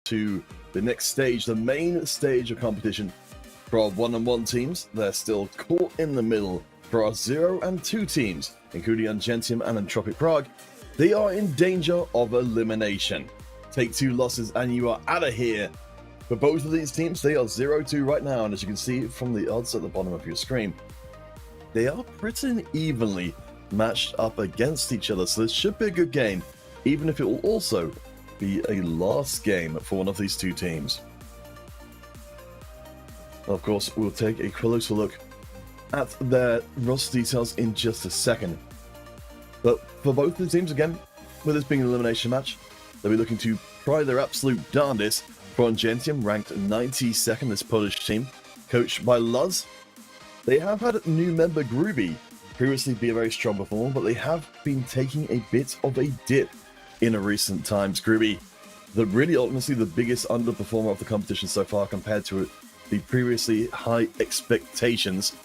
to the next stage, the main stage of competition. For our 1-on-1 teams, they're still caught in the middle. For our 0 and 2 teams, including Angentium and Entropiq Prague, they are in danger of elimination. Take 2 losses and you are out of here. For both of these teams, they are 0-2 right now, and as you can see from the odds at the bottom of your screen, they are pretty evenly matched up against each other, so this should be a good game, even if it will also be a last game for one of these 2 teams. Of course, we'll take a closer look at their roster details in just a second. But for both the teams, again, with this being an elimination match, they'll be looking to try their absolute darndest. For Angentium, ranked 92nd, this Polish team, coached by Luz. They have had new member Gruby previously be a very strong performer, but they have been taking a bit of a dip in recent times. Gruby, really honestly the biggest underperformer of the competition so far compared to the previously high expectations.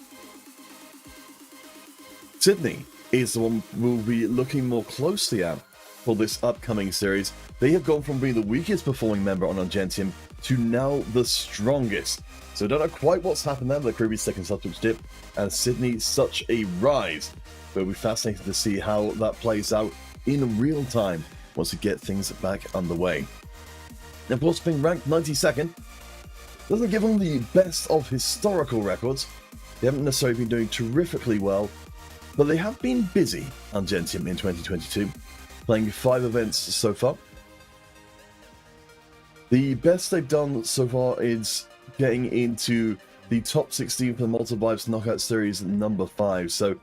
Sydney is the one we'll be looking more closely at for this upcoming series. They have gone from being the weakest performing member on Angentium to now the strongest. So I don't know quite what's happened there, but Gruby's taking such a dip and Sydney such a rise. But it'll be fascinating to see how that plays out in real time once we get things back underway. And of course, being ranked 92nd doesn't give them the best of historical records. They haven't necessarily been doing terrifically well, but they have been busy, Angentium, in 2022, playing 5 events so far. The best they've done so far is getting into the top 16 for the Multi-Vibes Knockout Series number 5, so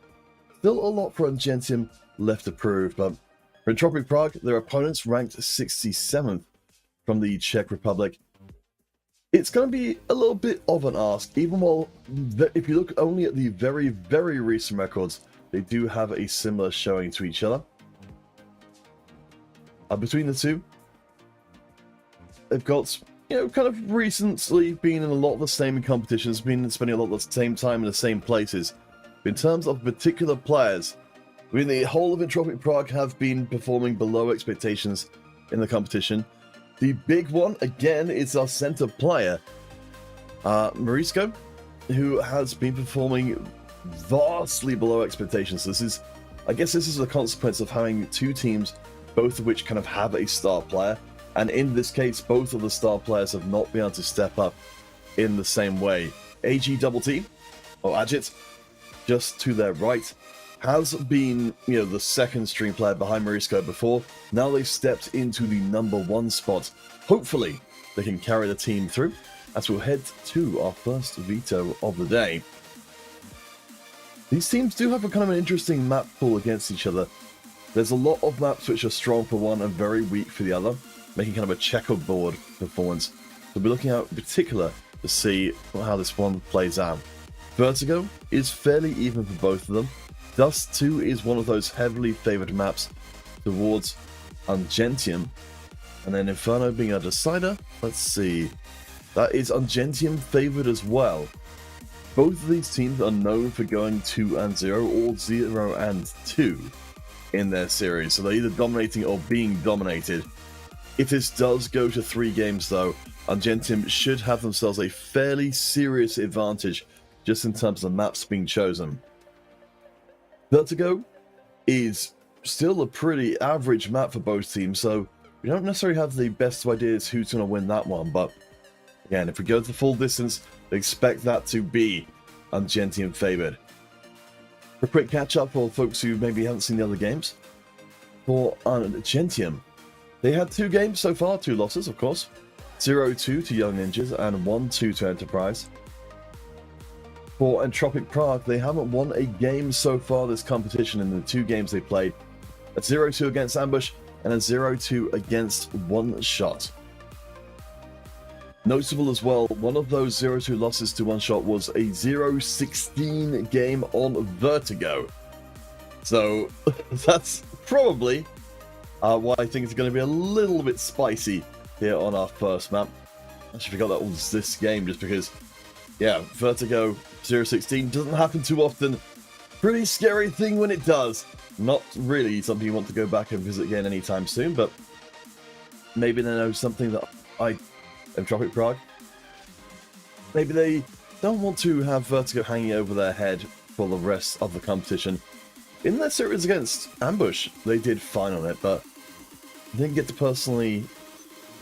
still a lot for Angentium left to prove, but for Entropiq Prague, their opponents ranked 67th from the Czech Republic. It's going to be a little bit of an ask, even while, if you look only at the very, very recent records, they do have a similar showing to each other. Between the two, they've got, kind of recently been in a lot of the same competitions, been spending a lot of the same time in the same places. But in terms of particular players, the whole of Entropiq Prague have been performing below expectations in the competition. The big one, again, is our center player, Marisco, who has been performing vastly below expectations. I guess this is a consequence of having 2 teams, both of which kind of have a star player. And in this case, both of the star players have not been able to step up in the same way. AG-double-T, or Agit, just to their right, has been, the second stream player behind Marisco before. Now they've stepped into the number 1 spot. Hopefully, they can carry the team through as we'll head to our first veto of the day. These teams do have a kind of an interesting map pool against each other. There's a lot of maps which are strong for one and very weak for the other, making kind of a checkerboard performance. We'll be looking out in particular to see how this one plays out. Vertigo is fairly even for both of them. Dust 2 is one of those heavily favoured maps towards Angentium. And then Inferno being a decider, let's see. That is Angentium favoured as well. Both of these teams are known for going 2-0 or 0-2 in their series. So they're either dominating or being dominated. If this does go to 3 games though, Angentium should have themselves a fairly serious advantage just in terms of the maps being chosen. Vertigo is still a pretty average map for both teams, so we don't necessarily have the best of ideas who's going to win that one, but again, if we go to the full distance, expect that to be Angentium favoured. For a quick catch-up for folks who maybe haven't seen the other games, for Angentium, they had 2 games so far, 2 losses of course, 0-2 to Young Ninjas and 1-2 to Enterprise. For Entropiq Prague, they haven't won a game so far this competition in the 2 games they played. A 0-2 against Ambush and a 0-2 against One Shot. Notable as well, one of those 0-2 losses to One Shot was a 0-16 game on Vertigo. So that's probably why I think it's going to be a little bit spicy here on our first map. I actually forgot that was this game just because, yeah, Vertigo 0-16 doesn't happen too often. Pretty scary thing when it does. Not really something you want to go back and visit again anytime soon, but maybe they know something that I Entropiq Prague. Maybe they don't want to have Vertigo hanging over their head for the rest of the competition. In their series against Ambush, they did fine on it, but didn't get to personally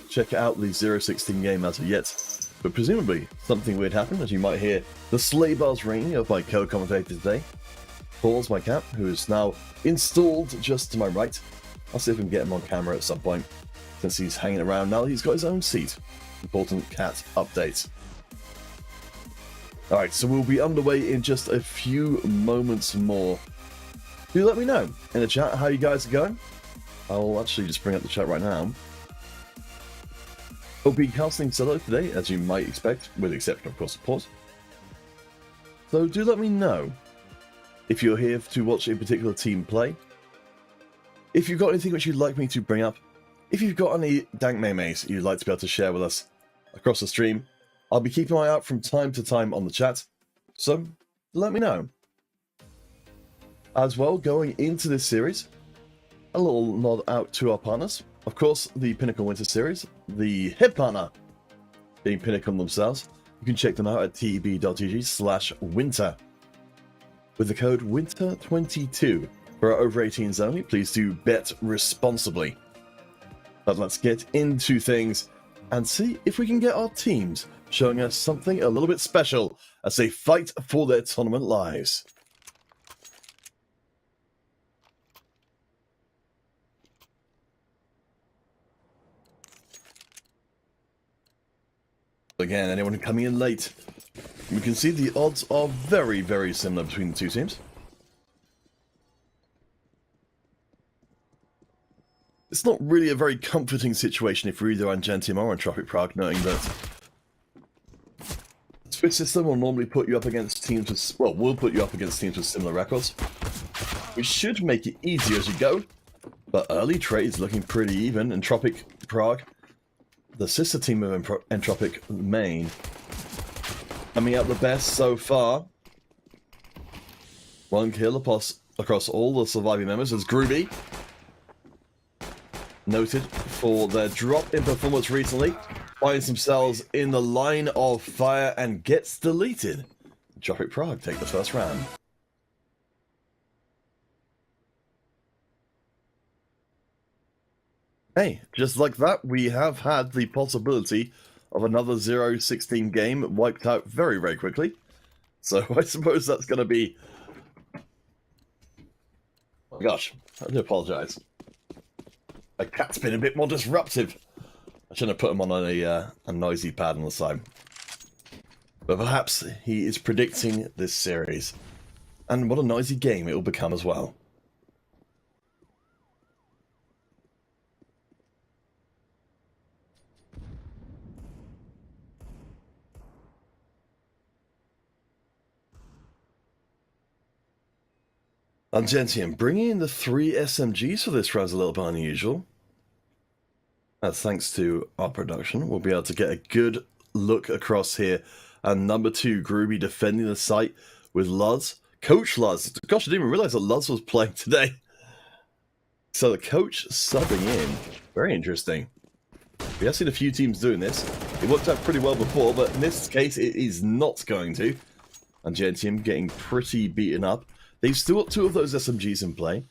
check out the 016 game as of yet. But presumably, something weird happened, as you might hear the sleigh bells ringing of my co-commentator today. Paul's my cat, who is now installed just to my right. I'll see if we can get him on camera at some point, since he's hanging around now. He's got his own seat. Important cat update. Alright, so we'll be underway in just a few moments more. Do let me know in the chat how you guys are going. I'll actually just bring up the chat right now. I'll be casting solo today, as you might expect, with the exception, of course, of pause. So do let me know if you're here to watch a particular team play. If you've got anything which you'd like me to bring up. If you've got any dank memes you'd like to be able to share with us across the stream, I'll be keeping an eye out from time to time on the chat. So let me know. As well, going into this series, a little nod out to our partners. Of course, the Pinnacle Winter Series, the head partner being Pinnacle themselves. You can check them out at teb.gg/winter. With the code WINTER22 for our over 18s only, please do bet responsibly. But let's get into things and see if we can get our teams showing us something a little bit special as they fight for their tournament lives. Again, anyone coming in late, we can see the odds are very, very similar between the two teams. It's not really a very comforting situation if you're either Angentium or Entropiq Prague, knowing that the Swiss system will normally put you up against teams with, well, will put you up against teams with similar records, which should make it easier as you go. But early trades looking pretty even. Entropiq Prague, the sister team of Entropiq Main, coming out the best so far. One kill across all the surviving members as Groovy, noted for their drop in performance recently, finds themselves in the line of fire and gets deleted. Entropiq Prague take the first round. Hey, just like that, we have had the possibility of another 0-16 game wiped out very, very quickly. So I suppose that's going to be... Oh my gosh, I do apologise. My cat's been a bit more disruptive. I shouldn't have put him on a noisy pad on the side. But perhaps he is predicting this series. And what a noisy game it will become as well. Angentium, bringing in the 3 SMGs for this round is a little bit unusual. As thanks to our production, we'll be able to get a good look across here. And number 2, Groovy defending the site with Luz. Coach Luz. Gosh, I didn't even realize that Luz was playing today. So the coach subbing in. Very interesting. We have seen a few teams doing this. It worked out pretty well before, but in this case it is not going to. Angentium getting pretty beaten up. They've still got 2 of those SMGs in play.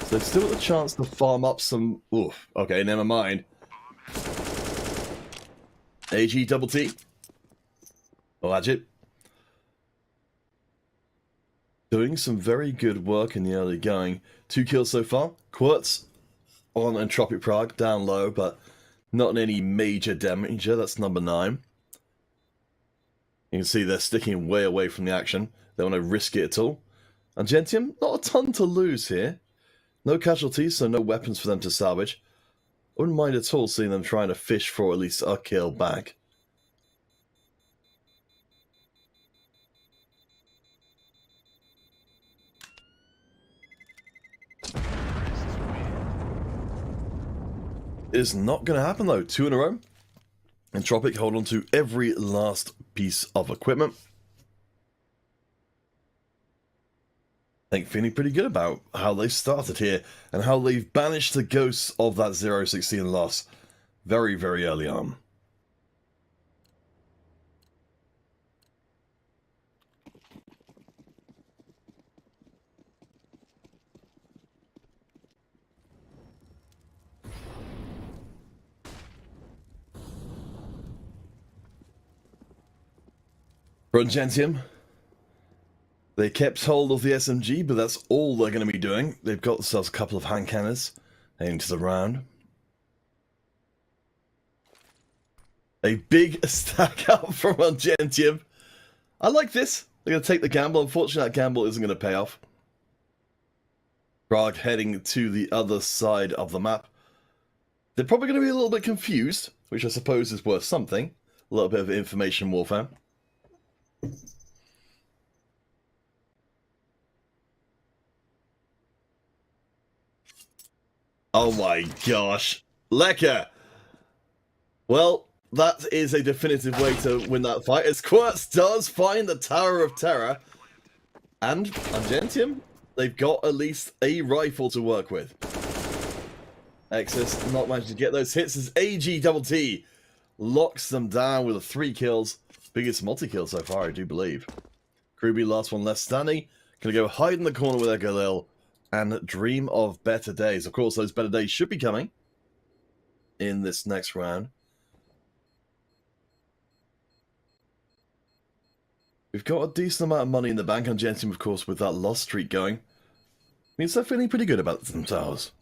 So they've still got the chance to farm up some... Oof. Okay, never mind. AG double T. Alleged. Doing some very good work in the early going. 2 kills so far. Quirts on Entropiq Prague, down low, but not in any major damage. That's number 9. You can see they're sticking way away from the action. They want to risk it at all. Angentium, not a ton to lose here. No casualties, so no weapons for them to salvage. I wouldn't mind at all seeing them trying to fish for at least a kill back. It is not going to happen though. 2 in a row. Entropiq hold on to every last piece of equipment. I think feeling pretty good about how they started here and how they've banished the ghosts of that 0-16 loss very, very early on. For Angentium, they kept hold of the SMG, but that's all they're going to be doing. They've got themselves a couple of hand cannons heading to the round. A big stack up from Angentium. I like this. They're going to take the gamble. Unfortunately, that gamble isn't going to pay off. Prague heading to the other side of the map. They're probably going to be a little bit confused, which I suppose is worth something. A little bit of information warfare. Oh my gosh. Lecker! Well, that is a definitive way to win that fight, as Quirts does find the Tower of Terror. And Angentium, they've got at least a rifle to work with. Exus not managed to get those hits as AGTT locks them down with 3 kills. Biggest multi-kill so far, I do believe. Kruby, last one left standing. Gonna go hide in the corner with their Galil and dream of better days. Of course, those better days should be coming in this next round. We've got a decent amount of money in the bank on Angentium, of course, with that loss streak going. Means they're feeling pretty good about themselves.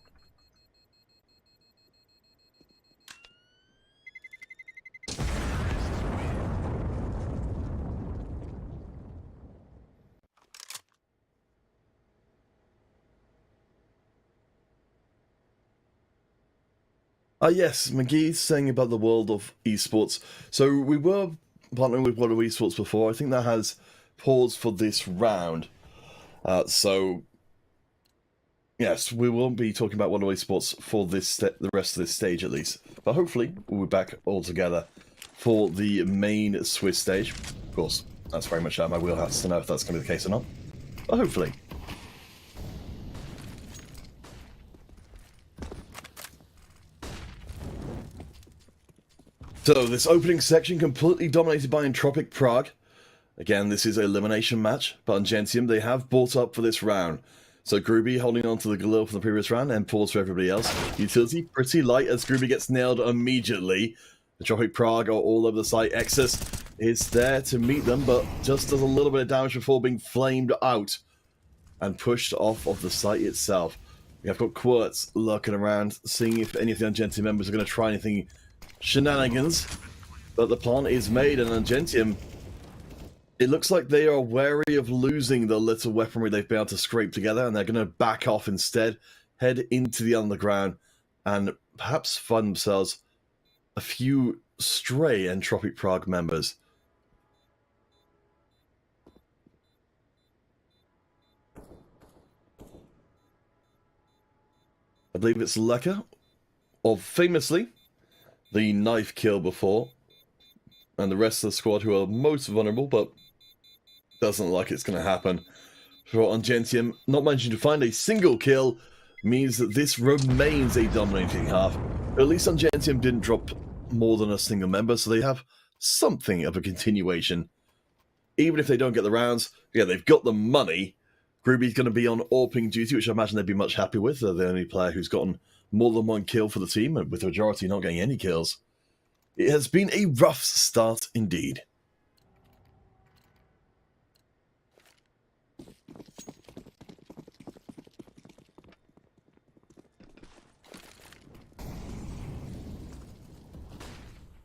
Yes, McGee's saying about the world of esports. So we were partnering with World of Esports before. I think that has paused for this round. So, yes, we won't be talking about World of Esports for this the rest of this stage at least. But hopefully we'll be back all together for the main Swiss stage. Of course, that's very much out of my wheelhouse to know if that's going to be the case or not. But hopefully. So, this opening section completely dominated by Entropiq Prague. Again, this is an elimination match, but Angentium, they have bought up for this round. So, Gruby holding on to the Galil from the previous round, and pause for everybody else. Utility pretty light as Gruby gets nailed immediately. Entropiq Prague are all over the site. Exus is there to meet them, but just does a little bit of damage before being flamed out and pushed off of the site itself. We have got Quirts lurking around, seeing if any of the Angentium members are going to try anything shenanigans, but the plan is made, and Angentium, it looks like they are wary of losing the little weaponry they've been able to scrape together, and they're going to back off instead, head into the underground, and perhaps find themselves a few stray Entropiq Prague members. I believe it's Lecker, or famously, the knife kill before, and the rest of the squad who are most vulnerable, but doesn't look like it's going to happen. For Angentium, not managing to find a single kill means that this remains a dominating half. But at least Angentium didn't drop more than a single member, so they have something of a continuation. Even if they don't get the rounds, yeah, they've got the money. Gruby's going to be on AWPing duty, which I imagine they'd be much happy with. They're the only player who's gotten more than 1 kill for the team, and with the majority not getting any kills. It has been a rough start indeed.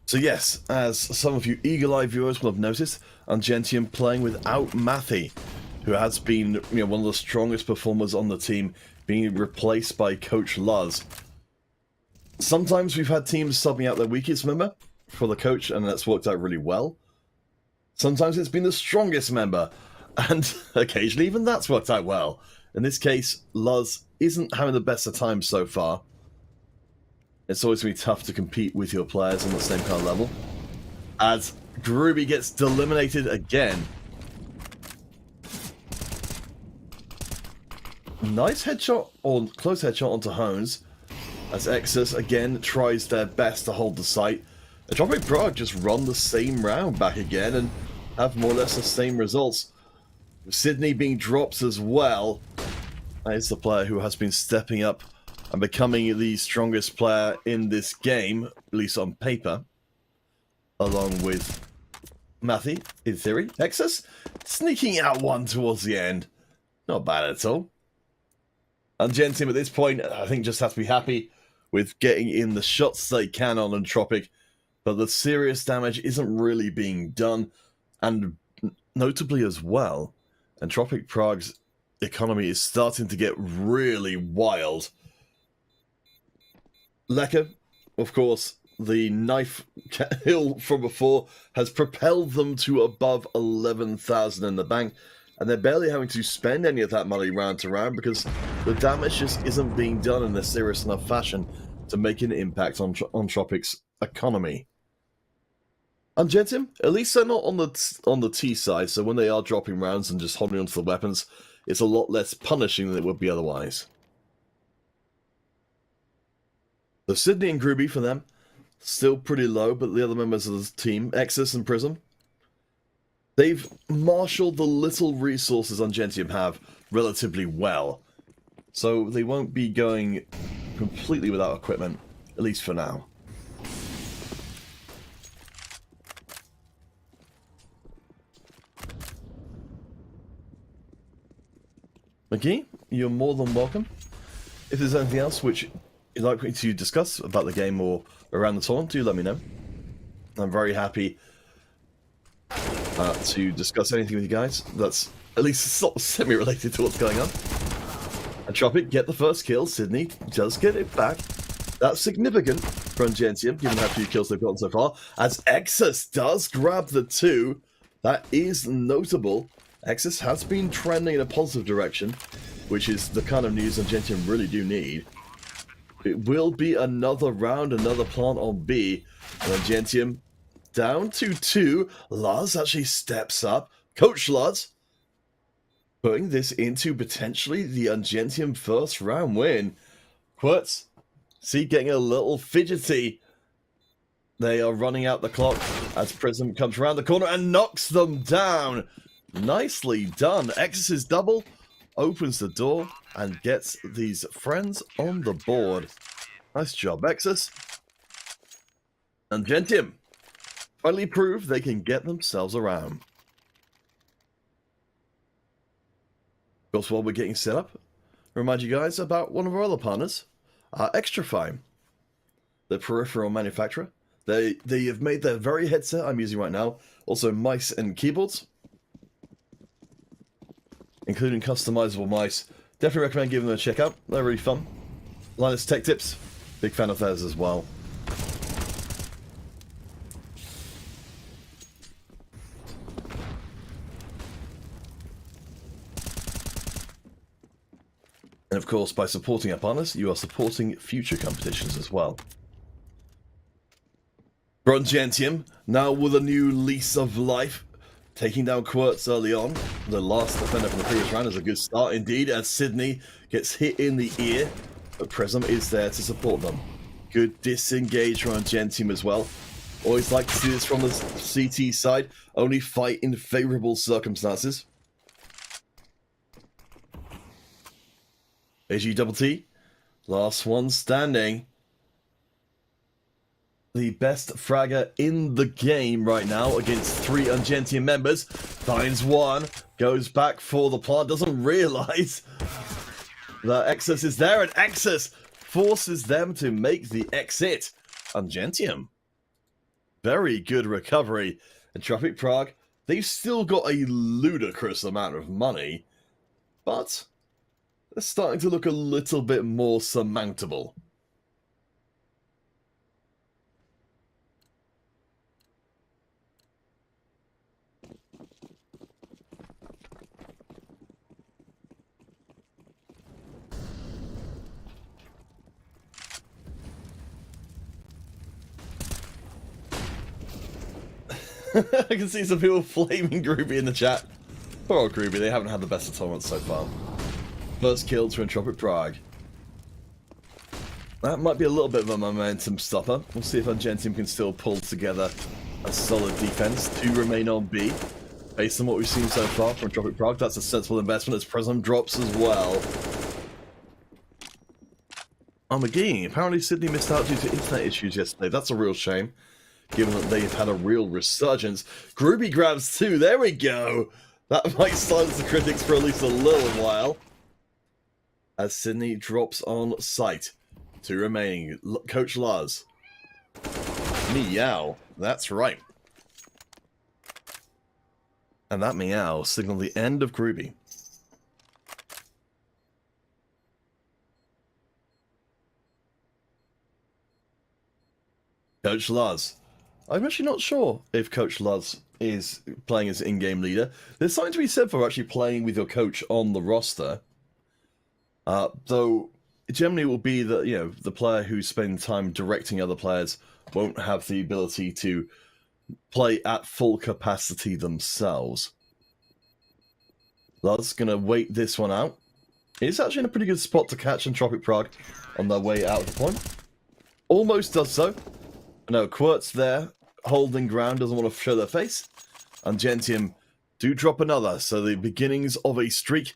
So yes, as some of you eagle-eyed viewers will have noticed, Angentium playing without Mathy, who has been one of the strongest performers on the team, being replaced by Coach Luz. Sometimes we've had teams subbing out their weakest member for the coach, and that's worked out really well. Sometimes it's been the strongest member, and occasionally even that's worked out well. In this case, Luz isn't having the best of times so far. It's always going to be tough to compete with your players on the same kind of level. As Gruby gets eliminated again. Nice headshot, or close headshot onto Hones. As Exus again tries their best to hold the site. Entropiq Prague just run the same round back again and have more or less the same results. Sydney being dropped as well. That is the player who has been stepping up and becoming the strongest player in this game, at least on paper, along with Matthew, in theory. Nexus, sneaking out one towards the end. Not bad at all. Angentium at this point, I think, just has to be happy with getting in the shots they can on Entropiq, but the serious damage isn't really being done, and notably as well, Entropiq Prague's economy is starting to get really wild. Lecker, of course, the knife hill from before has propelled them to above 11,000 in the bank, and they're barely having to spend any of that money round to round because the damage just isn't being done in a serious enough fashion to make an impact on Entropiq's economy. Angentium, at least they're not on the T side, so when they are dropping rounds and just holding onto the weapons, it's a lot less punishing than it would be otherwise. So Sydney and Groovy for them, still pretty low, but the other members of the team, Exus and Prism, they've marshaled the little resources Angentium have relatively well. So they won't be going completely without equipment, at least for now. McGee, you're more than welcome. If there's anything else which you'd like me to discuss about the game or around the tournament, do let me know. I'm very happy to discuss anything with you guys that's at least sort of semi-related to what's going on. Entropiq get the first kill. Sydney does get it back. That's significant for Angentium, given how few kills they've gotten so far. As Exus does grab the 2, that is notable. Exus has been trending in a positive direction, which is the kind of news Angentium really do need. It will be another round, another plant on B. And Angentium down to 2. Lars actually steps up. Coach Lars putting this into potentially the Angentium first round win. Quirtz, see, getting a little fidgety. They are running out the clock as Prism comes around the corner and knocks them down. Nicely done. Exus's double opens the door and gets these friends on the board. Nice job, Exus. Angentium finally prove they can get themselves around. Of course, while we're getting set up, remind you guys about one of our other partners, Extrafine, the peripheral manufacturer. They have made their very headset I'm using right now, also mice and keyboards, including customizable mice. Definitely recommend giving them a check out. They're really fun. Linus Tech Tips, big fan of theirs as well. And of course, by supporting our partners, you are supporting future competitions as well. Angentium, now with a new lease of life, taking down Quirtz early on. The last defender from the previous round is a good start indeed, as Sydney gets hit in the ear, but Prism is there to support them. Good disengage from Angentium as well. Always like to see this from the CT side, only fight in favourable circumstances. AG last one standing. The best fragger in the game right now against 3 Angentium members. Finds one, goes back for the plant, doesn't realise that Exus is there, and Exus forces them to make the exit. Angentium, very good recovery. Entropiq Prague, they've still got a ludicrous amount of money, but they're starting to look a little bit more surmountable. I can see some people flaming Groovy in the chat. Poor old Groovy, they haven't had the best of tournaments so far. First kill to Entropiq Prague. That might be a little bit of a momentum stopper. We'll see if Angentium can still pull together a solid defense to remain on B. Based on what we've seen so far from Entropiq Prague, that's a sensible investment as Prism drops as well. Oh, McGee, apparently Sydney missed out due to internet issues yesterday. That's a real shame. given that they've had a real resurgence. Groovy grabs 2, there we go! That might silence the critics for at least a little while. As Sydney drops on site. 2 remaining. Coach Lars. Meow. That's right. And that meow signaled the end of Groovy. Coach Lars. I'm actually not sure if Coach Lars is playing as in-game leader. There's something to be said for actually playing with your coach on the roster. Though, generally it will be that, you know, the player who's spending time directing other players won't have the ability to play at full capacity themselves. Lars gonna wait this one out. He's actually in a pretty good spot to catch Entropiq Prague on their way out of the point. Almost does so. No, Quirt's there, holding ground, doesn't want to show their face. Angentium do drop another, so the beginnings of a streak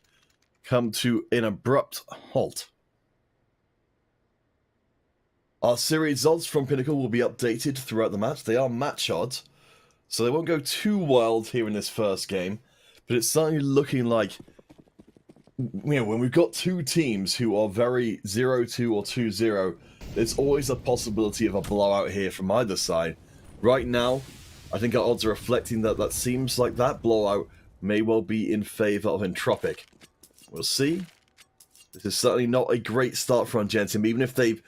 come to an abrupt halt. Our series results from Pinnacle will be updated throughout the match. They are match odds, so they won't go too wild here in this first game, but it's certainly looking like, you know, when we've got 2 teams who are very 0-2 or 2-0, there's always a possibility of a blowout here from either side. Right now, I think our odds are reflecting that that seems like that blowout may well be in favor of Entropiq. We'll see. This is certainly not a great start for Angentium, even if they've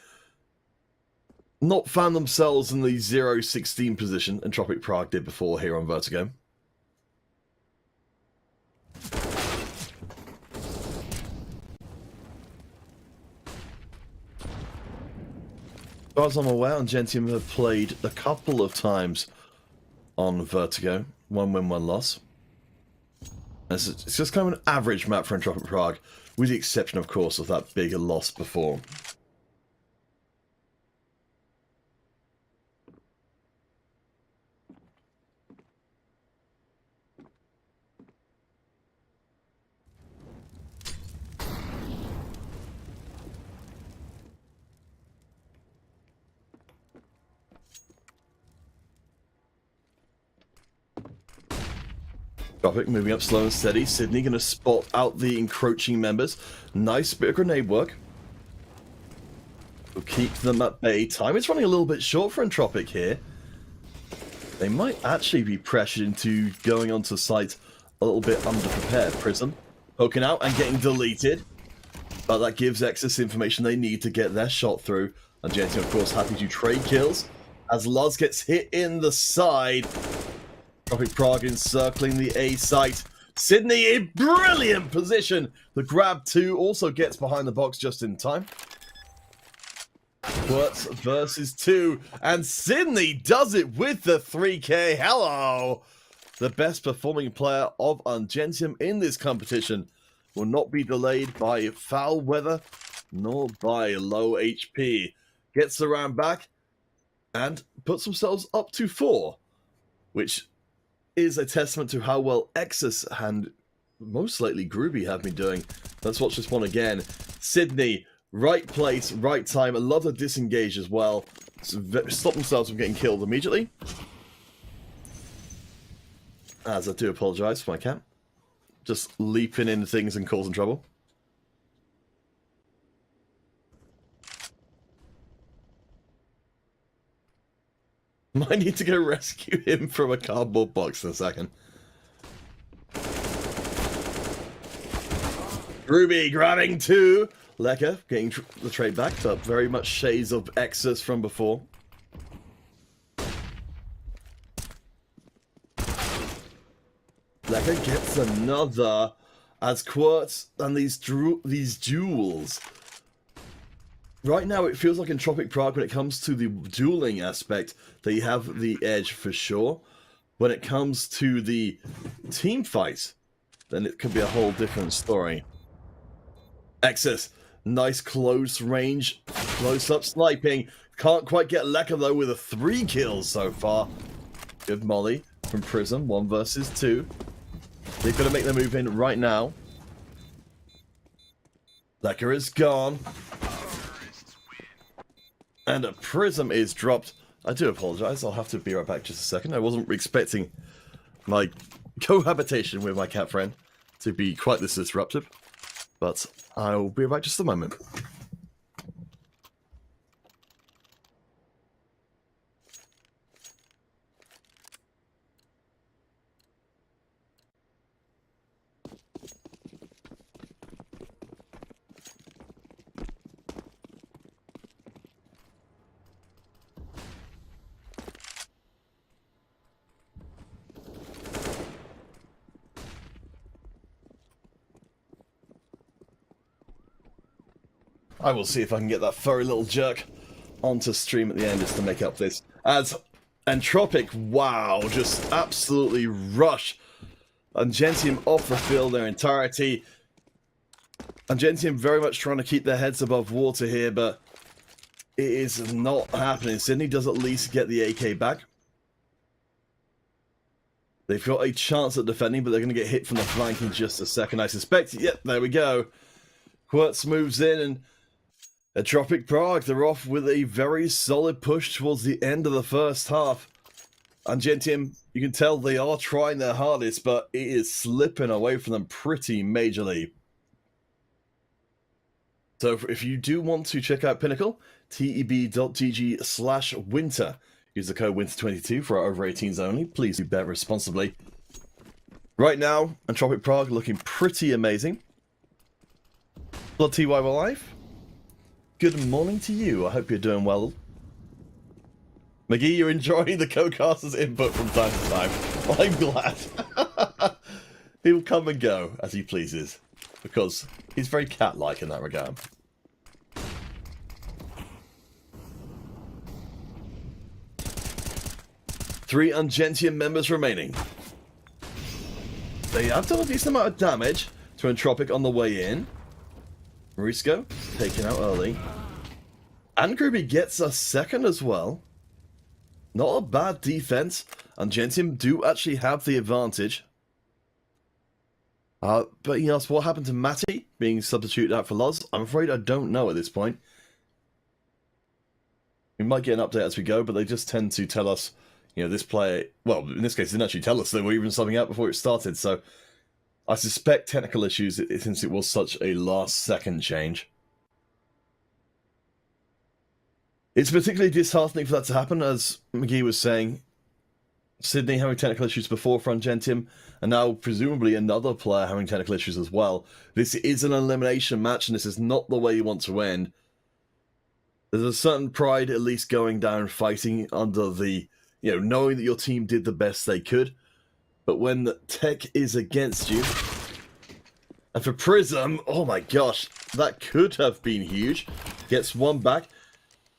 not found themselves in the 0-16 position Entropiq Prague did before here on Vertigo. As far as I'm aware, Angentium have played a couple of times on Vertigo. 1 win, 1 loss. It's just kind of an average map for Entropiq Prague, with the exception, of course, of that bigger loss before. Entropiq moving up slow and steady. Sydney going to spot out the encroaching members. Nice bit of grenade work. We'll keep them at bay. Time is running a little bit short for Entropiq here. They might actually be pressured into going onto site a little bit underprepared. Prism poking out and getting deleted. But that gives Exus information they need to get their shot through. And Angentium, of course, happy to trade kills. As Luz gets hit in the side. Entropiq Prague encircling the A site. Sydney in brilliant position. The grab 2 also gets behind the box just in time. Quirts versus 2. And Sydney does it with the 3K. Hello! The best performing player of Angentium in this competition will not be delayed by foul weather nor by low HP. Gets the round back and puts themselves up to 4, which is a testament to how well Exus and most lately Groovy have been doing. Let's watch this one again. Sydney, right place, right time. A lot of disengage as well. Stop themselves from getting killed immediately. As I do apologise for my cat. Just leaping into things and causing trouble. Might need to go rescue him from a cardboard box in a second. Ruby grabbing 2. Lecker getting the trade back, but very much shades of Exus from before. Lecker gets another as Quirts and these duels. Right now, it feels like Entropiq Prague, when it comes to the dueling aspect, they have the edge for sure. When it comes to the team fight, then it could be a whole different story. Exus, nice close range, close-up sniping. Can't quite get Lecker, though, with a 3 kills so far. Good molly from Prism, 1 versus 2. They've got to make their move in right now. Lecker is gone. And a Prism is dropped I do apologise. I'll have to be right back just a second. I wasn't expecting my cohabitation with my cat friend to be quite this disruptive, but I'll be right back just a moment. I will see if I can get that furry little jerk onto stream at the end just to make up this. As Entropiq, wow, just absolutely rush Angentium off the field their entirety. Angentium very much trying to keep their heads above water here, but it is not happening. Sydney does at least get the AK back. They've got a chance at defending, but they're going to get hit from the flank in just a second, I suspect. Yep, there we go. Quirtz moves in, and Entropiq Prague, they're off with a very solid push towards the end of the first half. Angentium, you can tell they are trying their hardest, but it is slipping away from them pretty majorly. So if you do want to check out Pinnacle, teb.gg/winter. Use the code WINTER22 for our over 18s only. Please do bet responsibly. Right now, Entropiq Prague looking pretty amazing. Blood TY Life, good morning to you. I hope you're doing well. McGee, you're enjoying the co-caster's input from time to time. Well, I'm glad. He'll come and go as he pleases, because he's very cat-like in that regard. Three Angentium members remaining. They have done a decent amount of damage to Entropiq on the way in. Risco taken out early. And Groovy gets a second as well. Not a bad defense. Angentium do actually have the advantage. But you ask what happened to Matty being substituted out for Luz? I'm afraid I don't know at this point. We might get an update as we go, but they just tend to tell us, you know, this player, well, in this case, they didn't actually tell us they were even subbing out before it started, so I suspect technical issues since it was such a last-second change. It's particularly disheartening for that to happen, as McGee was saying. Sydney having technical issues before for Angentium, and now presumably another player having technical issues as well. This is an elimination match, and this is not the way you want to end. There's a certain pride at least going down fighting under the, you know, knowing that your team did the best they could. But when the tech is against you, and for Prism, oh my gosh, that could have been huge. Gets one back.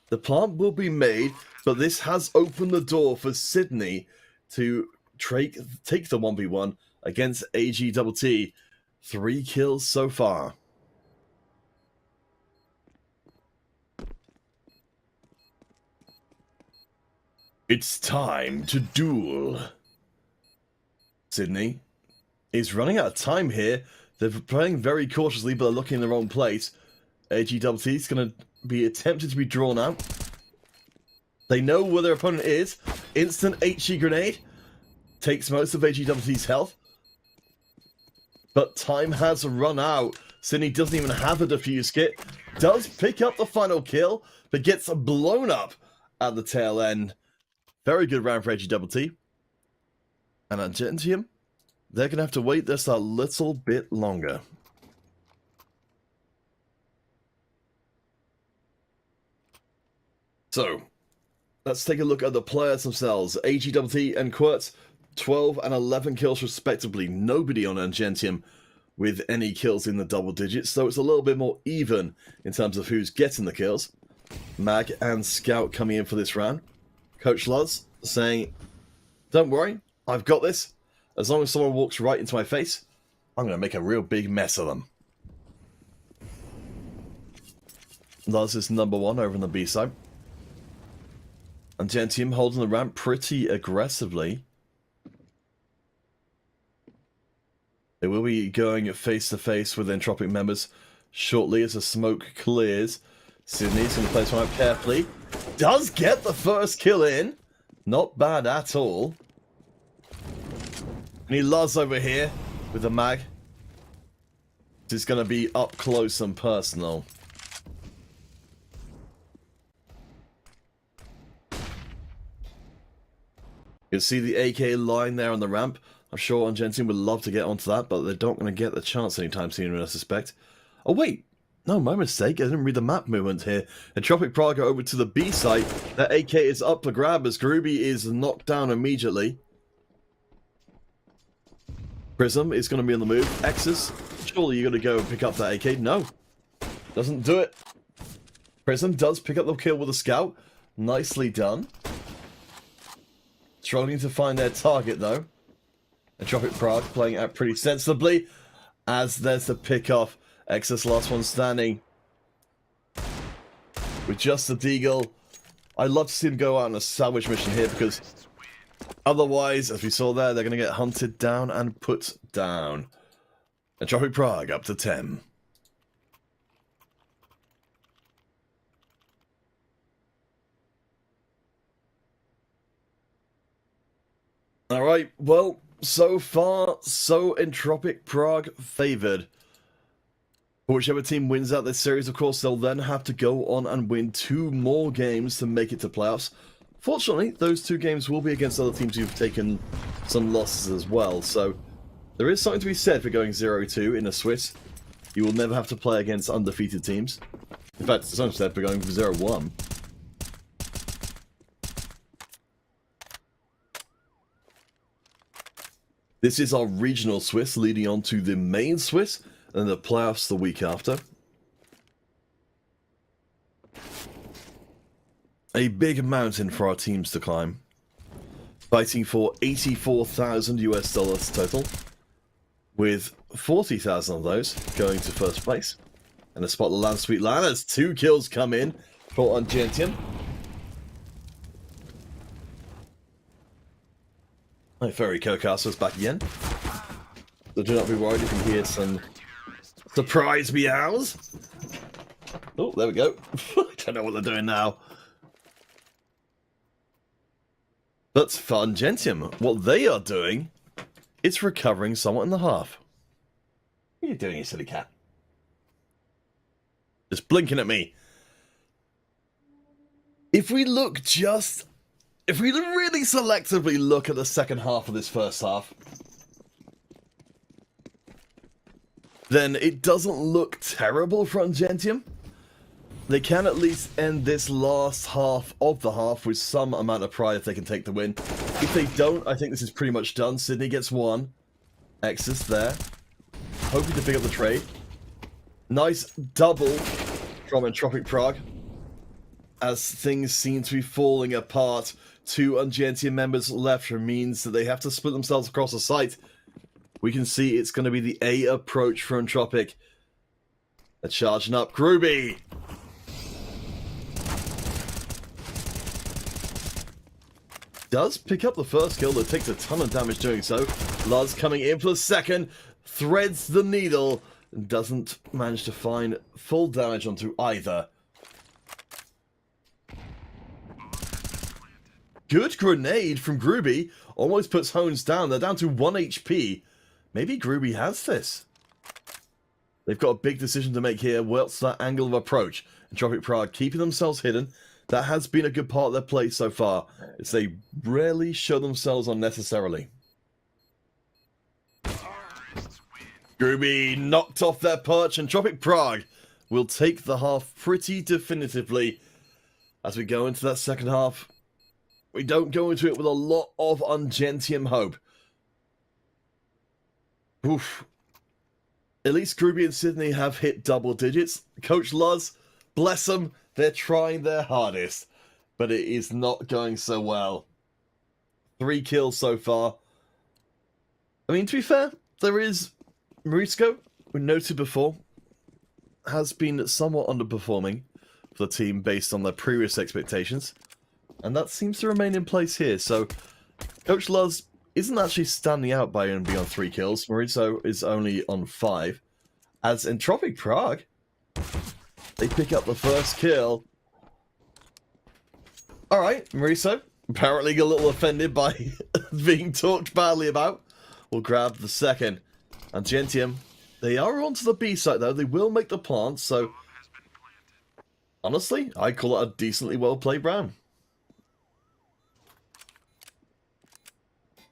The plant will be made, but this has opened the door for Sydney to take the 1v1 against AGTT. 3 kills so far. It's time to duel. Sydney is running out of time here. They're playing very cautiously, but they're looking in the wrong place. AGTT is going to be attempted to be drawn out. They know where their opponent is. Instant HE grenade takes most of AGTT's health. But time has run out. Sydney doesn't even have a defuse kit. Does pick up the final kill, but gets blown up at the tail end. Very good round for AGTT. And Angentium, they're going to have to wait just a little bit longer. So, let's take a look at the players themselves. AGTT and Quirtz, 12 and 11 kills respectively. Nobody on Angentium with any kills in the double digits, so it's a little bit more even in terms of who's getting the kills. Mag and Scout coming in for this round. Coach Luz saying, don't worry, I've got this. As long as someone walks right into my face, I'm going to make a real big mess of them. Luz is number 1 over on the B side. Angentium holding the ramp pretty aggressively. They will be going face to face with Entropiq members shortly as the smoke clears. Sydney's going to place one out carefully. Does get the first kill in. Not bad at all. And he loves over here with the mag. This is going to be up close and personal. You can see the AK line there on the ramp. I'm sure Angentium would love to get onto that, but they're not going to get the chance anytime soon, I suspect. Oh, wait. No, my mistake. I didn't read the map movement here. Entropiq Prague over to the B site. That AK is up for grab as Gruby is knocked down immediately. Prism is going to be on the move. X's, surely you're going to go and pick up that AK. No. Doesn't do it. Prism does pick up the kill with a scout. Nicely done. Struggling to find their target, though. Entropiq Prague playing out pretty sensibly. As there's the pick-off. X's last one standing. With just the deagle. I'd love to see him go out on a salvage mission here because otherwise, as we saw there, they're going to get hunted down and put down. Entropiq Prague up to 10. Alright, well, so far, so Entropiq Prague favoured. For whichever team wins out this series, of course, they'll then have to go on and win 2 more games to make it to playoffs. Fortunately, those 2 games will be against other teams who've taken some losses as well, so there is something to be said for going 0-2 in a Swiss. You will never have to play against undefeated teams. In fact, it's something said for going 0-1. This is our regional Swiss leading on to the main Swiss and the playoffs the week after. A big mountain for our teams to climb. Fighting for 84,000 US dollars total, with 40,000 of those going to first place. And a spot the land sweet land as 2 kills come in for Angentium. My furry co-caster's back again. So do not be worried if you hear some surprise meows. Oh, there we go. I don't know what they're doing now. But for Angentium, what they are doing is recovering someone in the half. What are you doing, you silly cat? Just blinking at me. If we really selectively look at the second half of this first half, then it doesn't look terrible for Angentium. They can at least end this last half of the half with some amount of pride if they can take the win. If they don't, I think this is pretty much done. Sydney gets 1. X's there. Hoping to pick up the trade. Nice double from Entropiq Prague. As things seem to be falling apart, 2 Angentium members left means that they have to split themselves across the site. We can see it's going to be the A approach for Entropiq. They're charging up. Gruby! Does pick up the first kill, that takes a ton of damage doing so. Luz coming in for the second, threads the needle, and doesn't manage to find full damage onto either. Good grenade from Gruby, almost puts Hones down. They're down to 1 HP. Maybe Gruby has this. They've got a big decision to make here. What's that angle of approach? Entropiq Prague keeping themselves hidden. That has been a good part of their play so far, as they rarely show themselves unnecessarily. Gruby knocked off their perch, and Entropiq Prague will take the half pretty definitively. As we go into that second half, we don't go into it with a lot of Angentium hope. Oof. At least Gruby and Sydney have hit double digits. Coach Luz, bless them, they're trying their hardest, but it is not going so well. 3 kills so far. I mean, to be fair, there is Marisco, we noted before, has been somewhat underperforming for the team based on their previous expectations, and that seems to remain in place here. So Coach Luz isn't actually standing out by only being on 3 kills. Mauricio is only on 5. As Entropiq Prague, they pick up the first kill. Alright, Mariso, apparently a little offended by being talked badly about. We'll grab the second. Angentium, they are onto the B site though, they will make the plant, so honestly, I call it a decently well played round.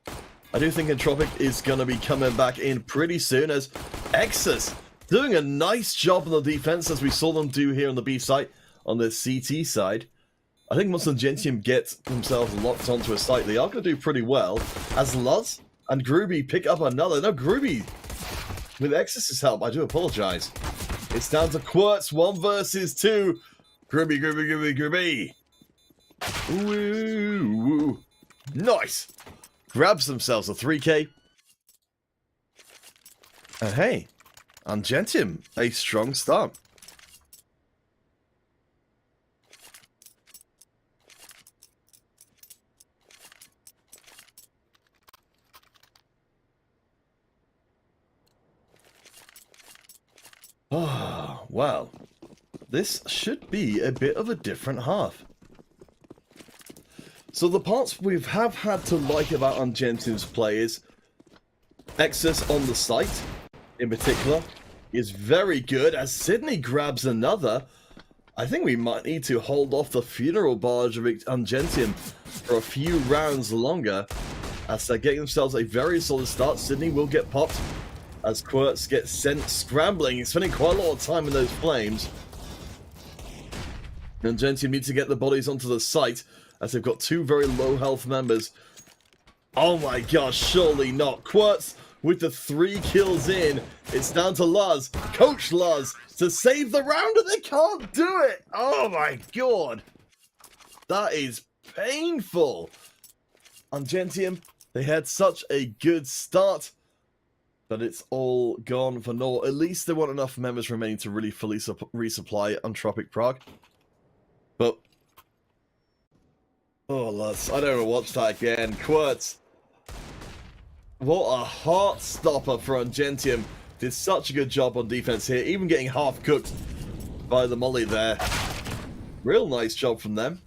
I do think Entropiq is going to be coming back in pretty soon, as Exus doing a nice job on the defense, as we saw them do here on the B site, on the CT side. I think once Angentium gets themselves locked onto a site, they are going to do pretty well, as Luz and Groovy pick up another. No, Groovy, with Exus's help, I do apologize. It's down to Quirts, 1 versus 2. Groovy, Groovy, Groovy, Groovy. Ooh, nice. Grabs themselves a 3k. And hey, Angentium, a strong start. Oh, wow. This should be a bit of a different half. So the parts we have had to like about Angentium's play is Exus on the site, in particular, is very good, as Sydney grabs another. I think we might need to hold off the funeral barge of Angentium for a few rounds longer, as they're getting themselves a very solid start. Sydney will get popped, as Quirts gets sent scrambling. He's spending quite a lot of time in those flames. Angentium need to get the bodies onto the site, as they've got 2 very low health members. Oh my gosh, surely not. Quirts with the 3 kills in. It's down to Luz, Coach Luz, to save the round, and they can't do it. Oh my god. That is painful. Angentium, they had such a good start, but it's all gone for naught. At least there weren't enough members remaining to really fully resupply Entropiq Prague. But oh, Luz, I don't want to watch that again. Quirts, what a heart stopper for Angentium. Did such a good job on defense here, even getting half cooked by the molly there. Real nice job from them.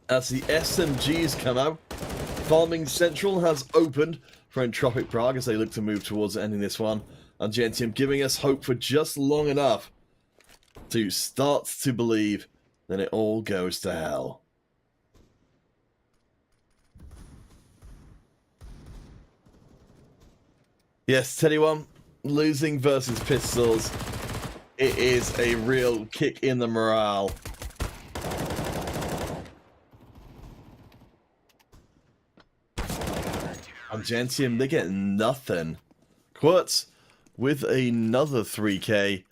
As the SMGs come out, Farming Central has opened for Entropiq Prague as they look to move towards ending this one. Angentium giving us hope for just long enough to start to believe that it all goes to hell. Yes, Teddy One, losing versus Pistols, it is a real kick in the morale. Angentium, they get nothing. Quirts with another 3k.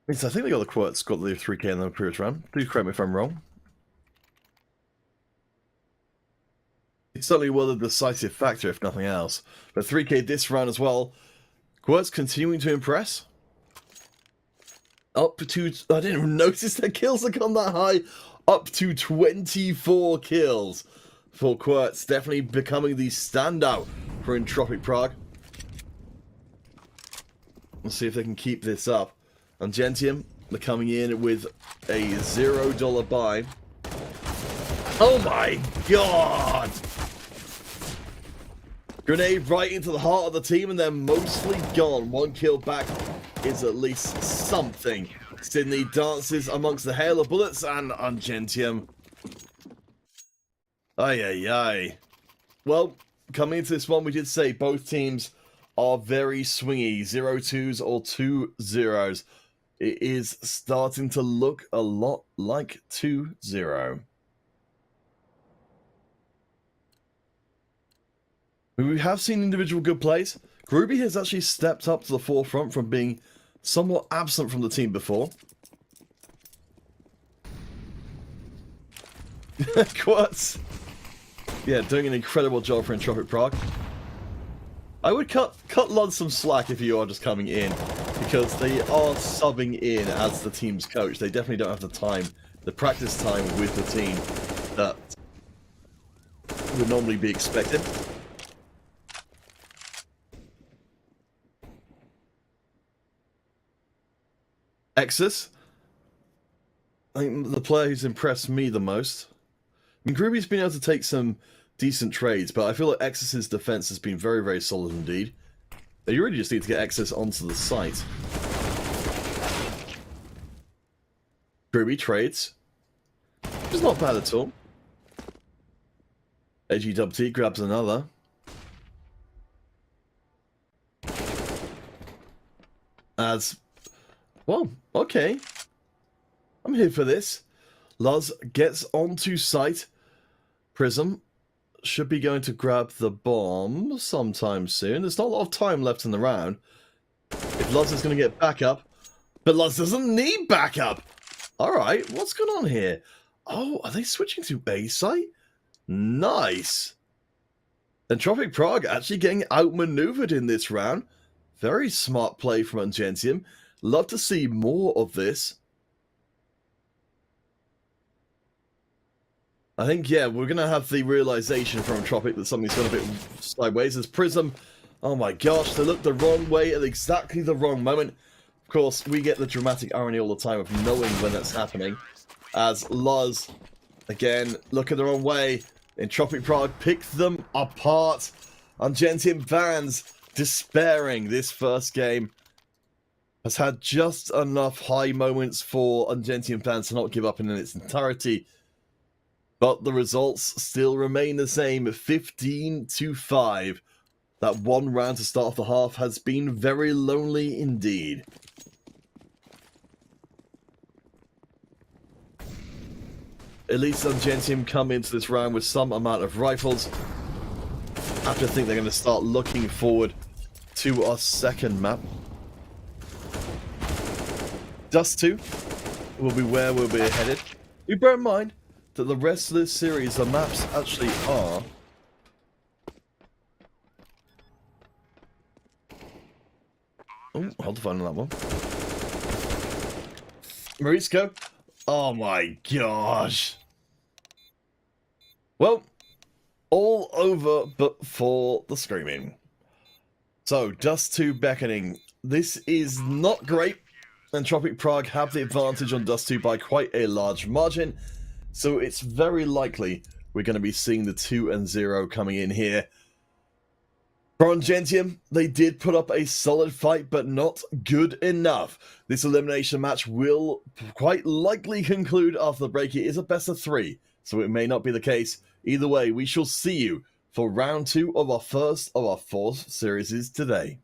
I think they got the Quirts, got the 3k in the previous round. Do correct me if I'm wrong. It's certainly was a decisive factor, if nothing else. But 3k this round as well. Quirts continuing to impress. Up to... I didn't even notice their kills had gone that high. Up to 24 kills for Quirts. Definitely becoming the standout for Entropiq Prague. Let's see if they can keep this up. Angentium, they're coming in with a $0 buy. Oh my god! Grenade right into the heart of the team, and they're mostly gone. 1 kill back is at least something. Sydney dances amongst the hail of bullets, and Angentium. Ay, ay, ay. Well, coming into this one, we did say both teams are very swingy. 0-2s or 2-0s. It is starting to look a lot like 2-0. We have seen individual good plays. Groovy has actually stepped up to the forefront from being somewhat absent from the team before. Quirts. Yeah, doing an incredible job for Entropiq Prague. I would cut Lud some slack if you are just coming in, because they are subbing in as the team's coach. They definitely don't have the time, the practice time with the team that would normally be expected. Exus I think the player who's impressed me the most. I mean, Gruby's been able to take some decent trades, but I feel like Exodus's defense has been very, very solid indeed. You really just need to get Exodus onto the site. Gruby trades. It's not bad at all. AGWT grabs another. As well, okay. I'm here for this. Luz gets onto site. Prism should be going to grab the bomb sometime soon. There's not a lot of time left in the round. If Luz is going to get backup, but Luz doesn't need backup. Alright, what's going on here? Oh, are they switching to A site? Nice. Entropiq Prague actually getting outmaneuvered in this round. Very smart play from Angentium. Love to see more of this. I think, yeah, we're going to have the realization from Entropiq that something's gone a bit sideways. As Prism, oh my gosh, they looked the wrong way at exactly the wrong moment. Of course, we get the dramatic irony all the time of knowing when that's happening. As Luz, again, look at the wrong way. Entropiq Prague picked them apart. Angentium fans despairing this first game. Has had just enough high moments for Angentium fans to not give up in its entirety. But the results still remain the same, 15-5. That one round to start off the half has been very lonely indeed. At least Angentium come into this round with some amount of rifles. I have to think they're going to start looking forward to our second map. Dust 2 will be where we'll be headed. You bear in mind that the rest of this series, the maps actually are... Oh, hold the phone on that one. Marisco. Oh my gosh. Well, all over but for the screaming. So, Dust 2 beckoning. This is not great. Entropiq Prague have the advantage on Dust 2 by quite a large margin. So it's very likely we're going to be seeing the 2-0 coming in here. For Angentium, they did put up a solid fight, but not good enough. This elimination match will quite likely conclude after the break. It is a best of 3, so it may not be the case. Either way, we shall see you for round 2 of our first of our 4 series today.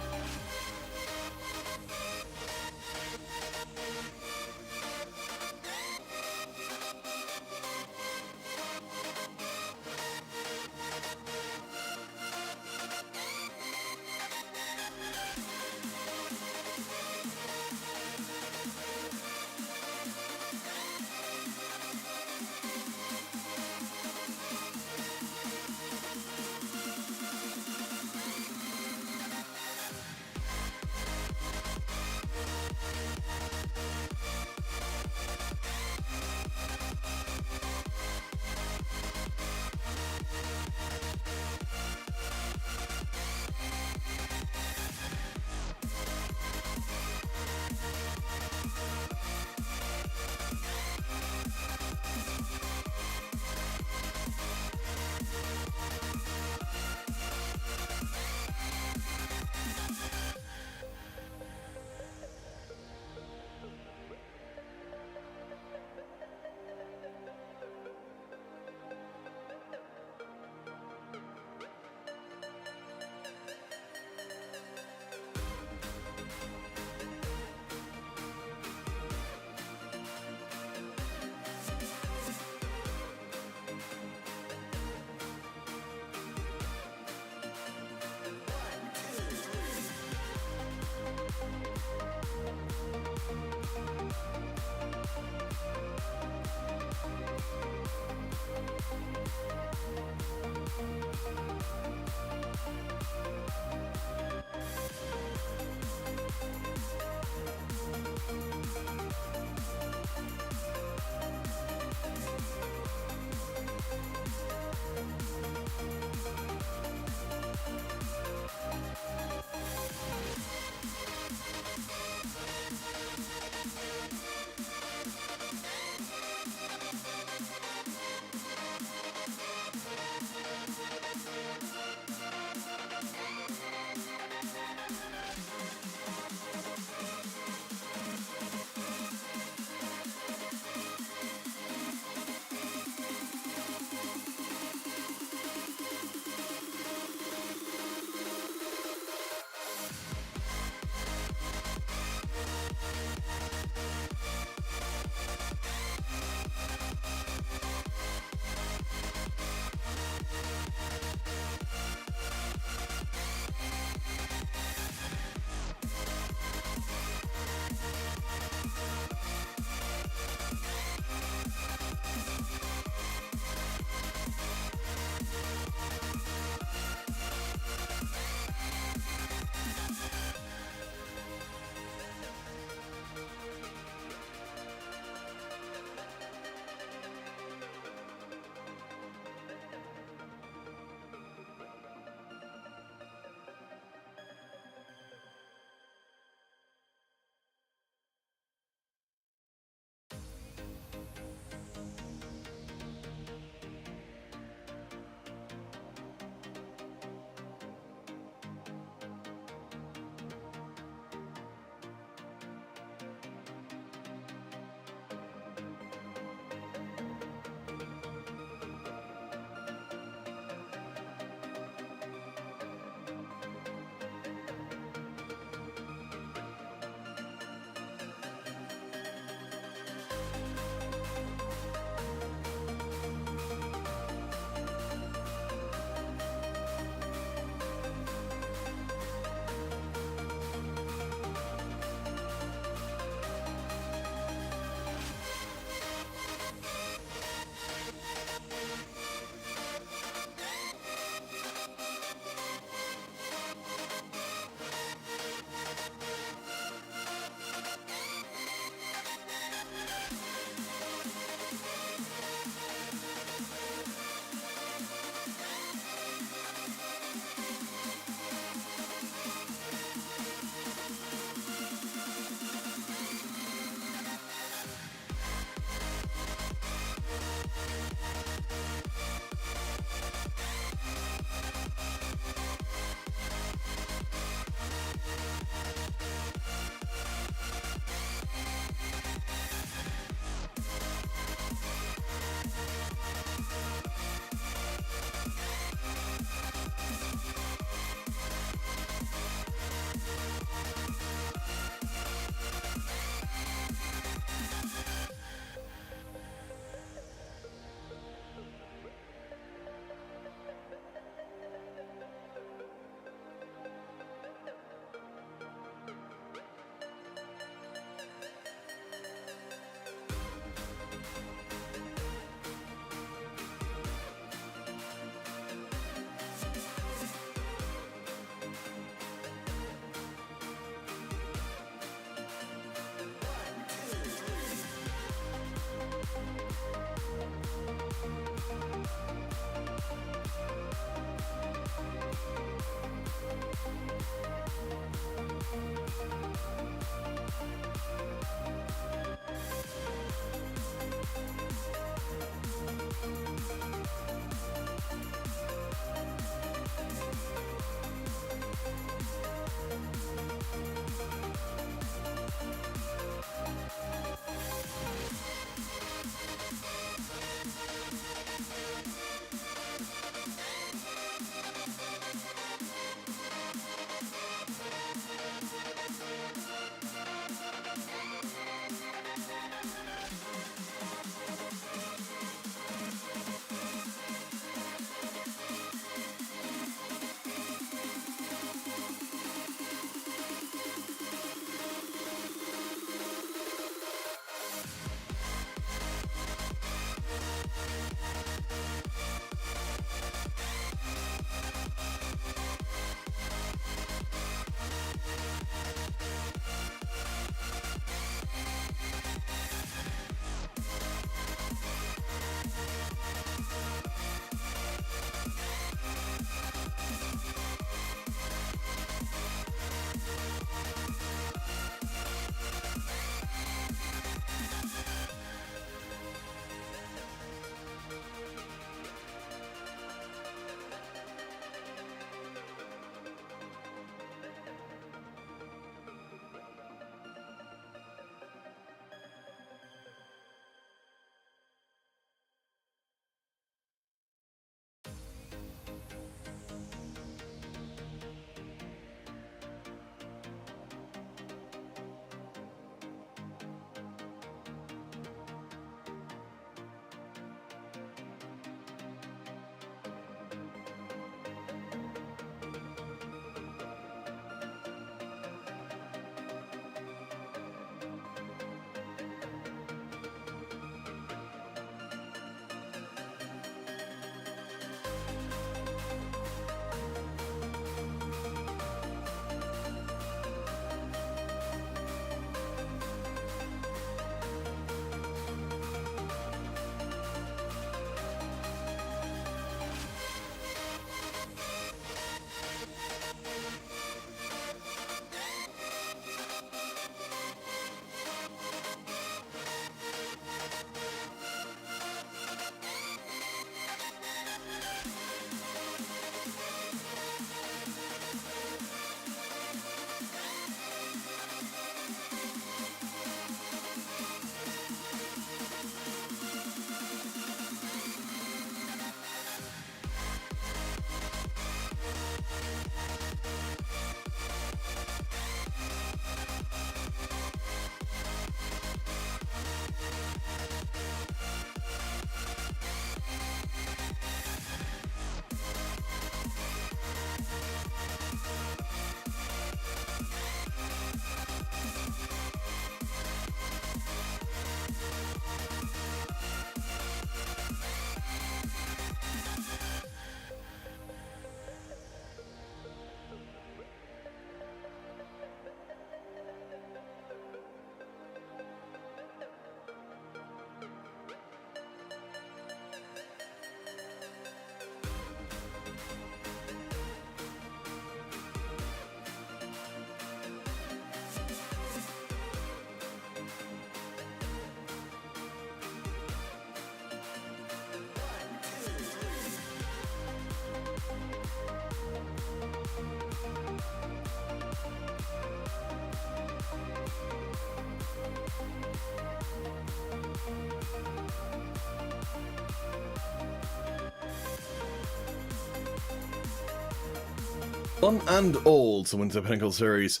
One and all to Winter Pinnacle Series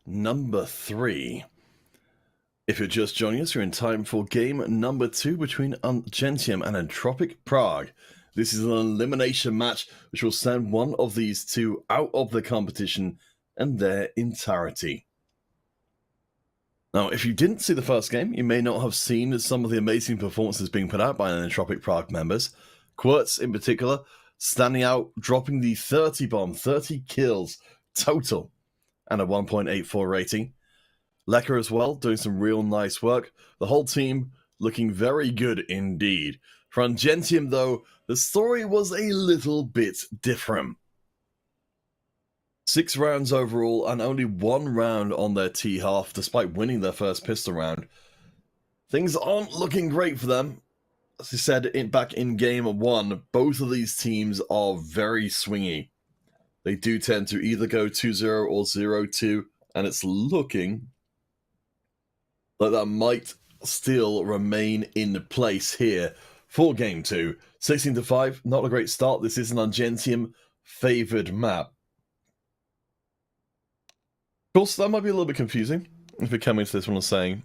number 3. If you're just joining us, you're in time for game number 2 between Angentium and Entropiq Prague. This is an elimination match which will send one of these two out of the competition in their entirety. Now, if you didn't see the first game, you may not have seen some of the amazing performances being put out by the Entropiq Prague members. Quirtz, in particular, standing out, dropping the 30 bomb, 30 kills total, and a 1.84 rating. Lecker as well, doing some real nice work. The whole team looking very good indeed. For Angentium, though, the story was a little bit different. 6 rounds overall and only 1 round on their T-half, despite winning their first pistol round. Things aren't looking great for them. As I said back in game 1, both of these teams are very swingy. They do tend to either go 2-0 or 0-2, and it's looking like that might still remain in place here for game 2. 16-5, not a great start. This is an Angentium favoured map. Of course, that might be a little bit confusing if we come into this one saying,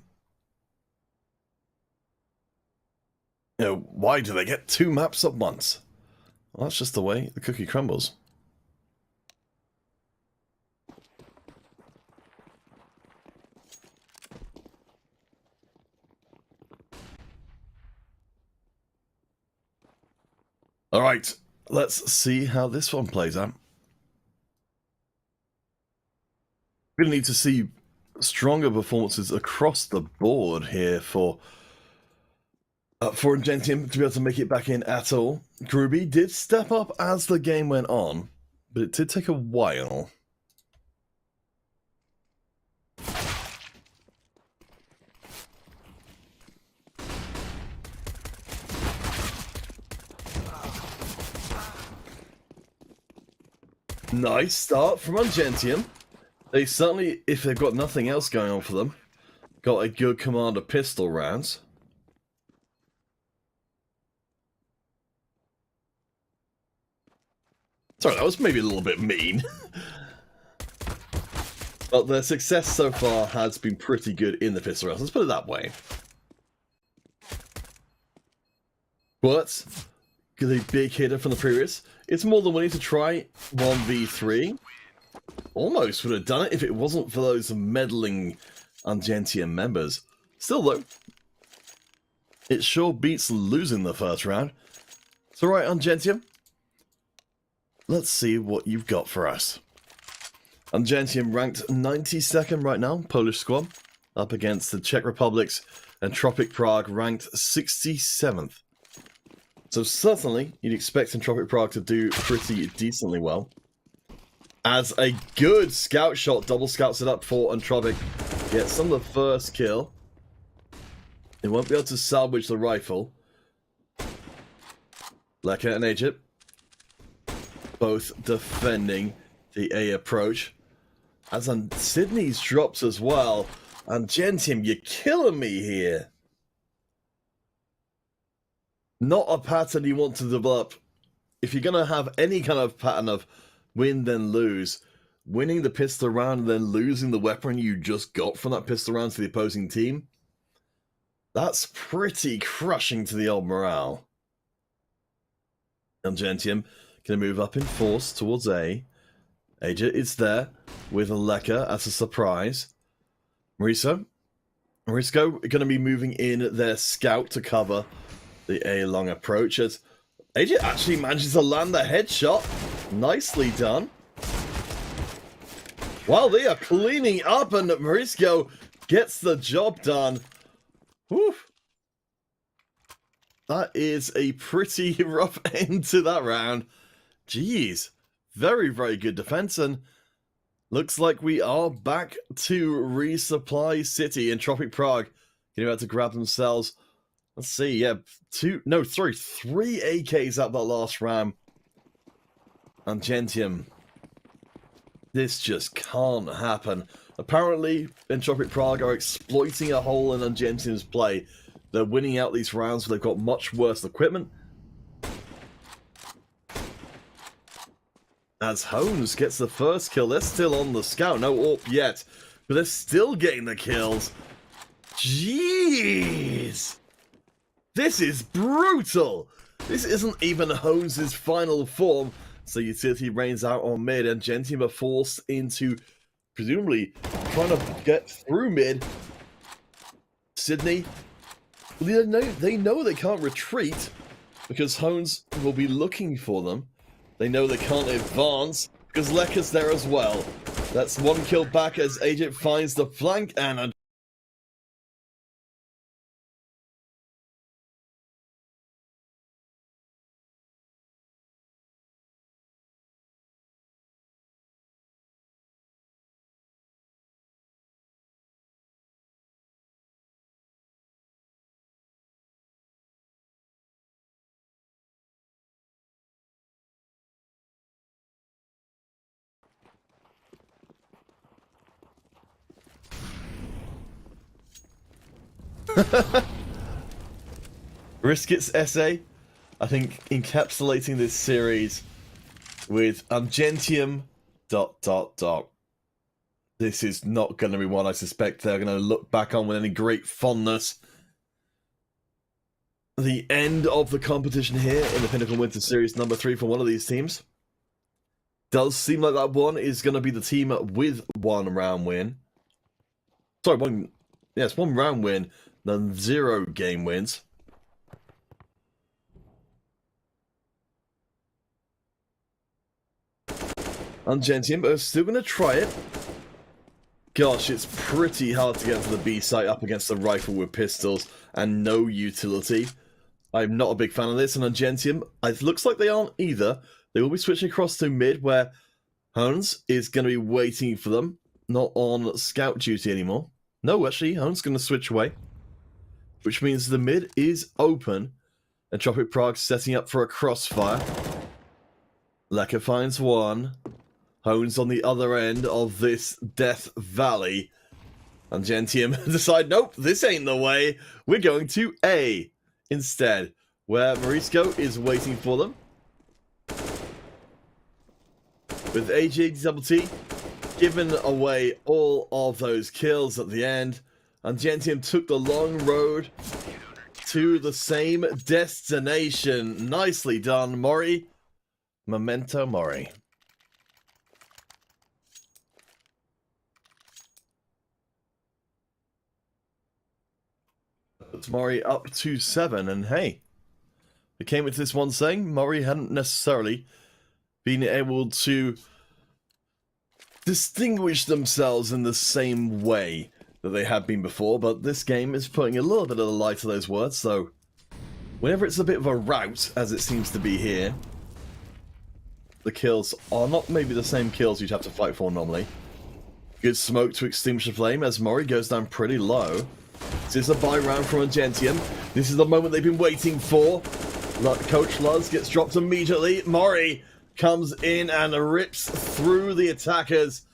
you know, why do they get 2 maps at once? Well, that's just the way the cookie crumbles. Alright, let's see how this one plays out. We're going to need to see stronger performances across the board here for Angentium to be able to make it back in at all. Groovy did step up as the game went on, but it did take a while. Nice start from Angentium. They certainly, if they've got nothing else going on for them, got a good command of pistol rounds. Sorry, that was maybe a little bit mean. But their success so far has been pretty good in the pistol rounds. Let's put it that way. But, a big hitter from the previous. It's more than willing to try 1v3. Almost would have done it if it wasn't for those meddling Angentium members. Still, though, it sure beats losing the first round. It's alright, Angentium. Let's see what you've got for us. Angentium ranked 92nd right now, Polish squad, up against the Czech Republic's Entropiq Prague ranked 67th. So certainly, you'd expect Entropiq Prague to do pretty decently well. As a good scout shot, double scouts it up for Entropiq. Gets on the first kill. They won't be able to salvage the rifle. Lecker and Agent both defending the A approach. As Sydney's drops as well. Angentium, you're killing me here. Not a pattern you want to develop. If you're going to have any kind of pattern of win then lose, winning the pistol round and then losing the weapon you just got from that pistol round to the opposing team, that's pretty crushing to the old morale. Angentium can move up in force towards A. Aja is there with Lecker as a surprise. Mauricio going to be moving in their scout to cover the A long approach as Aja actually manages to land the headshot. Nicely done. While they are cleaning up and Mauricio gets the job done. Whew. That is a pretty rough end to that round. Jeez. Very, very good defense, and looks like we are back to resupply city. Entropiq Prague getting about to grab themselves. Let's see, yeah, 3 AKs out that last round. Angentium. This just can't happen. Apparently, Entropiq Prague are exploiting a hole in Angentium's play. They're winning out these rounds, but they've got much worse equipment. As Hones gets the first kill. They're still on the scout. No AWP yet. But they're still getting the kills. Jeez! This is brutal! This isn't even Hones' final form. So utility rains out on mid, and Angentium are forced into, presumably, trying to get through mid. Sydney, they know they can't retreat, because Hones will be looking for them. They know they can't advance, because Lekka's there as well. That's one kill back as AJ finds the flank, and Riskit's essay, I think, encapsulating this series with Angentium ... This is not going to be one I suspect they're going to look back on with any great fondness. The end of the competition here in the Pinnacle Winter Series number 3 for one of these teams. Does seem like that one is going to be the team with one round win. Sorry, one round win, then 0 game wins. Angentium are still going to try it. Gosh, it's pretty hard to get to the B site up against the rifle with pistols and no utility. I'm not a big fan of this, and Angentium, it looks like they aren't either. They will be switching across to mid, where Hones is going to be waiting for them, not on scout duty anymore. No, actually, Hones is going to switch away, which means the mid is open. Entropiq Prague setting up for a crossfire. Lekka finds one. Hones on the other end of this Death Valley. Angentium decide, nope, this ain't the way. We're going to A instead, where Morisco is waiting for them. With AJT giving away all of those kills at the end, Angentium took the long road to the same destination. Nicely done, Mori. Memento Mori. Puts Mori up to 7, and hey, we came into this one saying Mori hadn't necessarily been able to distinguish themselves in the same way that they had been before, but this game is putting a little bit of the light to those words, so whenever it's a bit of a rout, as it seems to be here, the kills are not maybe the same kills you'd have to fight for normally. Good smoke to extinguish the flame as Mori goes down pretty low. This is a buy round from Angentium. This is the moment they've been waiting for. Coach Luz gets dropped immediately. Mori comes in and rips through the attackers.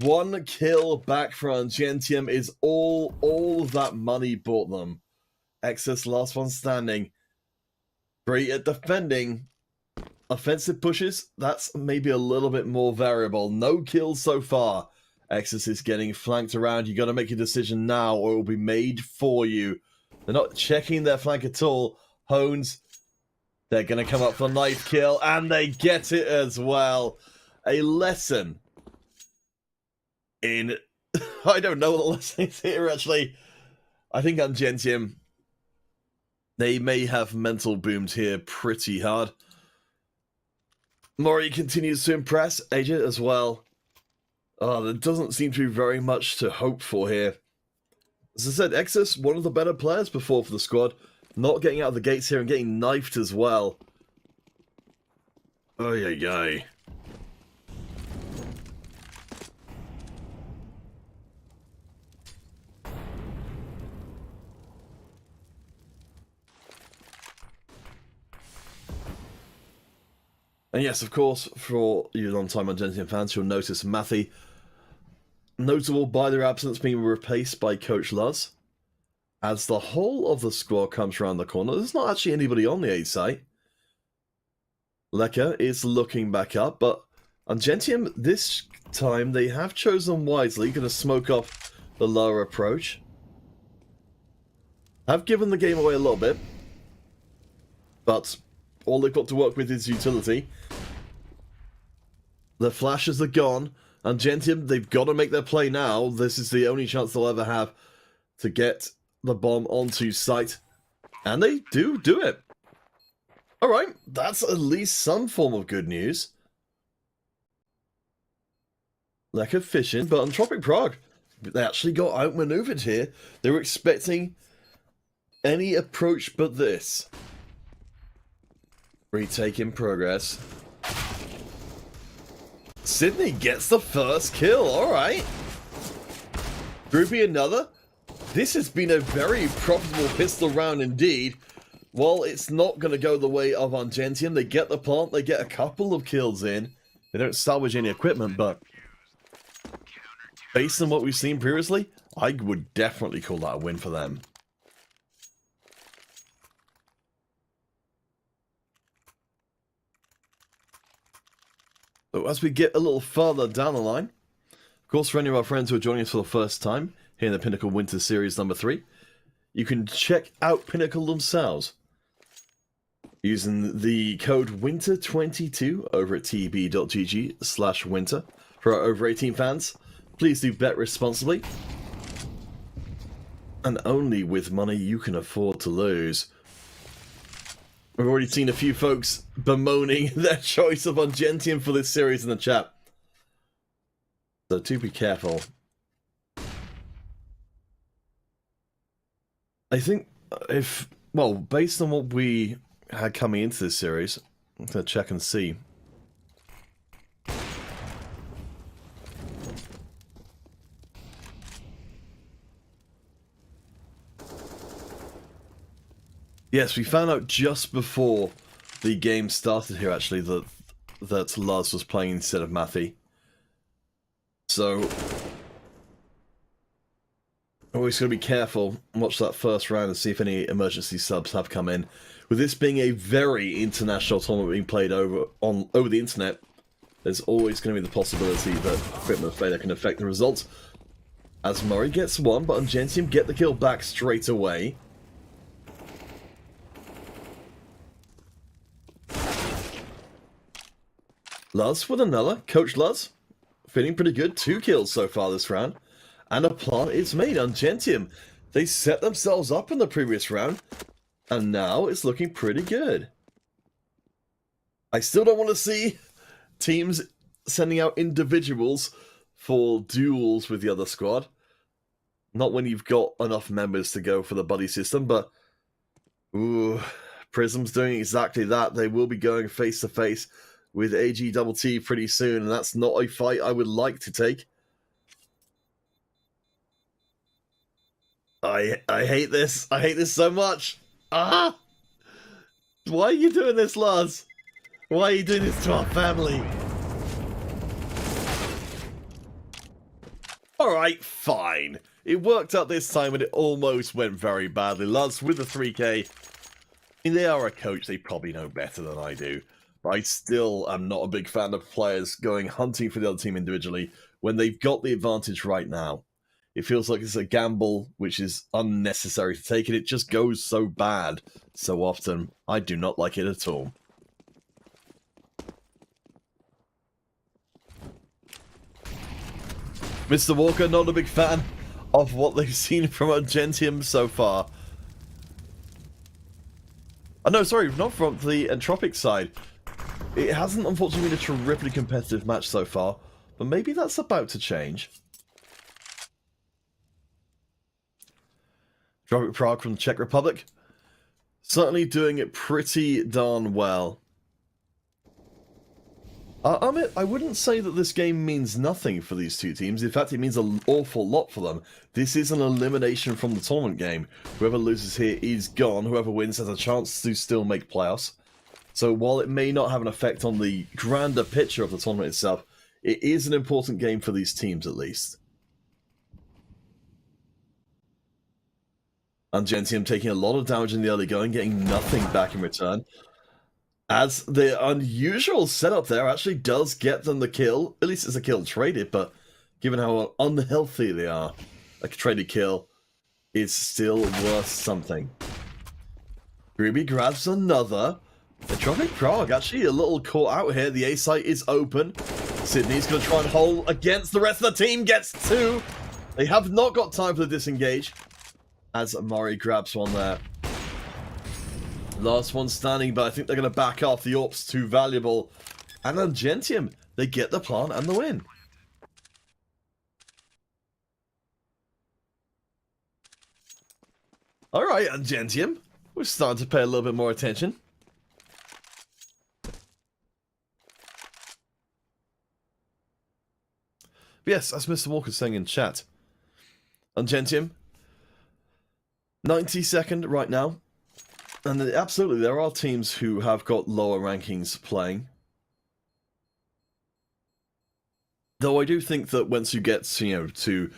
1 kill back for Angentium is all that money bought them. Exus last one standing. Great at defending. Offensive pushes, that's maybe a little bit more variable. No kills so far. Exus is getting flanked around. You got to make a decision now or it will be made for you. They're not checking their flank at all. Hones, they're going to come up for knife kill, and they get it as well. A lesson in... I don't know what the lesson is here, actually. I think Angentium, they may have mental boomed here pretty hard. Mori continues to impress. AJ as well. Oh, there doesn't seem to be very much to hope for here. As I said, Exus, one of the better players before for the squad. Not getting out of the gates here and getting knifed as well. Oh, yeah. And yes, of course, for you long-time Angentium fans, you'll notice Mathy, notable by their absence, being replaced by Coach Luz. As the whole of the squad comes around the corner, there's not actually anybody on the A site. Lekka is looking back up, but Angentium, this time, they have chosen wisely, going to smoke off the lower approach. Have given the game away a little bit, but all they've got to work with is utility. The flashes are gone. Angentium, they've got to make their play now. This is the only chance they'll ever have to get the bomb onto site. And they do it. Alright, that's at least some form of good news. Lack of fishing, but Entropiq Prague, they actually got outmaneuvered here. They were expecting any approach but this. Retake in progress. Sydney gets the first kill, alright. Groupie another. This has been a very profitable pistol round indeed. While it's not going to go the way of Angentium, they get the plant, they get a couple of kills in. They don't salvage any equipment, but based on what we've seen previously, I would definitely call that a win for them. So as we get a little further down the line, of course, for any of our friends who are joining us for the first time here in the Pinnacle Winter Series number 3, you can check out Pinnacle themselves using the code WINTER22 over at tb.gg/winter. For our over 18 fans, please do bet responsibly and only with money you can afford to lose. We've already seen a few folks bemoaning their choice of Angentium for this series in the chat, so do be careful. I think well, based on what we had coming into this series, I'm going to check and see. Yes, we found out just before the game started here, actually, that Lars was playing instead of Matthew. So always going to be careful and watch that first round and see if any emergency subs have come in. With this being a very international tournament being played over the internet, there's always going to be the possibility that equipment failure can affect the results. As Murray gets one, but Angentium get the kill back straight away. Luz with another. Coach Luz feeling pretty good. 2 kills so far this round. And a plant is made. Angentium, they set themselves up in the previous round, and now it's looking pretty good. I still don't want to see teams sending out individuals for duels with the other squad. Not when you've got enough members to go for the buddy system, but ooh, Prism's doing exactly that. They will be going face to face with AGTT pretty soon, and that's not a fight I would like to take. I hate this. I hate this so much. Ah! Why are you doing this, Lars? Why are you doing this to our family? Alright, fine. It worked out this time, but it almost went very badly. Lars with the 3k. I mean, they are a coach. They probably know better than I do. But I still am not a big fan of players going hunting for the other team individually when they've got the advantage right now. It feels like it's a gamble which is unnecessary to take, and it just goes so bad so often. I do not like it at all. Mr. Walker, not a big fan of what they've seen from Angentium so far. Oh, no, sorry, not from the Entropiq side. It hasn't, unfortunately, been a terrifically competitive match so far, but maybe that's about to change. Entropiq Prague from the Czech Republic. Certainly doing it pretty darn well. I wouldn't say that this game means nothing for these two teams. In fact, it means an awful lot for them. This is an elimination from the tournament game. Whoever loses here is gone. Whoever wins has a chance to still make playoffs. So while it may not have an effect on the grander picture of the tournament itself, it is an important game for these teams at least. Angentium taking a lot of damage in the early going, getting nothing back in return. As the unusual setup there actually does get them the kill. At least it's a kill traded, but given how unhealthy they are, a traded kill is still worth something. Ruby grabs another. Entropiq Prague actually a little caught out here. The A site is open. Sydney's going to try and hold against the rest of the team. Gets two. They have not got time for the disengage. As Murray grabs one there. Last one standing, but I think they're going to back off. The AWP's too valuable. And Angentium, they get the plant and the win. Alright, Angentium. We're starting to pay a little bit more attention. Yes, as Mr. Walker's saying in chat. Angentium, 92nd right now. And absolutely, there are teams who have got lower rankings playing. Though I do think that once you get, to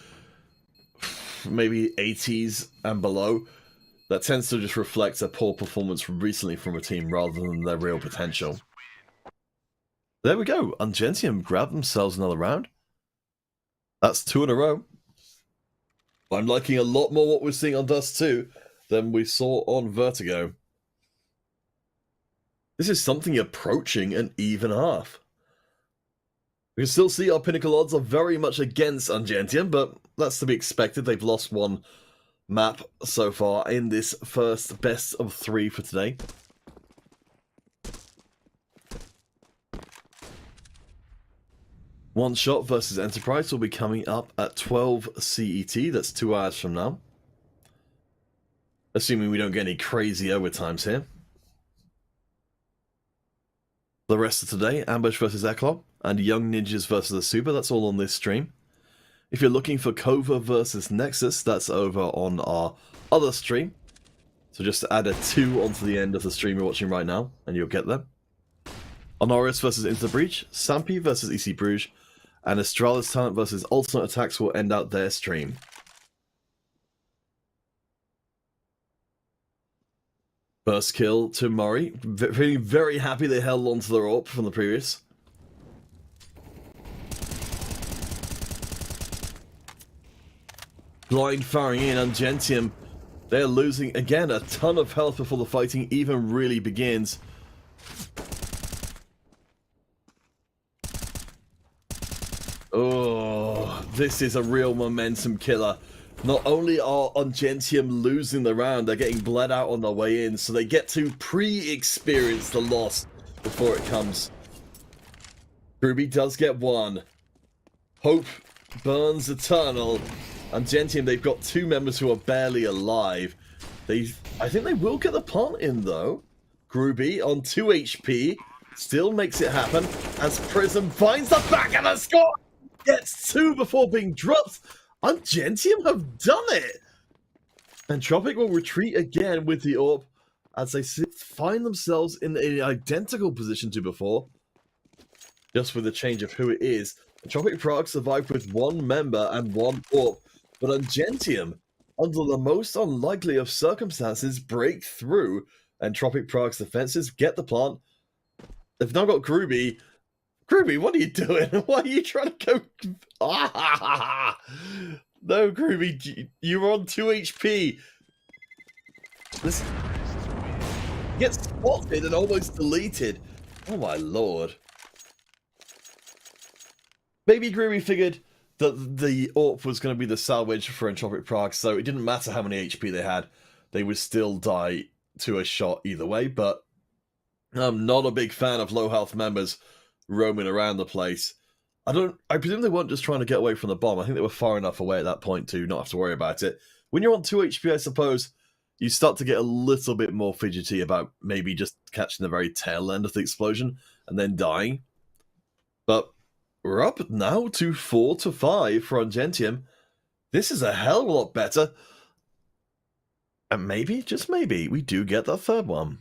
maybe 80s and below, that tends to just reflect a poor performance recently from a team rather than their real potential. There we go. Angentium grab themselves another round. That's 2 in a row. I'm liking a lot more what we're seeing on Dust 2 than we saw on Vertigo. This is something approaching an even half. We can still see our Pinnacle odds are very much against Angentium, but that's to be expected. They've lost one map so far in this first best of 3 for today. One Shot versus Enterprise will be coming up at 12 CET. That's 2 hours from now. Assuming we don't get any crazy overtimes here. The rest of today, Ambush versus Eclop and Young Ninjas versus the Super. That's all on this stream. If you're looking for Cova versus Nexus, that's over on our other stream. So just add a 2 onto the end of the stream you're watching right now, and you'll get them. Honoris versus Into the Breach, Sampi versus EC Bruges, and Astralis Talent versus Ultimate Attacks will end out their stream. First kill to Murray. Feeling very happy they held on to their AWP from the previous. Blind firing in, Angentium. They're losing, again, a ton of health before the fighting even really begins. Oh, this is a real momentum killer. Not only are Angentium losing the round, they're getting bled out on their way in, so they get to pre-experience the loss before it comes. Ruby does get one. Hope burns eternal. Angentium, they've got 2 members who are barely alive. I think they will get the plant in, though. Groovy on 2 HP still makes it happen as Prism finds the back of the score. Gets 2 before being dropped. Angentium have done it! Entropiq will retreat again with the AWP as they find themselves in an identical position to before. Just with a change of who it is. Entropiq Prague survived with 1 member and 1 AWP, but Angentium, under the most unlikely of circumstances, break through. Entropiq Prague's defenses get the plant. They've now got Groovy. Groovy, what are you doing? Why are you trying to go? No, Groovy, you were on 2 HP. This gets spotted and almost deleted. Oh my lord. Maybe Groovy figured that the AWP was going to be the salvage for Entropiq Prague, so it didn't matter how many HP they had. They would still die to a shot either way, but I'm not a big fan of low health members roaming around the place. I presume they weren't just trying to get away from the bomb. I think they were far enough away at that point to not have to worry about it. When you're on 2 HP, I suppose, you start to get a little bit more fidgety about maybe just catching the very tail end of the explosion and then dying. But we're up now to 4-5 for Angentium. This is a hell of a lot better. And maybe, just maybe, we do get that 3rd one.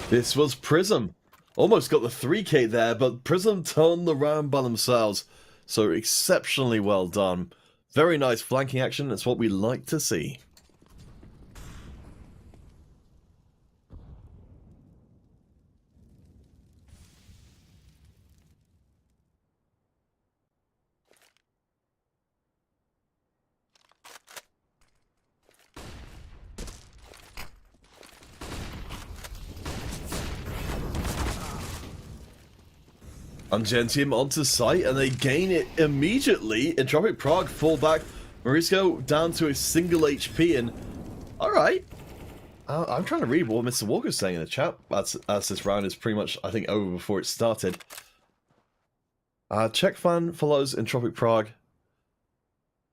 This was Prism. Almost got the 3k there, but Prism turned the round by themselves. So exceptionally well done Very nice flanking action. That's what we like to see. Angentium onto site, and they gain it immediately. Entropiq Prague fall back. Morisco down to a single HP, and alright. I'm trying to read what Mr. Walker's saying in the chat as this round is pretty much, I think, over before it started. Czech fan follows Entropiq Prague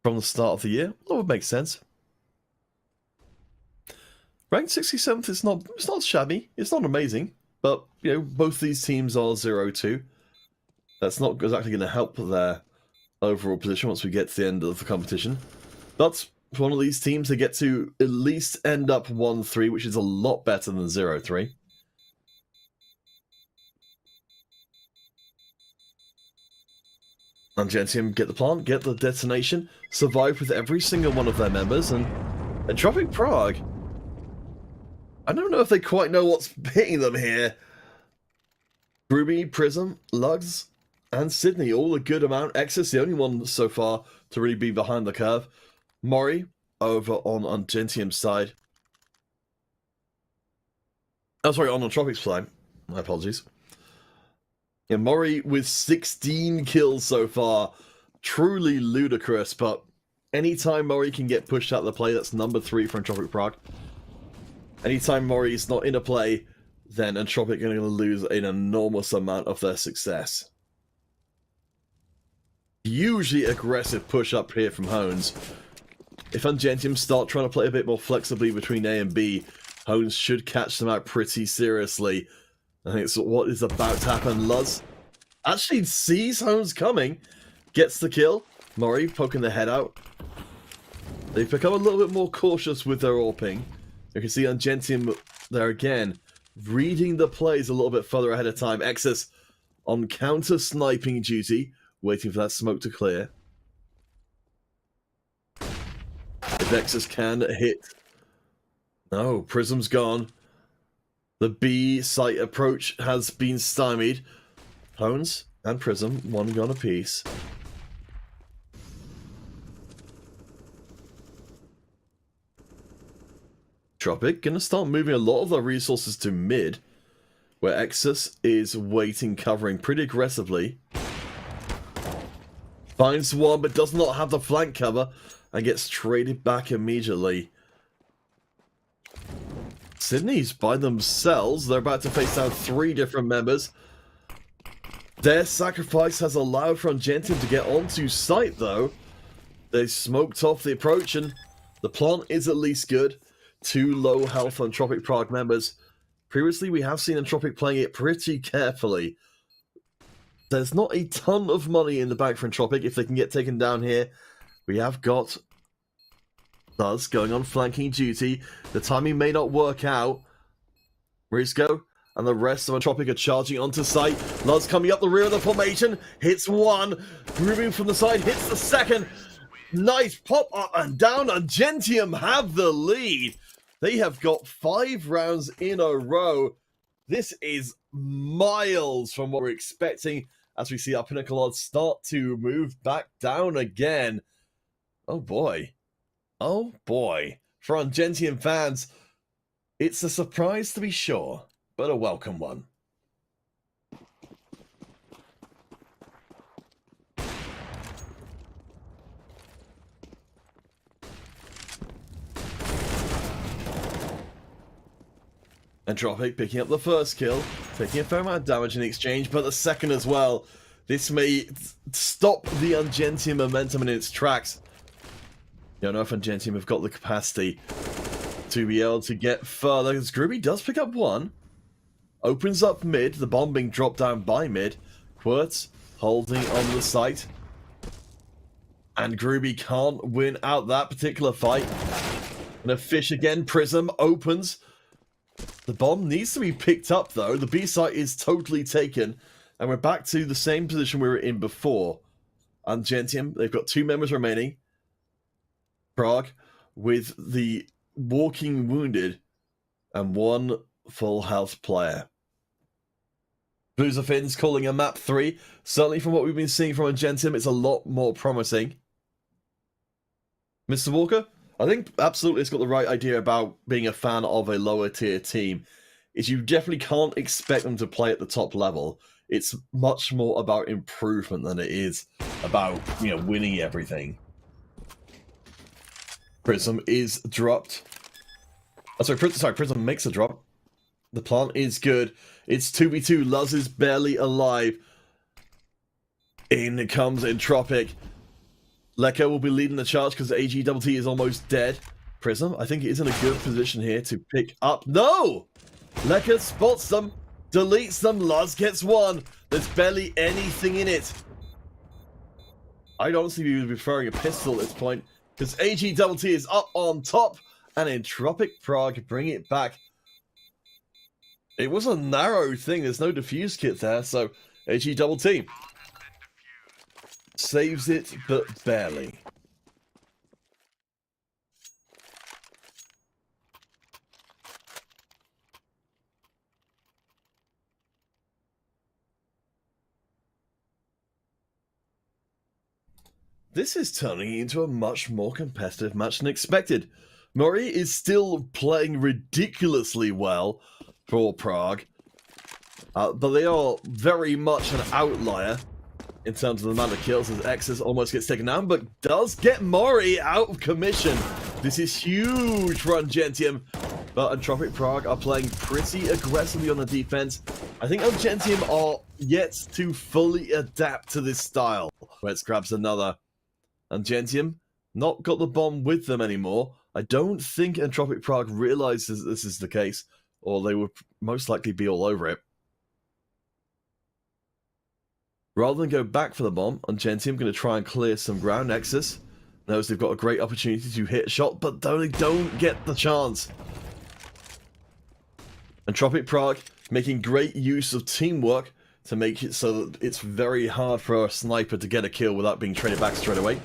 from the start of the year. That would make sense. Ranked 67th is not shabby. It's not amazing, but you know, both these teams are 0-2. That's not exactly going to help their overall position once we get to the end of the competition. But for one of these teams, they get to at least end up 1-3, which is a lot better than 0-3. Angentium get the plant, get the detonation, survive with every single one of their members, and Entropiq Prague, I don't know if they quite know what's hitting them here. Ruby, Prism, Lugs, and Sydney, all a good amount. Exus, the only one so far to really be behind the curve. Mori, over on Angentium's side. Oh, sorry, on Entropiq's side. My apologies. Yeah, Mori with 16 kills so far. Truly ludicrous, but anytime Mori can get pushed out of the play, that's number 3 for Entropiq Prague. Anytime Mori is not in a play, then Entropiq are going to lose an enormous amount of their success. Hugely aggressive push up here from Hones. If Angentium start trying to play a bit more flexibly between A and B, Hones should catch them out pretty seriously. I think it's what is about to happen. Luz actually sees Hones coming, gets the kill. Mori poking their head out. They've become a little bit more cautious with their AWPing. You can see Angentium there again, reading the plays a little bit further ahead of time. Exus on counter-sniping duty, waiting for that smoke to clear. If Exus can hit... No, Prism's gone. The B site approach has been stymied. Hones and Prism, one gone apiece. Entropiq gonna start moving a lot of their resources to mid, where Exus is waiting, covering pretty aggressively. Finds one, but does not have the flank cover, and gets traded back immediately. Sydney's by themselves. They're about to face down 3 different members. Their sacrifice has allowed for Angentium to get onto site, though. They smoked off the approach, and the plant is at least good. 2 low health Entropiq Prague members. Previously, we have seen Entropiq playing it pretty carefully. There's not a ton of money in the bank for Entropiq if they can get taken down here. We have got Luz going on flanking duty. The timing may not work out. Risco and the rest of Entropiq are charging onto site. Luz coming up the rear of the formation. Hits one. Moving from the side. Hits the second. Nice pop up and down. Angentium have the lead. They have got 5 rounds in a row. This is miles from what we're expecting as we see our Pinnacle odds start to move back down again. Oh boy. Oh boy. For Angentium fans, it's a surprise to be sure, but a welcome one. Entropiq picking up the first kill, taking a fair amount of damage in exchange, but the second as well. This may stop the Angentium momentum in its tracks. You don't know if Angentium have got the capacity to be able to get further. As Groovy does pick up one. Opens up mid, the bomb being dropped down by mid. Quirtz holding on the site. And Groovy can't win out that particular fight. And a fish again, Prism opens. The bomb needs to be picked up though. The B site is totally taken. And we're back to the same position we were in before. Angentium, they've got 2 members remaining. Prague with the walking wounded and one full health player. Blues of Finns calling a map 3. Certainly from what we've been seeing from Angentium, it's a lot more promising. Mr. Walker, I think absolutely it's got the right idea about being a fan of a lower tier team. Is you definitely can't expect them to play at the top level. It's much more about improvement than it is about, you know, winning everything. Prism is dropped. Oh, sorry, Prism makes a drop. The plant is good. It's 2v2. Luz is barely alive. In comes Entropiq. Leka will be leading the charge because AGTT is almost dead. Prism, I think, is in a good position here to pick up. No! Leka spots them, deletes them. Luz gets one. There's barely anything in it. I'd honestly be preferring a pistol at this point because AGTT is up on top and Entropiq Prague bring it back. It was a narrow thing. There's no defuse kit there, so AGTT saves it, but barely. This is turning into a much more competitive match than expected. Murray is still playing ridiculously well for Prague, but they are very much an outlier in terms of the amount of kills as Exus almost gets taken down, but does get Mori out of commission. This is huge for Angentium, but Entropiq Prague are playing pretty aggressively on the defense. I think Angentium are yet to fully adapt to this style. Let's grabs another. Angentium not got the bomb with them anymore. I don't think Entropiq Prague realizes this is the case, or they would most likely be all over it. Rather than go back for the bomb, Angentium going to try and clear some ground. Nexus knows they've got a great opportunity to hit a shot, but they don't get the chance. Entropiq Prague making great use of teamwork to make it so that it's very hard for a sniper to get a kill without being traded back straight away.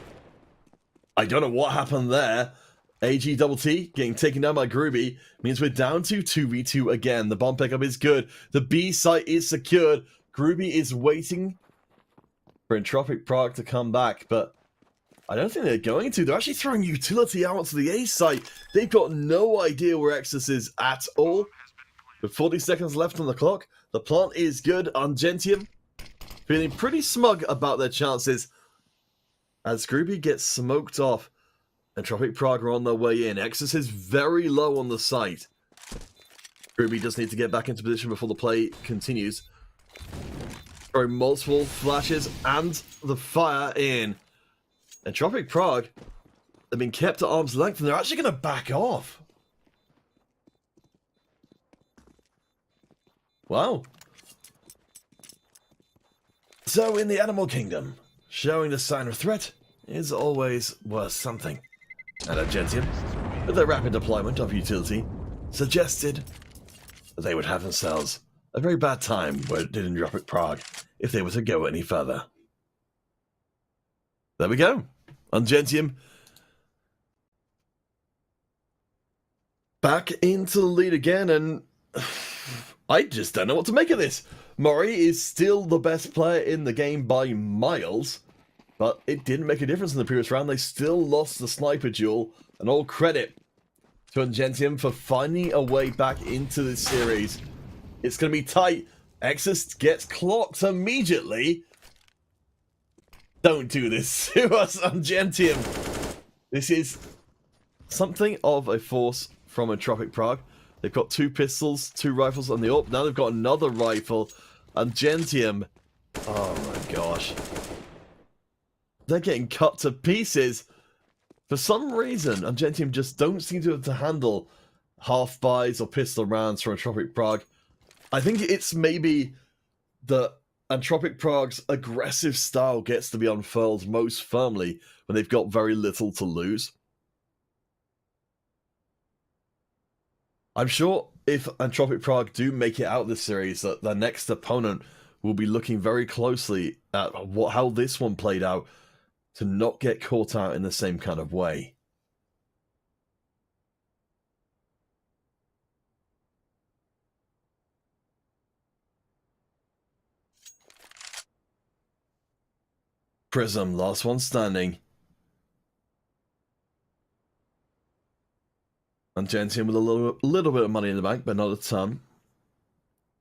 I don't know what happened there. AGTT getting taken down by Groovy means we're down to 2v2 again. The bomb pickup is good. The B site is secured. Groovy is waiting for Entropiq Prague to come back, but I don't think they're going to. They're actually throwing utility out to the A site. They've got no idea where Exus is at all. With 40 seconds left on the clock, the plant is good. Angentium feeling pretty smug about their chances as Groovy gets smoked off. Entropiq Prague are on their way in. Exus is very low on the site. Groovy does need to get back into position before the play continues. Throwing multiple flashes and the fire in. Entropiq Prague have been kept at arm's length and they're actually going to back off. Wow. So in the animal kingdom, showing the sign of threat is always worth something. And Angentium, with their rapid deployment of utility, suggested that they would have themselves a very bad time where it did in Entropiq Prague if they were to go any further. There we go. Angentium back into the lead again, and I just don't know what to make of this. Mori is still the best player in the game by miles, but it didn't make a difference in the previous round. They still lost the sniper duel, and all credit to Angentium for finding a way back into this series. It's going to be tight. Exus gets clocked immediately. Don't do this to us, Angentium. This is something of a force from Entropiq Prague. They've got 2 pistols, 2 rifles on the AWP. Now they've got another rifle. Angentium. Oh my gosh. They're getting cut to pieces. For some reason, Angentium just don't seem to have to handle half-buys or pistol rounds from Entropiq Prague. I think it's maybe that Entropiq Prague's aggressive style gets to be unfurled most firmly when they've got very little to lose. I'm sure if Entropiq Prague do make it out of this series, that their next opponent will be looking very closely at how this one played out to not get caught out in the same kind of way. Prism, last one standing. Angentium with a little bit of money in the bank, but not a ton.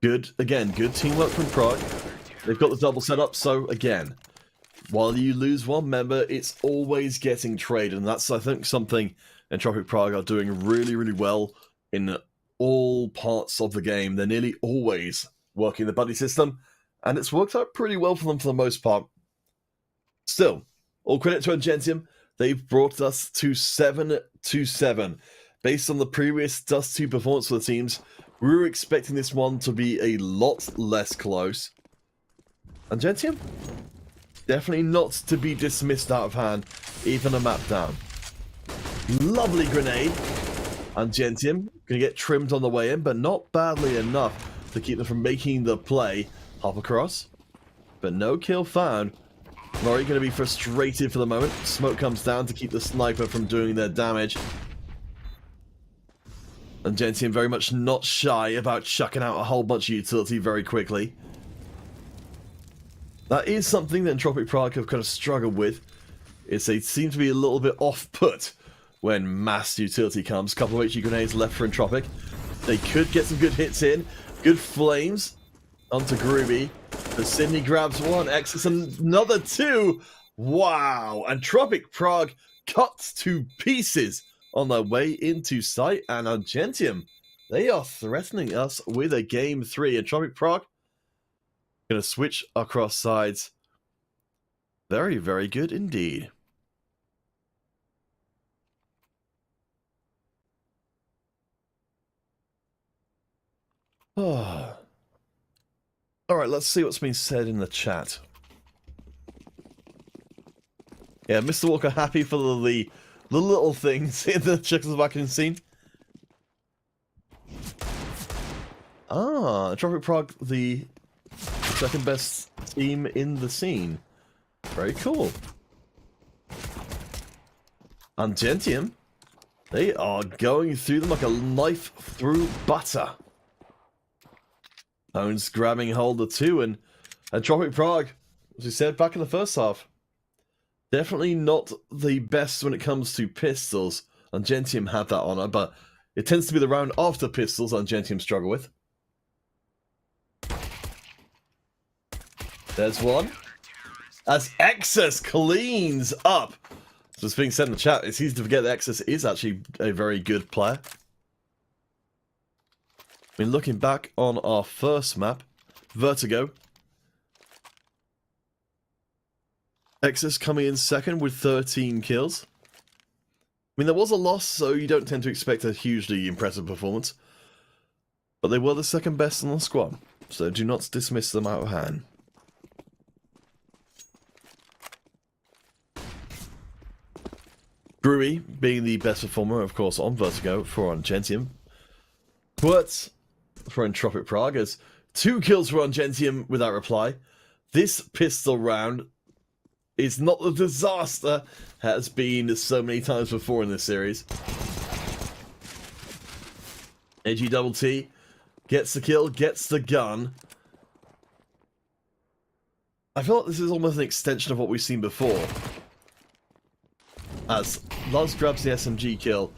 Good, again, good teamwork from Prague. They've got the double setup, so again, while you lose one member, it's always getting traded, and that's, I think, something Entropiq Prague are doing really, really well in all parts of the game. They're nearly always working the buddy system, and it's worked out pretty well for them for the most part. Still, all credit to Angentium. They've brought us to 7-7. Based on the previous Dust 2 performance for the teams, we were expecting this one to be a lot less close. Angentium? Definitely not to be dismissed out of hand, even a map down. Lovely grenade. Angentium going to get trimmed on the way in, but not badly enough to keep them from making the play. Hop across, but no kill found. Murray going to be frustrated for the moment. Smoke comes down to keep the sniper from doing their damage. Angentium very much not shy about chucking out a whole bunch of utility very quickly. That is something that Entropiq Prague have kind of struggled with, is they seem to be a little bit off-put when mass utility comes. A couple of HE grenades left for Entropiq. They could get some good hits in. Good flames onto Groovy. But Sydney grabs one, Exus another two. Wow! Entropiq Prague cut to pieces on their way into sight, and Angentium, they are threatening us with a game 3. Entropiq Prague going to switch across sides. Very, very good indeed. Oh. Alright, let's see what's been said in the chat. Yeah, Mr. Walker happy for the little things in the Czechoslovakian scene. Ah, Entropiq Prague, the second best team in the scene. Very cool. Angentium, they are going through them like a knife through butter. Bones grabbing hold of two, and Entropiq Prague, as we said back in the first half, definitely not the best when it comes to pistols. Angentium had that honor, but it tends to be the round after pistols Angentium struggle with. There's one. As Exus cleans up. So it's being said in the chat, it's easy to forget that Exus is actually a very good player. I mean, looking back on our first map, Vertigo, Exus coming in second with 13 kills. I mean, there was a loss, so you don't tend to expect a hugely impressive performance. But they were the second best on the squad, so do not dismiss them out of hand. Brewy being the best performer, of course, on Vertigo for Angentium. Quirtz for Entropiq Prague as 2 kills for Angentium without reply. This pistol round is not the disaster it has been so many times before in this series. AG Double T gets the kill, gets the gun. I feel like this is almost an extension of what we've seen before. As Luz grabs the SMG kill,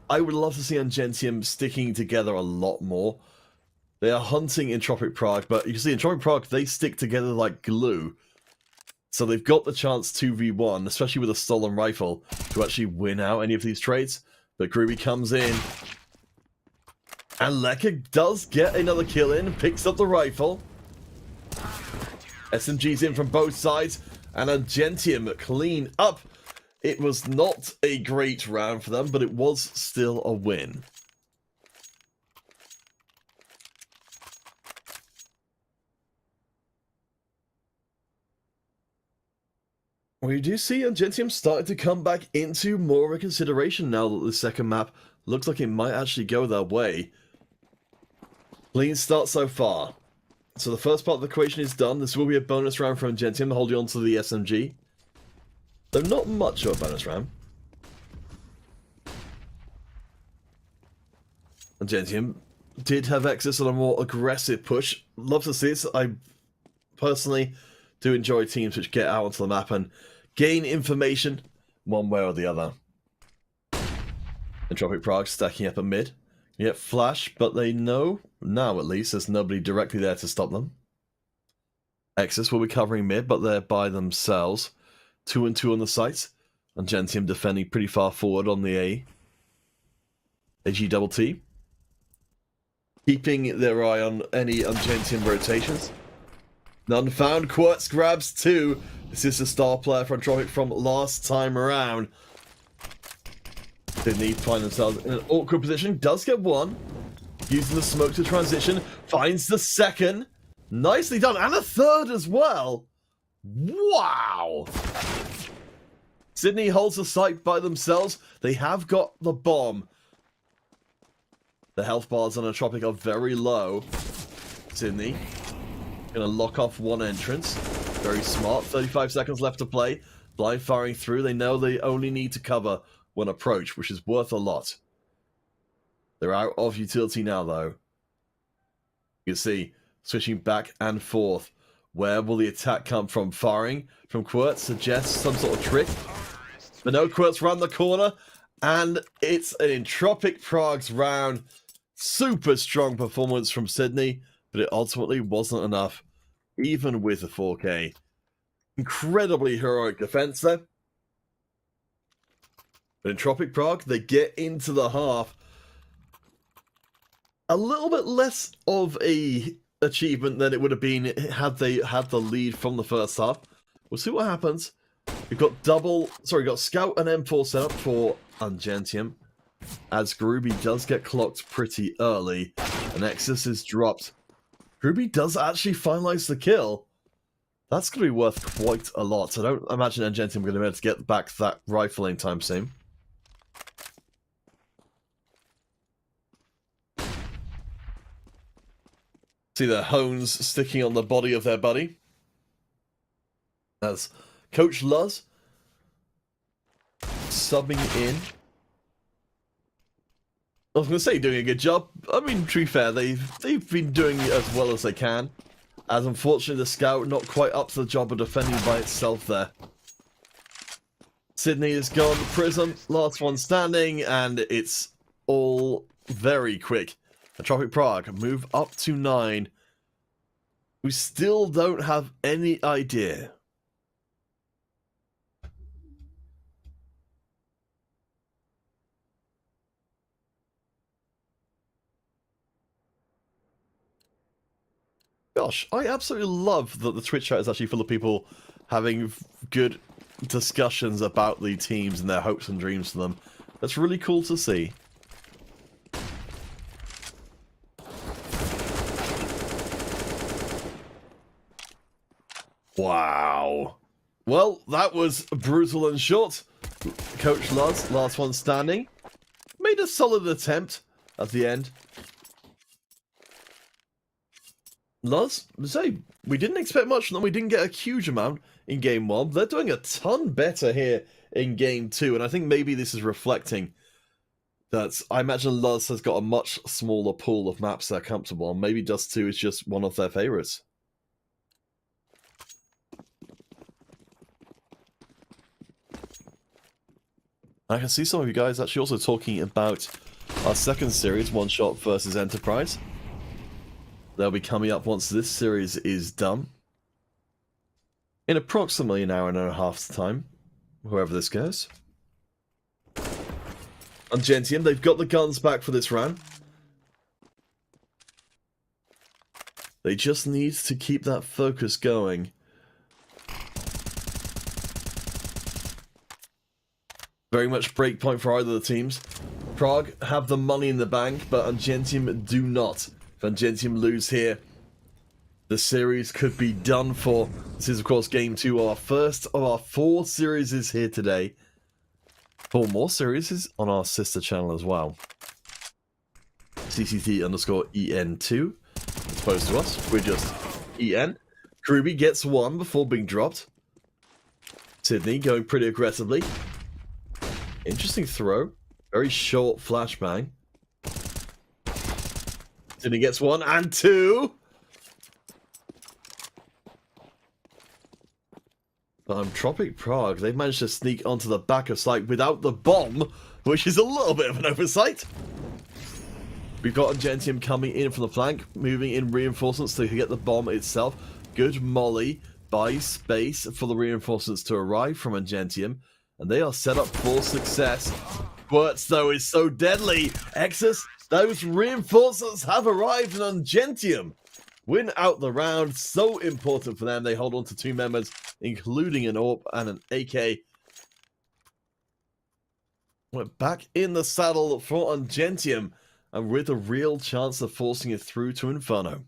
I would love to see Angentium sticking together a lot more. They are hunting Entropiq Prague, but you can see Entropiq Prague, they stick together like glue. So they've got the chance 2v1, especially with a stolen rifle, to actually win out any of these trades. But Groovy comes in. And Leka does get another kill in, picks up the rifle. SMG's in from both sides, and Angentium clean up. It was not a great round for them, but it was still a win. We do see Angentium starting to come back into more of a consideration now that the second map looks like it might actually go their way. Clean start so far. So the first part of the equation is done. This will be a bonus round for Angentium, holding on to the SMG. Though not much of a bonus round. Angentium did have Exus on a more aggressive push. Love to see this. I personally do enjoy teams which get out onto the map and gain information one way or the other. Entropiq Prague stacking up a mid. Yet flash, but they know, now at least, there's nobody directly there to stop them. Exus will be covering mid, but they're by themselves. 2 and 2 on the site. Angentium defending pretty far forward on the A. AG double T. Keeping their eye on any Angentium rotations. None found. Quartz grabs 2. This is the star player for Entropiq from last time around. Sydney find themselves in an awkward position. Does get 1. Using the smoke to transition. Finds the 2nd. Nicely done. And a 3rd as well. Wow. Sydney holds the site by themselves. They have got the bomb. The health bars on Entropiq are very low. Sydney gonna lock off one entrance. Very smart. 35 seconds left to play. Blind firing through. They know they only need to cover one approach, which is worth a lot. They're out of utility now, though. You can see, switching back and forth. Where will the attack come from? Firing from Quartz suggests some sort of trick. But no, Quartz round the corner. And it's an Entropiq Prague's round. Super strong performance from Sydney, but it ultimately wasn't enough, even with the 4K. Incredibly heroic defense there. But Entropiq Prague, they get into the half. A little bit less of a achievement than it would have been had they had the lead from the first half. We'll see what happens. We've got got Scout and M4 set up for Angentium. As Groovy does get clocked pretty early. And Nexus is dropped. Groovy does actually finalize the kill. That's going to be worth quite a lot. I don't imagine Angentium are going to be able to get back that rifle anytime soon. See the hones sticking on the body of their buddy. As Coach Luz subbing in. I was going to say doing a good job. I mean, to be fair, they've been doing as well as they can. As unfortunately the Scout not quite up to the job of defending by itself there. Sydney is gone. Prism, last one standing, and it's all very quick. Entropiq Prague move up to 9. We still don't have any idea. Gosh, I absolutely love that the Twitch chat is actually full of people having good discussions about the teams and their hopes and dreams for them. That's really cool to see. Wow. Well, that was brutal and short. Coach Luz, last one standing, made a solid attempt at the end. Luz, say, we didn't expect much from them. We didn't get a huge amount in Game 1. They're doing a ton better here in Game 2, and I think maybe this is reflecting that I imagine Luz has got a much smaller pool of maps they're comfortable on. Maybe Dust 2 is just one of their favorites. I can see some of you guys actually also talking about our second series, One Shot versus Enterprise. They'll be coming up once this series is done. In approximately an hour and a half's time, wherever this goes. Angentium, they've got the guns back for this round. They just need to keep that focus going. Very much breakpoint for either of the teams. Prague have the money in the bank, but Angentium do not. If Angentium lose here, the series could be done for. This is, of course, Game 2, our first of our 4 series here today. 4 more series on our sister channel as well. CCT_EN2, as opposed to us. We're just EN. Groovy gets 1 before being dropped. Sydney going pretty aggressively. Interesting throw. Very short flashbang. Sydney gets 1 and 2. But Entropiq Prague, they've managed to sneak onto the back of site without the bomb, which is a little bit of an oversight. We've got Angentium coming in from the flank, moving in reinforcements to get the bomb itself. Good molly, buys space for the reinforcements to arrive from Angentium, and they are set up for success. Squirts, though, is so deadly. Exus, those reinforcements have arrived in Angentium. Win out the round, so important for them. They hold on to 2 members, including an AWP and an AK. We're back in the saddle for Angentium, and with a real chance of forcing it through to Inferno.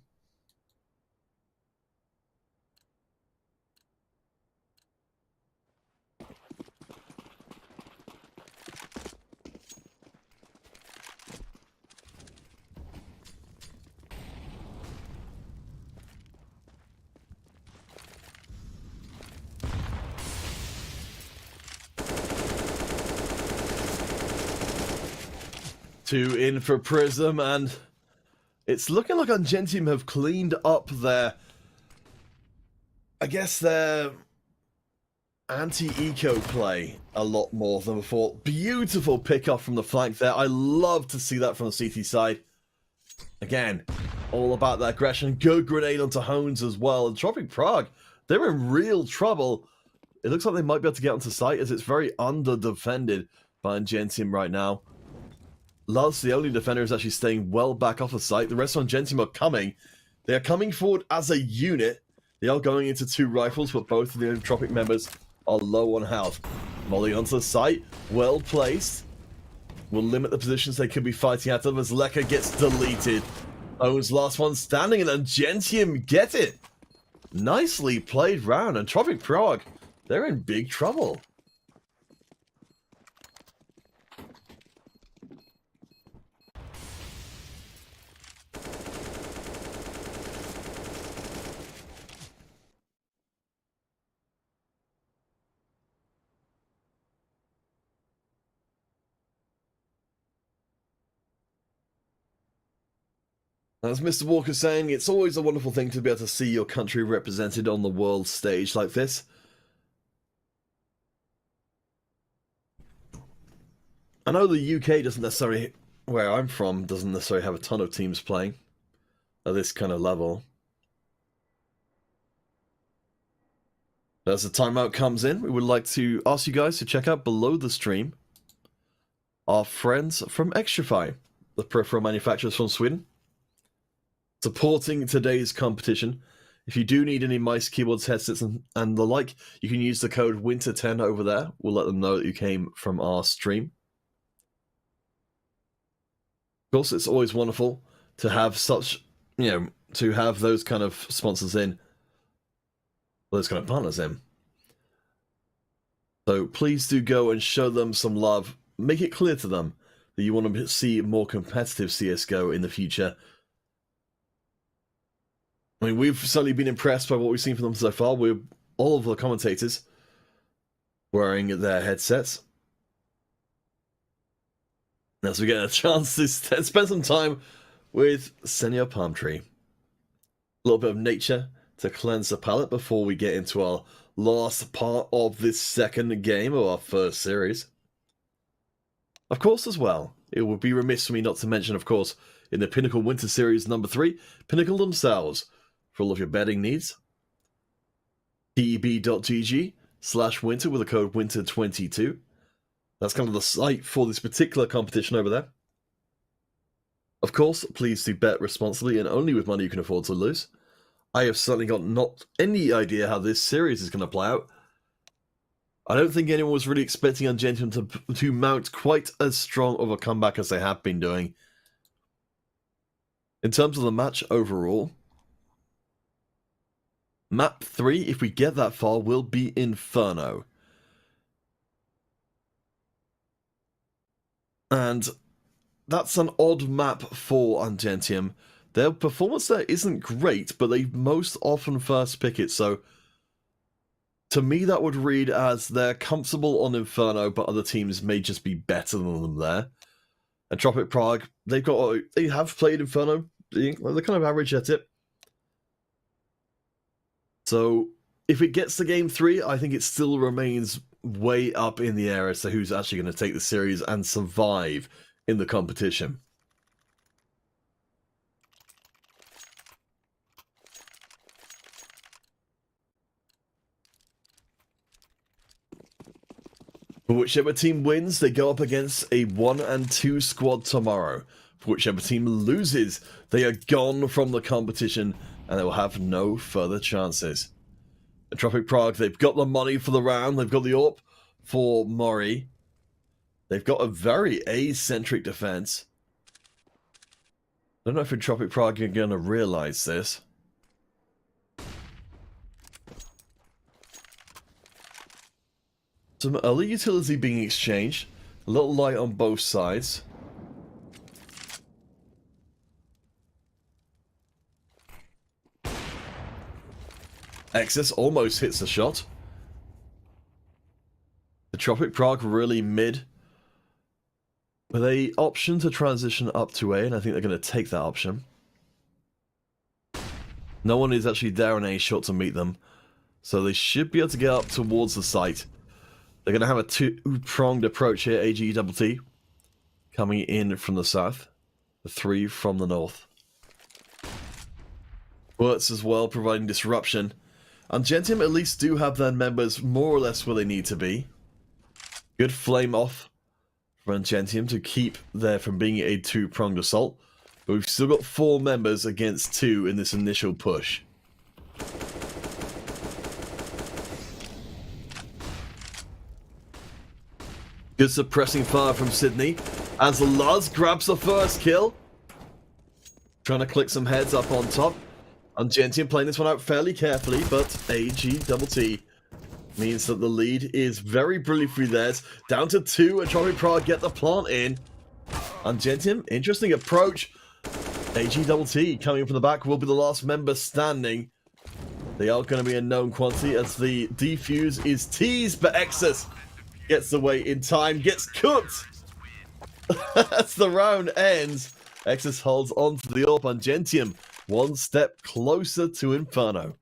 Two in for Prism, and it's looking like Angentium have cleaned up their, I guess, their anti-eco play a lot more than before. Beautiful pick-off from the flank there. I love to see that from the CT side. Again, all about that aggression. Good grenade onto Hones as well. Entropiq Prague, they're in real trouble. It looks like they might be able to get onto site as it's very under-defended by Angentium right now. Luz, the only defender, is actually staying well back off the site. The rest of Angentium are coming. They are coming forward as a unit. They are going into 2 rifles, but both of the Entropiq members are low on health. Molly onto the site. Well placed. Will limit the positions they could be fighting out of as Leka gets deleted. Owns last one standing, and Angentium get it. Nicely played round. Entropiq Prague, they're in big trouble. As Mr. Walker saying, it's always a wonderful thing to be able to see your country represented on the world stage like this. I know the UK doesn't necessarily, where I'm from, doesn't necessarily have a ton of teams playing at this kind of level. As the timeout comes in, we would like to ask you guys to check out below the stream our friends from Xtrify, the peripheral manufacturers from Sweden, supporting today's competition. If you do need any mice, keyboards, headsets, and the like, you can use the code WINTER10 over there. We'll let them know that you came from our stream. Of course, it's always wonderful to have such, to have those kind of sponsors in, those kind of partners in. So please do go and show them some love. Make it clear to them that you want to see more competitive CSGO in the future. I mean, we've certainly been impressed by what we've seen from them so far. We're all of the commentators wearing their headsets. As we get a chance to spend some time with Senior Palm Tree. A little bit of nature to cleanse the palate before we get into our last part of this second game of our first series. Of course, as well, it would be remiss for me not to mention, of course, in the Pinnacle Winter Series number 3, Pinnacle themselves. For all of your betting needs, teb.gg/winter with the code winter22. That's kind of the site for this particular competition over there. Of course, please do bet responsibly and only with money you can afford to lose. I have certainly got not any idea how this series is going to play out. I don't think anyone was really expecting Angentium to mount quite as strong of a comeback as they have been doing. In terms of the match overall, Map 3, if we get that far, will be Inferno. And that's an odd map for Angentium. Their performance there isn't great, but they most often first pick it, so to me that would read as they're comfortable on Inferno, but other teams may just be better than them there. Entropiq Prague, they have played Inferno, they're kind of average at it. So if it gets to game 3, I think it still remains way up in the air as to who's actually going to take the series and survive in the competition. For whichever team wins, they go up against a 1 and 2 squad tomorrow. For whichever team loses, they are gone from the competition and they will have no further chances. Entropiq Prague, they've got the money for the round, they've got the AWP for Mori. They've got a very A-centric defense. I don't know if Entropiq Prague are going to realize this. Some early utility being exchanged. A little light on both sides. Excess almost hits the shot. Entropiq Prague really mid. With a option to transition up to A, and I think they're going to take that option. No one is actually there on A shot to meet them. So they should be able to get up towards the site. They're going to have a two-pronged approach here, AGETT. Coming in from the south. The 3 from the north. Works as well, providing disruption. Angentium at least do have their members more or less where they need to be. Good flame off for Angentium to keep there from being a two-pronged assault. But we've still got 4 members against 2 in this initial push. Good suppressing fire from Sydney. As Luz grabs the first kill. Trying to click some heads up on top. Angentium playing this one out fairly carefully, but AGTT means that the lead is very briefly theirs. Down to 2, and Entropiq Prague get the plant in. Angentium, interesting approach. AGTT coming from the back will be the last member standing. They are going to be a known quantity as the defuse is teased, but Excess gets away in time, gets cooked. As the round ends, Excess holds on to the AWP. Angentium one step closer to Inferno.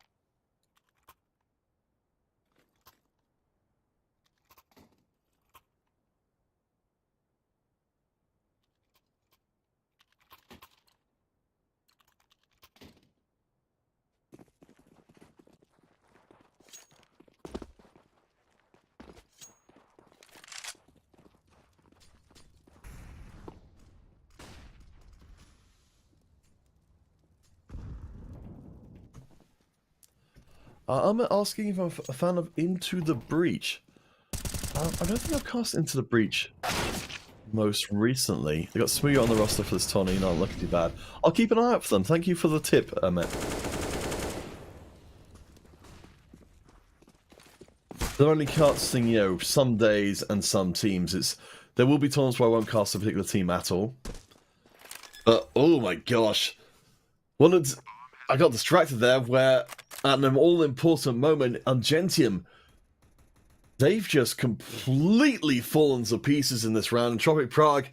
I'm asking if I'm a fan of Into the Breach. I don't think I've cast Into the Breach most recently. They got Smoothie on the roster for this tourney, not looking too bad. I'll keep an eye out for them. Thank you for the tip, Matt. They're only casting, you know, some days and some teams. There will be times where I won't cast a particular team at all. But, oh my gosh. I got distracted there where, at an all-important moment, Angentium, they've just completely fallen to pieces in this round. Entropiq Prague,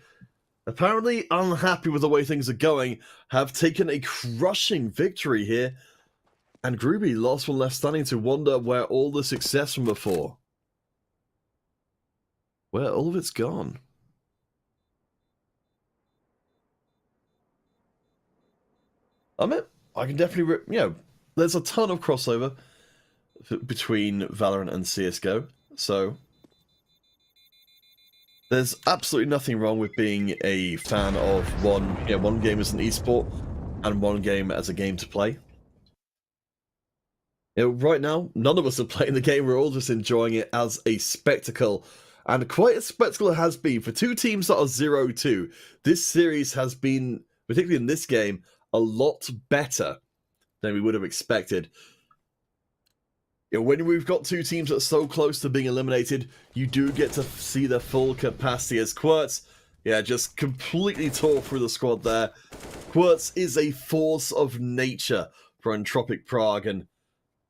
apparently unhappy with the way things are going, have taken a crushing victory here. And Groovy, last one left standing to wonder where all the success from before. Where all of it's gone. I mean, I can definitely, you know, there's a ton of crossover between Valorant and CSGO, so there's absolutely nothing wrong with being a fan of one game as an esport and one game as a game to play. You know, right now, none of us are playing the game, we're all just enjoying it as a spectacle. And quite a spectacle it has been for 2 teams that are 0-2. This series has been, particularly in this game, a lot better than we would have expected. You know, when we've got 2 teams that are so close to being eliminated, you do get to see their full capacity as Quirtz. Yeah, just completely tore through the squad there. Quirtz is a force of nature for Entropiq Prague, and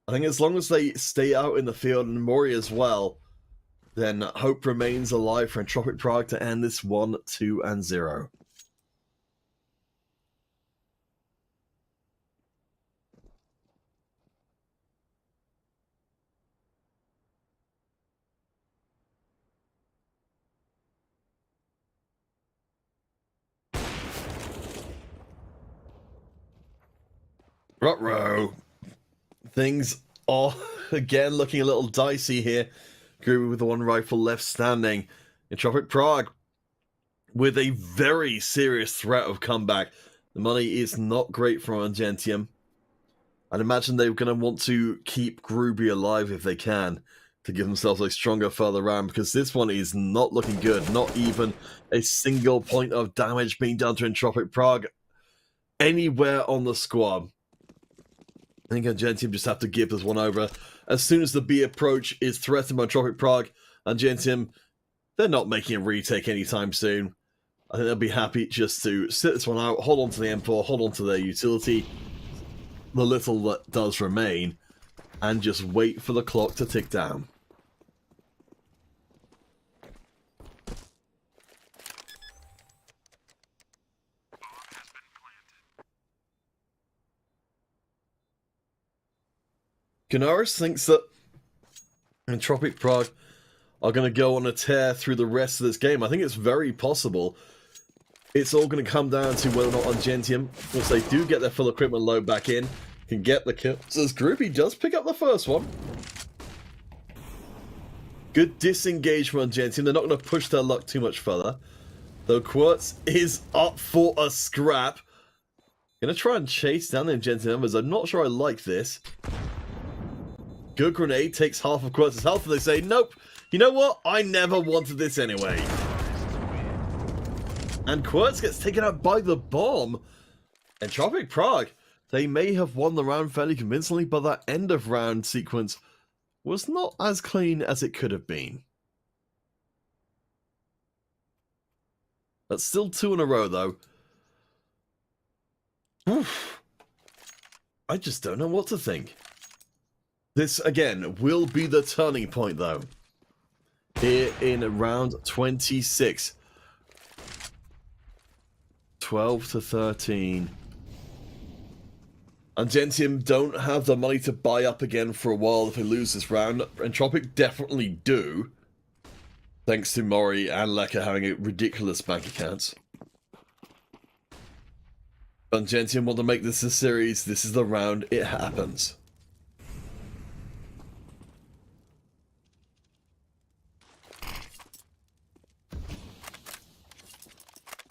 I think as long as they stay out in the field, and Mori as well, then hope remains alive for Entropiq Prague to end this 1-2-0. Ruh-roh. Things are again looking a little dicey here. Groovy with the one rifle left standing. Entropiq Prague with a very serious threat of comeback. The money is not great from Angentium. I'd imagine they're going to want to keep Groovy alive if they can to give themselves a stronger further round, because this one is not looking good. Not even a single point of damage being done to Entropiq Prague anywhere on the squad. I think Angentium just have to give this one over. As soon as the B approach is threatened by Entropiq Prague, Angentium, they're not making a retake anytime soon. I think they'll be happy just to sit this one out, hold on to the M4, hold on to their utility, the little that does remain, and just wait for the clock to tick down. Canaris thinks that Entropiq Prague are going to go on a tear through the rest of this game. I think it's very possible. It's all going to come down to whether or not Angentium, once they do get their full equipment load back in, can get the kill. So as Groovy does pick up the first one. Good disengage from Angentium. They're not going to push their luck too much further. Though Quartz is up for a scrap. Going to try and chase down the Angentium numbers. I'm not sure I like this. Good grenade takes half of Quartz's health, and they say, nope, you know what? I never wanted this anyway. And Quartz gets taken out by the bomb. Entropiq Prague, they may have won the round fairly convincingly, but that end of round sequence was not as clean as it could have been. That's still 2 in a row, though. Oof. I just don't know what to think. This, again, will be the turning point, though. Here in round 26. 12 to 13. Angentium don't have the money to buy up again for a while if they lose this round. Entropiq definitely do. Thanks to Mori and Lecker having a ridiculous bank accounts. Angentium want to make this a series. This is the round it happens.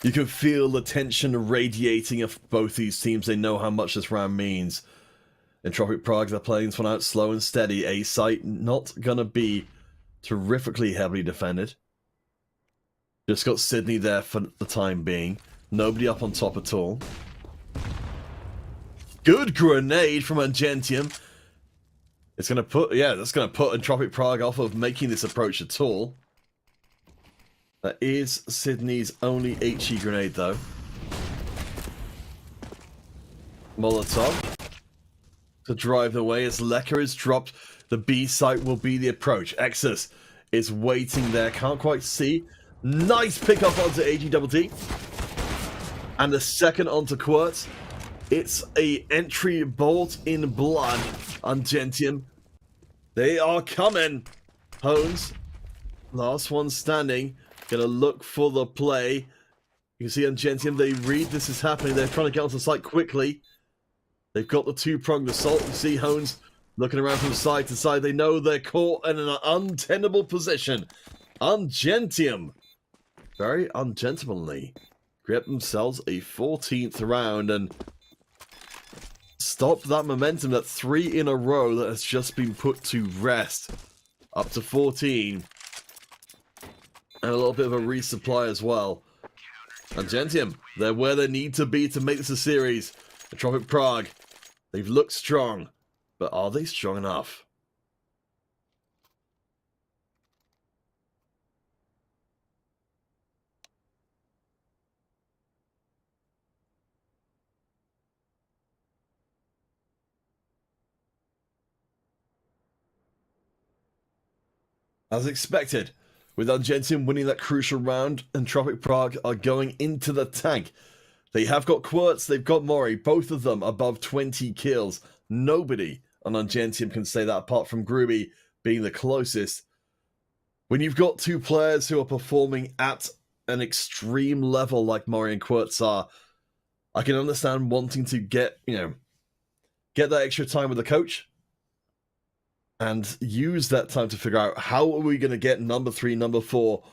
You can feel the tension radiating of both these teams. They know how much this round means. Entropiq Prague, they're playing this one out slow and steady. A site not going to be terrifically heavily defended. Just got Sydney there for the time being. Nobody up on top at all. Good grenade from Angentium. It's going to put, yeah, that's going to put Entropiq Prague off of making this approach at all. That is Sydney's only HE grenade, though. Molotov to drive the way as Lecker is dropped. The B site will be the approach. Exus is waiting there. Can't quite see. Nice pick up onto AG-double-T. And the second onto Quartz. It's a entry bolt in blood. Angentium. They are coming. Hones. Last one standing. Gonna look for the play. You can see Angentium, they read this is happening. They're trying to get onto the site quickly. They've got the two-pronged assault. You see Hones looking around from side to side. They know they're caught in an untenable position. Angentium, very ungentlemanly, grab themselves a 14th round and stop that momentum, that 3 in a row that has just been put to rest. Up to 14. And a little bit of a resupply as well. Angentium, they're where they need to be to make this a series. Entropiq Prague, they've looked strong, but are they strong enough? As expected, with Angentium winning that crucial round, Entropiq Prague are going into the tank. They have got Quartz, they've got Mori, both of them above 20 kills. Nobody on Angentium can say that apart from Groovy being the closest. When you've got two players who are performing at an extreme level like Mori and Quartz are, I can understand wanting to get, get that extra time with the coach, and use that time to figure out how are we going to get number 3, number 4,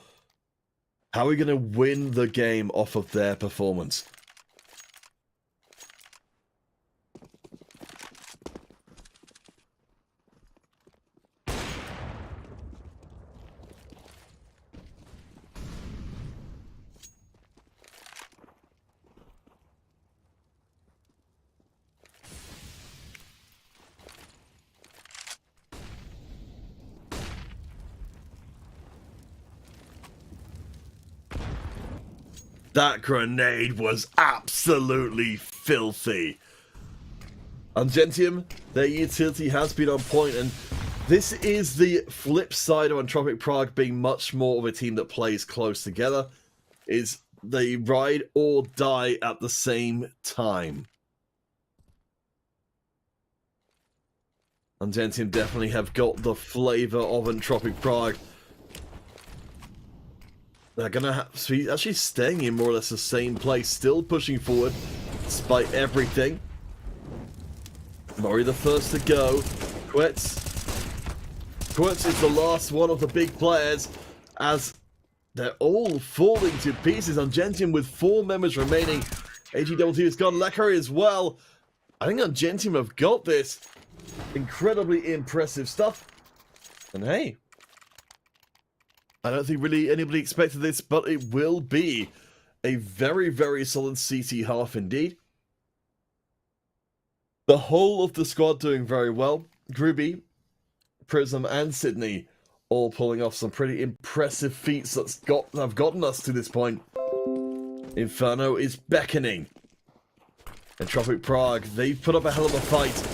how are we going to win the game off of their performance. That grenade was absolutely filthy. Angentium, their utility has been on point, and this is the flip side of Entropiq Prague being much more of a team that plays close together, is they ride or die at the same time. Angentium definitely have got the flavor of Entropiq Prague. They're going to have to be actually staying in more or less the same place, still pushing forward despite everything. Mori the first to go. Quetz is the last one of the big players as they're all falling to pieces. Angentium with 4 members remaining. AGWT has got Lekari as well. I think Angentium have got this. Incredibly impressive stuff. And hey, I don't think really anybody expected this, but it will be a very, very solid CT half indeed. The whole of the squad doing very well. Gruby, Prism, and Sydney all pulling off some pretty impressive feats that have gotten us to this point. Inferno is beckoning. Entropiq Prague, they've put up a hell of a fight.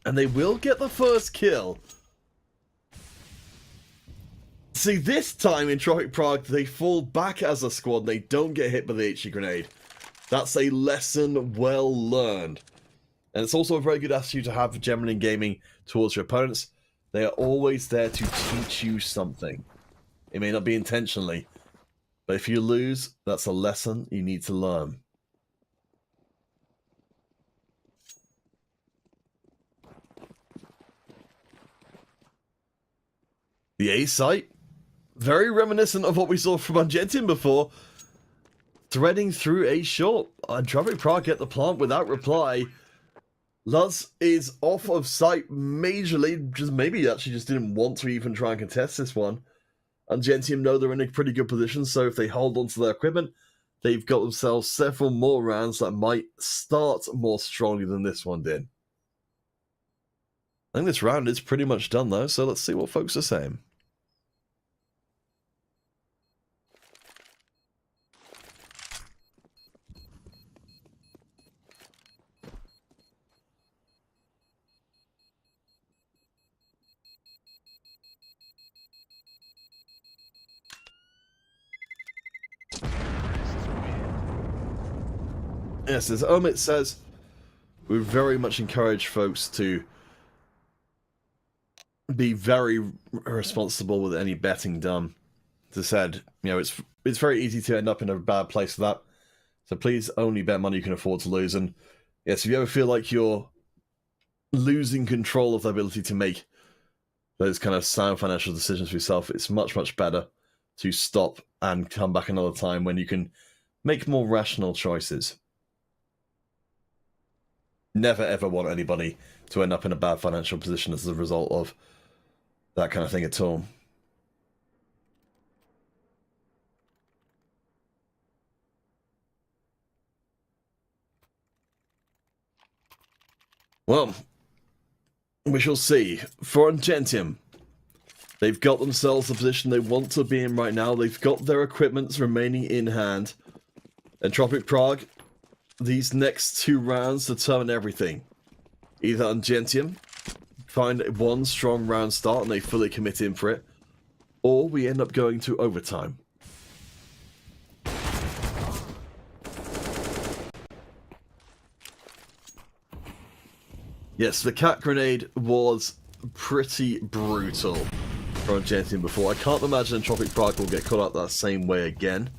And they will get the first kill. See, this time in Entropiq Prague, they fall back as a squad. They don't get hit by the HE grenade. That's a lesson well learned. And it's also a very good attitude to have generally in gaming towards your opponents. They are always there to teach you something. It may not be intentionally, but if you lose, that's a lesson you need to learn. The A site, very reminiscent of what we saw from Angentium before. Threading through A short. Entropiq Prague get the plant without reply. Luz is off of sight majorly, just maybe actually just didn't want to even try and contest this one. Angentium know they're in a pretty good position, so if they hold on to their equipment, they've got themselves several more rounds that might start more strongly than this one did. I think this round is pretty much done though, so let's see what folks are saying. Yes, as Omid says, we very much encourage folks to be very responsible with any betting done. As I said, you know, it's very easy to end up in a bad place for that. So please only bet money you can afford to lose. And yes, if you ever feel like you're losing control of the ability to make those kind of sound financial decisions for yourself, it's much, much better to stop and come back another time when you can make more rational choices. Never ever want anybody to end up in a bad financial position as a result of that kind of thing at all. Well, we shall see. For Angentium, they've got themselves the position they want to be in right now. They've got their equipments remaining in hand. Entropiq Prague, these next 2 rounds determine everything. Either Angentium find one strong round start and they fully commit in for it, or we end up going to overtime. Yes, the cat grenade was pretty brutal for Angentium before. I can't imagine Entropiq Prague will get caught out that same way again.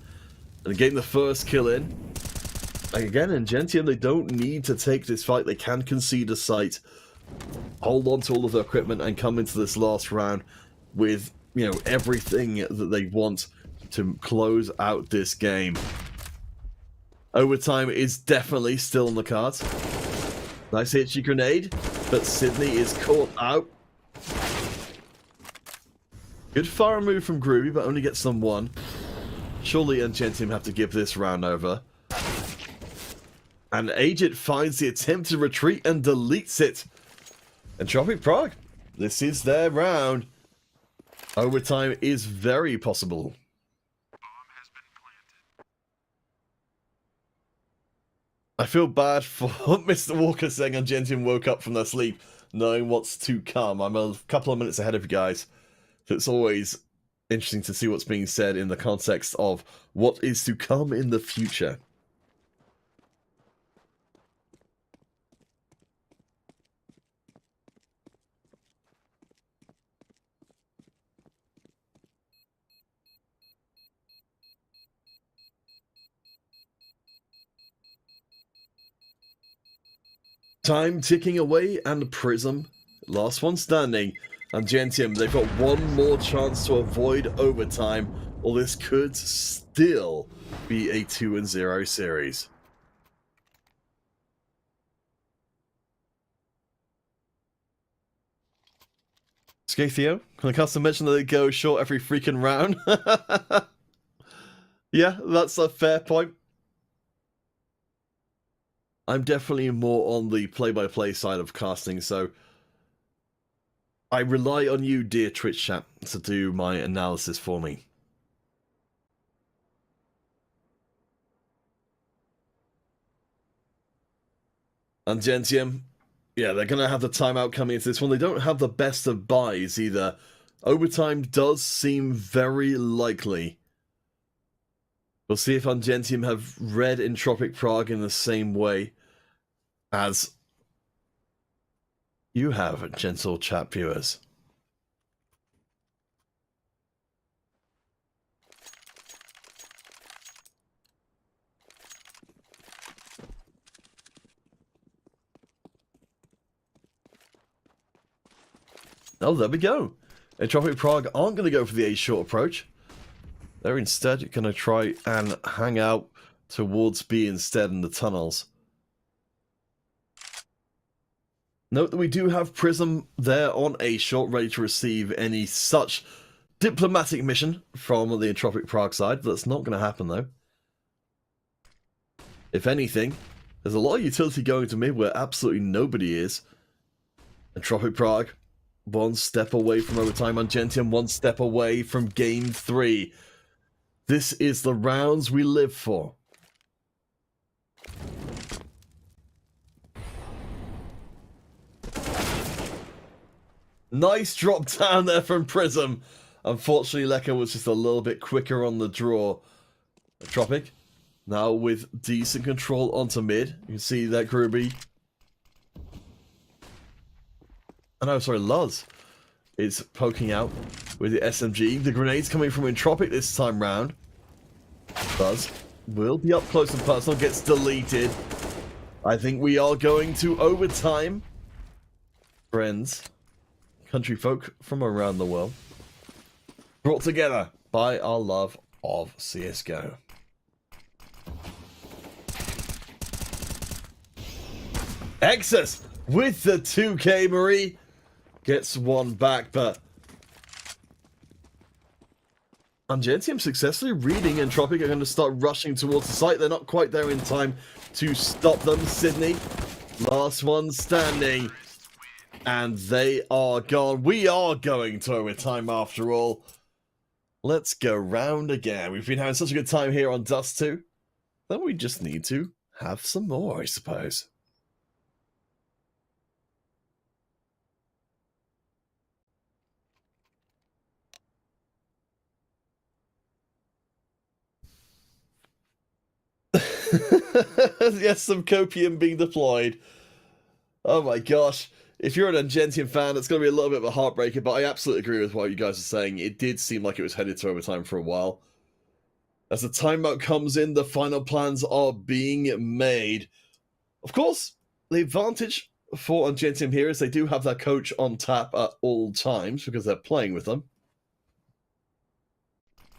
And getting the first kill in, Again, Angentium, they don't need to take this fight. They can concede a site, hold on to all of their equipment, and come into this last round with, you know, everything that they want to close out this game. Overtime is definitely still on the cards. Nice hitchy grenade, but Sydney is caught out. Good fire move from Groovy, but only gets them one. Surely Angentium have to give this round over. And Agent finds the attempted retreat and deletes it. Entropiq Prague, this is their round. Overtime is very possible. I feel bad for Mr. Walker saying Angentium woke up from their sleep knowing what's to come. I'm a couple of minutes ahead of you guys. So it's always interesting to see what's being said in the context of what is to come in the future. Time ticking away, and Prism, last one standing. Angentium, they've got one more chance to avoid overtime, or this could still be a 2-0 series. Theo, can I custom mention that they go short every freaking round? Yeah, that's a fair point. I'm definitely more on the play-by-play side of casting, so I rely on you, dear Twitch chat, to do my analysis for me. Angentium, yeah, they're going to have the timeout coming into this one. They don't have the best of buys either. Overtime does seem very likely. We'll see if Angentium have read Entropiq Prague in the same way as you have, gentle chat viewers. Oh, there we go. Entropiq Prague aren't going to go for the A-short approach. They're instead going to try and hang out towards B instead in the tunnels. Note that we do have Prism there on A-short, ready to receive any such diplomatic mission from the Entropiq Prague side. That's not going to happen, though. If anything, there's a lot of utility going to mid where absolutely nobody is. Entropiq Prague, one step away from overtime. Angentium, one step away from game 3. This is the rounds we live for. Nice drop down there from Prism. Unfortunately, Lekka was just a little bit quicker on the draw. Entropiq, now with decent control onto mid. You can see that Groovy. Oh no, sorry, Luz is poking out with the SMG. The grenades coming from Entropiq this time round. Luz will be up close and personal, gets deleted. I think we are going to overtime. Friends, country folk from around the world, brought together by our love of CSGO. Exus with the 2K Marie gets one back, but Angentium successfully reading Entropiq are going to start rushing towards the site. They're not quite there in time to stop them. Sydney, last one standing, and they are gone. We are going to overtime after all. Let's go round again. We've been having such a good time here on Dust 2 that we just need to have some more, I suppose. Yes, some copium being deployed. Oh my gosh. If you're an Angentium fan, it's going to be a little bit of a heartbreaker, but I absolutely agree with what you guys are saying. It did seem like it was headed to overtime for a while. As the timeout comes in, the final plans are being made. Of course, the advantage for Angentium here is they do have their coach on tap at all times because they're playing with them.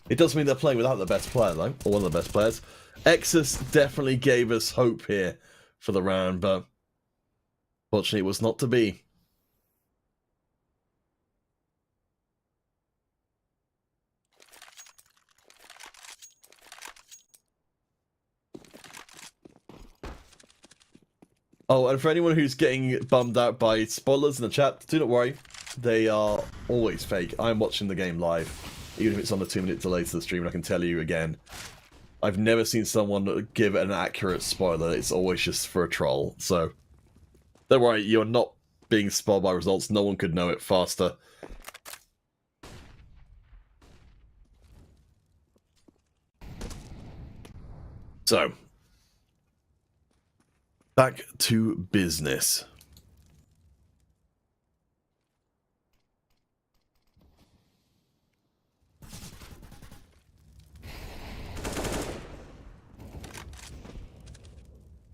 It does mean they're playing without the best player, though, or one of the best players. Exus definitely gave us hope here for the round, but fortunately it was not to be. Oh, and for anyone who's getting bummed out by spoilers in the chat, do not worry. They are always fake. I'm watching the game live, even if it's on a 2-minute delay to the stream, and I can tell you again, I've never seen someone give an accurate spoiler. It's always just for a troll. So, don't worry, you're not being spoiled by results. No one could know it faster. So, back to business.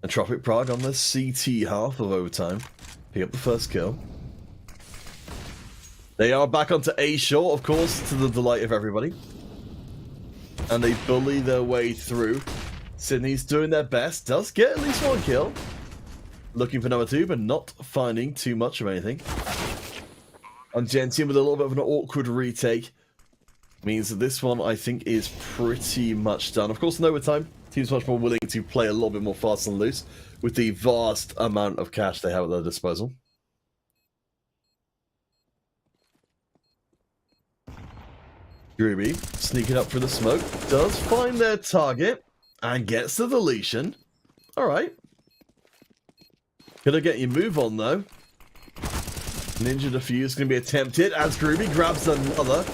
Entropiq Prague on the CT half of overtime. Pick up the first kill. They are back onto A short, of course, to the delight of everybody. And they bully their way through. Sydney's doing their best. Does get at least one kill. Looking for number 2, but not finding too much of anything. Angentium with a little bit of an awkward retake. Means that this one, I think, is pretty much done. Of course, in overtime, team's much more willing to play a little bit more fast and loose with the vast amount of cash they have at their disposal. Groovy, sneaking up through the smoke, does find their target and gets the deletion. Alright. Gonna get your move on, though. Ninja Defuse is going to be attempted as Groovy grabs another.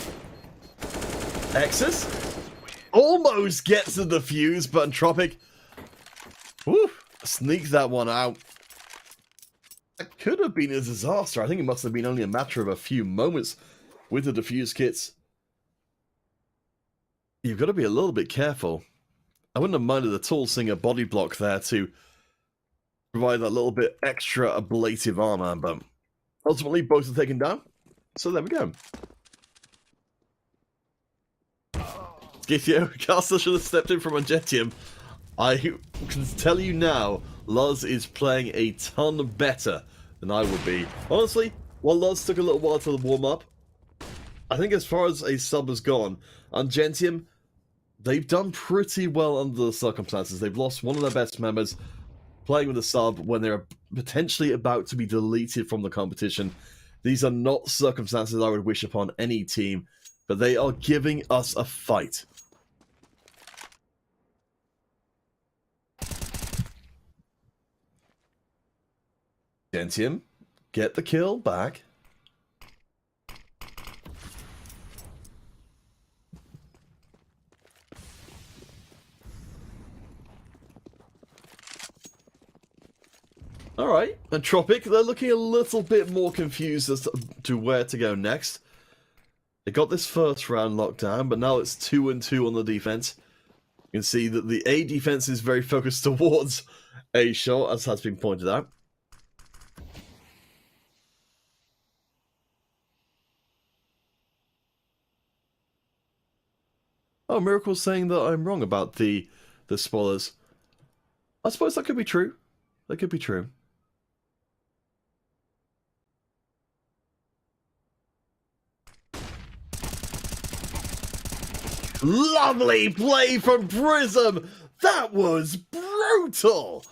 Exus almost gets the defuse, but Entropiq sneaks that one out. That could have been a disaster. I think it must have been only a matter of a few moments with the defuse kits. You've got to be a little bit careful. I wouldn't have minded at all seeing a body block there to provide that little bit extra ablative armor, but ultimately both are taken down. So there we go. Githio, Castle should have stepped in from Angentium. I can tell you now, Luz is playing a ton better than I would be. Honestly, while Luz took a little while to warm up, I think as far as a sub has gone, Angentium, they've done pretty well under the circumstances. They've lost one of their best members playing with a sub when they're potentially about to be deleted from the competition. These are not circumstances I would wish upon any team, but they are giving us a fight. Angentium, get the kill back. Alright, Entropiq, they're looking a little bit more confused as to where to go next. They got this first round locked down, but now it's 2-2 on the defense. You can see that the A defense is very focused towards A shot, as has been pointed out. Oh, Miracle's saying that I'm wrong about the spoilers. I suppose that could be true. That could be true. Lovely play from Prism! That was brutal!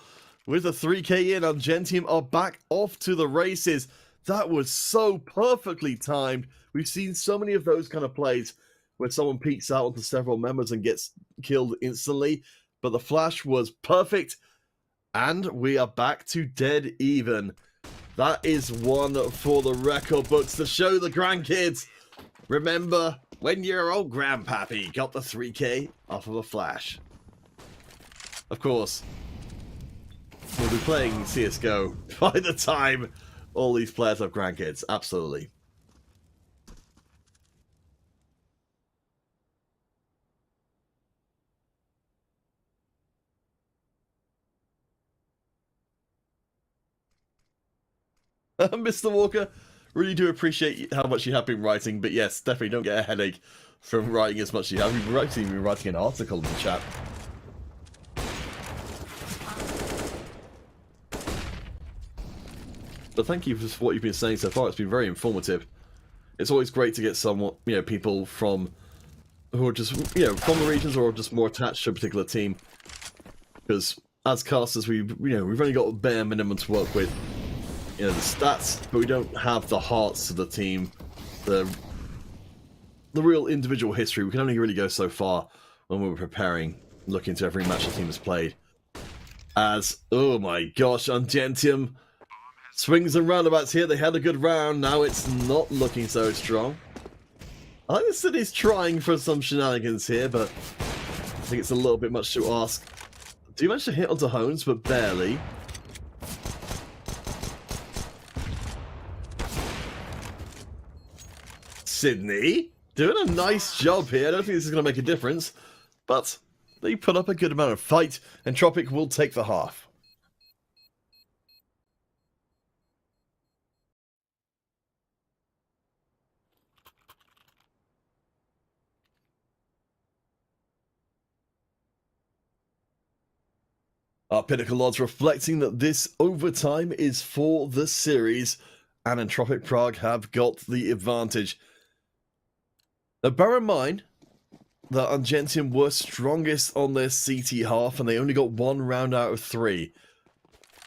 With a 3k in, Angentium are back off to the races. That was so perfectly timed. We've seen so many of those kind of plays where someone peeks out onto several members and gets killed instantly. But the flash was perfect. And we are back to dead even. That is one for the record books to show the grandkids. Remember when your old grandpappy got the 3k off of a flash. Of course, we'll be playing CSGO by the time all these players have grandkids. Absolutely. Mr. Walker, really do appreciate how much you have been writing, but yes, definitely don't get a headache from writing as much as you have. You've actually been writing an article in the chat. But thank you for what you've been saying so far. It's been very informative. It's always great to get someone, people from who are just, from the regions or just more attached to a particular team. Because as casters, we've only got a bare minimum to work with. The stats, but we don't have the hearts of the team, the real individual history. We can only really go so far when we're preparing, looking to every match the team has played. As, oh my gosh, Angentium swings and roundabouts here. They had a good round, now it's not looking so strong. I think the city's trying for some shenanigans here, but I think it's a little bit much to ask. Do manage to hit onto Hones, but barely. Sydney doing a nice job here. I don't think this is going to make a difference, but they put up a good amount of fight, and Entropiq will take the half. Our Pinnacle odds reflecting that this overtime is for the series, and Entropiq Prague have got the advantage. Now, bear in mind that Angentium were strongest on their CT half, and they only got 1 round out of 3.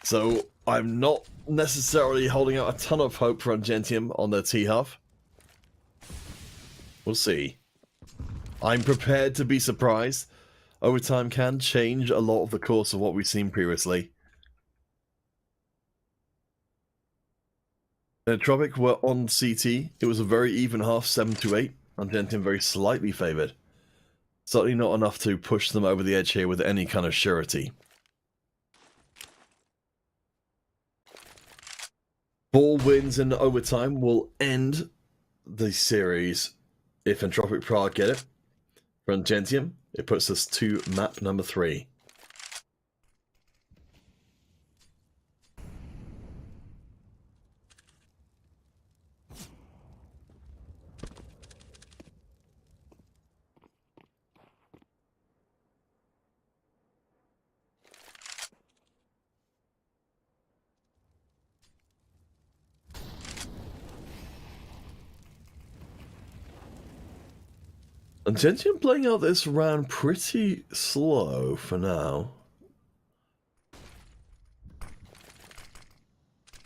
So I'm not necessarily holding out a ton of hope for Angentium on their T half. We'll see. I'm prepared to be surprised. Overtime can change a lot of the course of what we've seen previously. Entropiq were on CT. It was a very even half, 7-8. Angentium very slightly favoured. Certainly not enough to push them over the edge here with any kind of surety. 4 wins in overtime will end the series if Entropiq Prague get it. For Angentium, it puts us to map number 3. Angentium playing out this round pretty slow for now.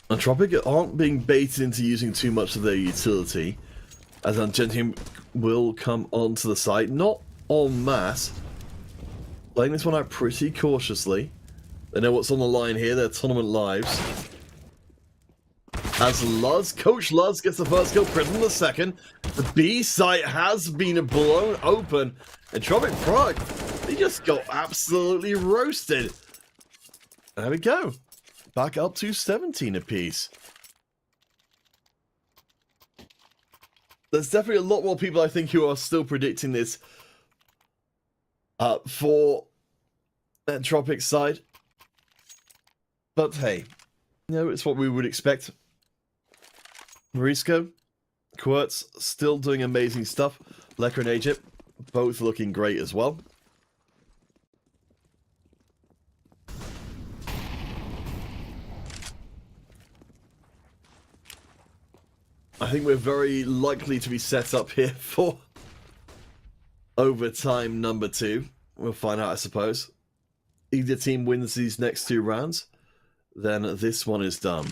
Entropiq aren't being baited into using too much of their utility, as Angentium will come onto the site, not en masse. Playing this one out pretty cautiously. They know what's on the line here, their tournament lives. As Luz, Coach Luz gets the first kill, Prism the second. The B site has been blown open. Entropiq Prague, they just got absolutely roasted. There we go. Back up to 17 apiece. There's definitely a lot more people, I think, who are still predicting this for Entropiq's side. But hey, it's what we would expect. Morisco, Quirtz still doing amazing stuff. Lecker and Egypt, both looking great as well. I think we're very likely to be set up here for overtime number 2. We'll find out, I suppose. Either team wins these next 2 rounds, then this one is done.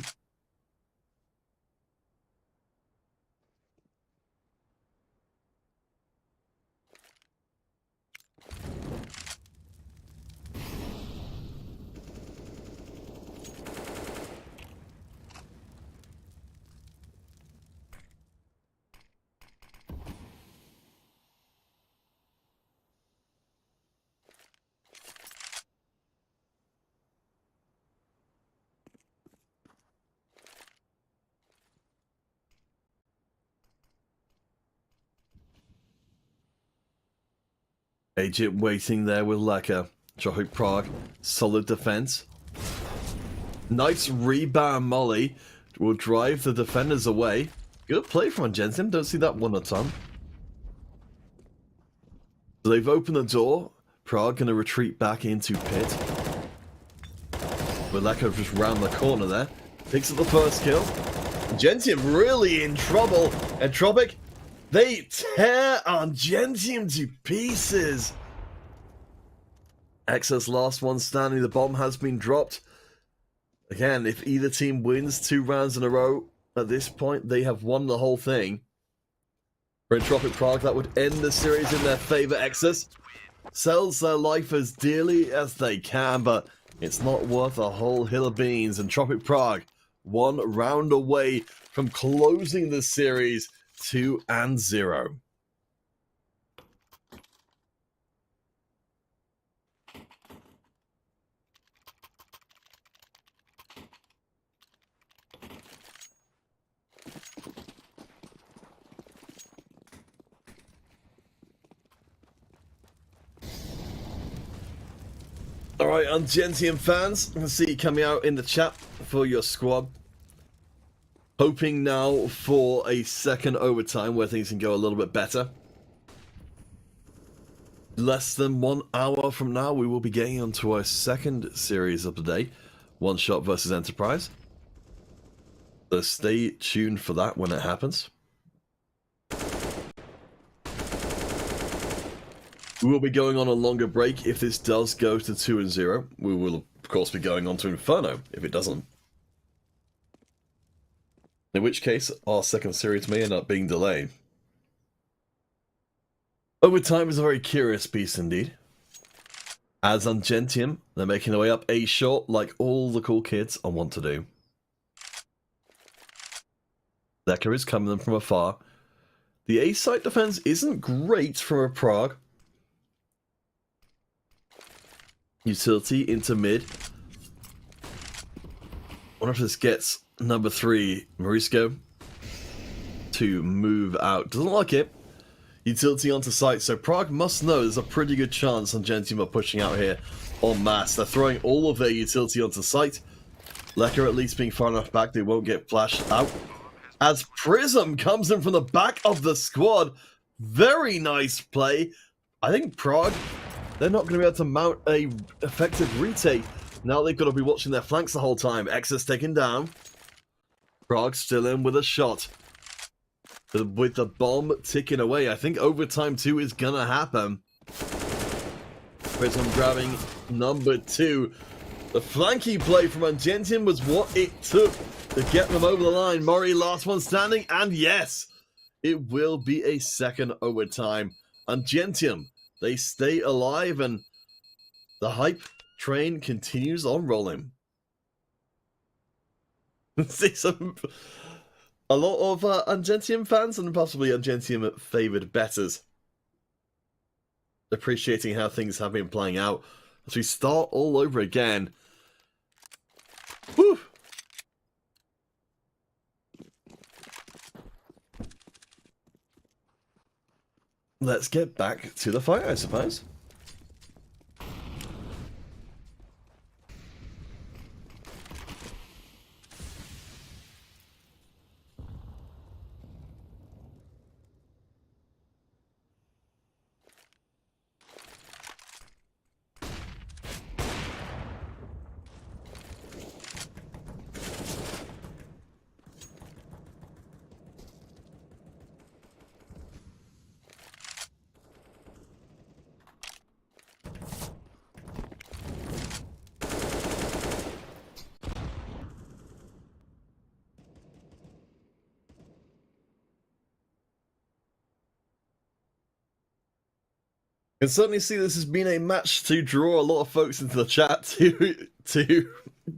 Egypt waiting there with Lecker. Entropiq Prague, solid defense. Nice rebound molly. will drive the defenders away. Good play from Angentium. Don't see that one a ton. So they've opened the door. Prague going to retreat back into pit. Veto just round the corner there. Picks up the first kill. Angentium really in trouble. Entropiq, they tear Angentium to pieces. Excess last one standing. The bomb has been dropped. Again, if either team wins 2 rounds in a row, at this point, they have won the whole thing. For Entropiq Prague, that would end the series in their favor. Excess sells their life as dearly as they can, but it's not worth a whole hill of beans. Entropiq Prague, 1 round away from closing the series 2-0. Alright, Angentium fans, I can see you coming out in the chat for your squad. Hoping now for a second overtime where things can go a little bit better. Less than 1 hour from now, we will be getting onto our second series of the day. One Shot versus Enterprise. So stay tuned for that when it happens. We will be going on a longer break if this does go to 2-0. We will, of course, be going on to Inferno if it doesn't. In which case, our second series may end up being delayed. Overtime is a very curious beast indeed. As Angentium, they're making their way up A short like all the cool kids I want to do. Decker is coming them from afar. The A site defense isn't great from a Prague. Utility into mid. Wonder if this gets number 3, Marisco, to move out. Doesn't like it. Utility onto site, so Prague must know there's a pretty good chance Angentium are pushing out here en masse. They're throwing all of their utility onto site. Lecker at least being far enough back they won't get flashed out. As Prism comes in from the back of the squad. Very nice play. I think Prague, they're not going to be able to mount a effective retake. Now they've got to be watching their flanks the whole time. Excess taken down. Prague still in with a shot. With the bomb ticking away. I think overtime 2 is going to happen. Prism grabbing number 2. The flanky play from Angentium was what it took to get them over the line. Murray, last one standing. And yes, it will be a second overtime. Angentium, they stay alive and the hype train continues on rolling. See a lot of Angentium fans and possibly Angentium favoured betters appreciating how things have been playing out as we start all over again. Whew. Let's get back to the fight, I suppose. I can certainly see this has been a match to draw a lot of folks into the chat to I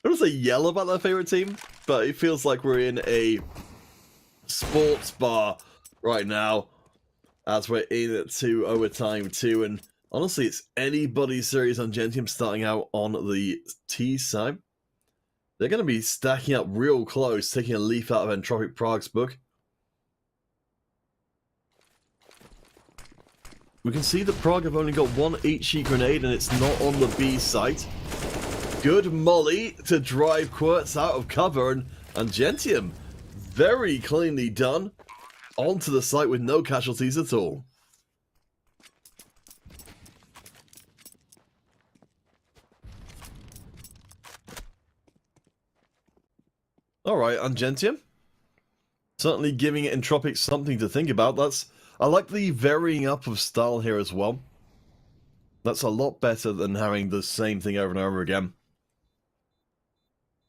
don't say yell about their favorite team, but it feels like we're in a sports bar right now as we're in to overtime 2, and honestly it's anybody's series on Angentium starting out on the T side. They're going to be stacking up real close, taking a leaf out of Entropiq Prague's book. We can see that Prague have only got 1 HE grenade and it's not on the B site. Good molly to drive Quirts out of cover, and Angentium, very cleanly done, onto the site with no casualties at all. Alright, Angentium. Certainly giving Entropiq something to think about. I like the varying up of style here as well. That's a lot better than having the same thing over and over again.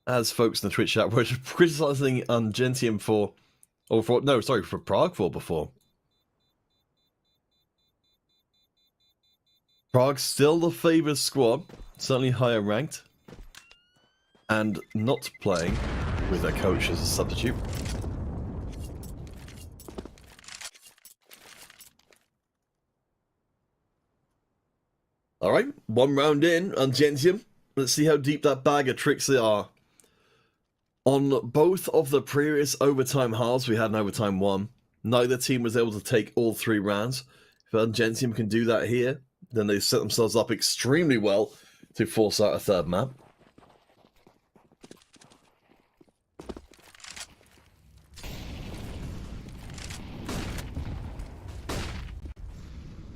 As folks in the Twitch chat were criticizing Angentium for Prague for before. Prague still the favoured squad, certainly higher ranked, and not playing with their coach as a substitute. Alright, one round in, Angentium. Let's see how deep that bag of tricks they are. On both of the previous overtime halves, we had an overtime 1. Neither team was able to take all 3 rounds. If Angentium can do that here, then they set themselves up extremely well to force out a 3rd map.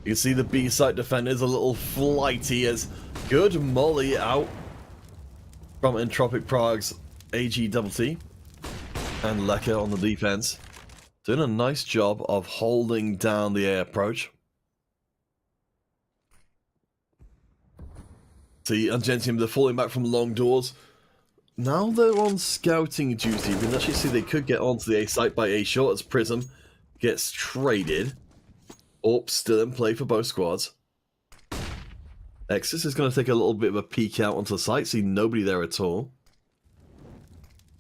You can see the B-site defenders a little flighty as good molly out from Entropiq Prague's AGTT and Leka on the defense. Doing a nice job of holding down the air approach. See, Angentium, they're falling back from long doors. Now they're on scouting duty. We can actually see they could get onto the A site by A short as Prism gets traded. Orp still in play for both squads. Exis is going to take a little bit of a peek out onto the site, see nobody there at all.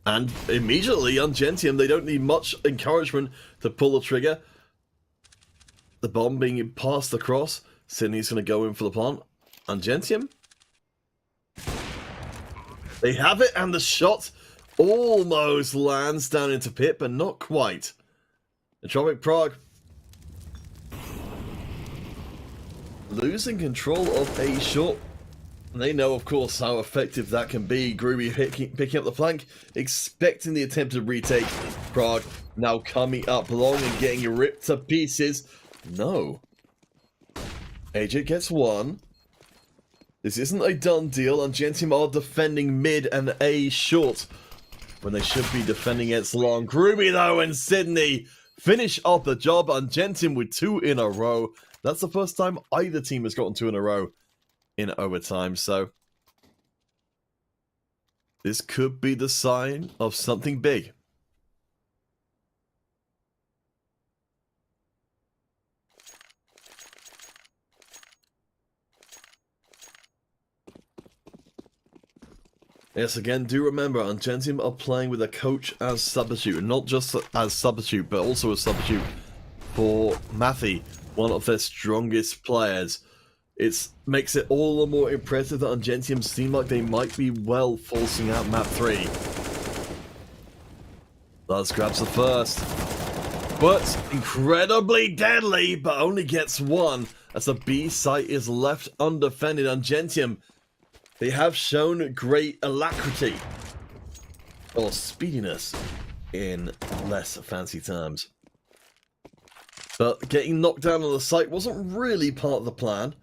And immediately, Angentium, they don't need much encouragement to pull the trigger. The bomb being passed across. Sydney's going to go in for the plant. Angentium. They have it, and the shot almost lands down into pit, but not quite. Entropiq Prague losing control of A short. They know, of course, how effective that can be. Groovy picking up the flank, expecting the attempted retake. Prague now coming up long and getting ripped to pieces. No. AJ gets 1. This isn't a done deal. Angentium are defending mid and A short when they should be defending against long. Groovy, though, and Sydney finish off the job. Angentium with 2 in a row. That's the first time either team has gotten 2 in a row in overtime, so this could be the sign of something big. Yes, again, do remember, Angentium are playing with a coach as substitute, and not just as substitute, but also a substitute for Matthew, one of their strongest players. It makes it all the more impressive that Angentium seem like they might be well forcing out map 3. Lars grabs the first. But incredibly deadly, but only gets 1 as the B site is left undefended. Angentium, they have shown great alacrity, or speediness in less fancy terms. But getting knocked down on the site wasn't really part of the plan.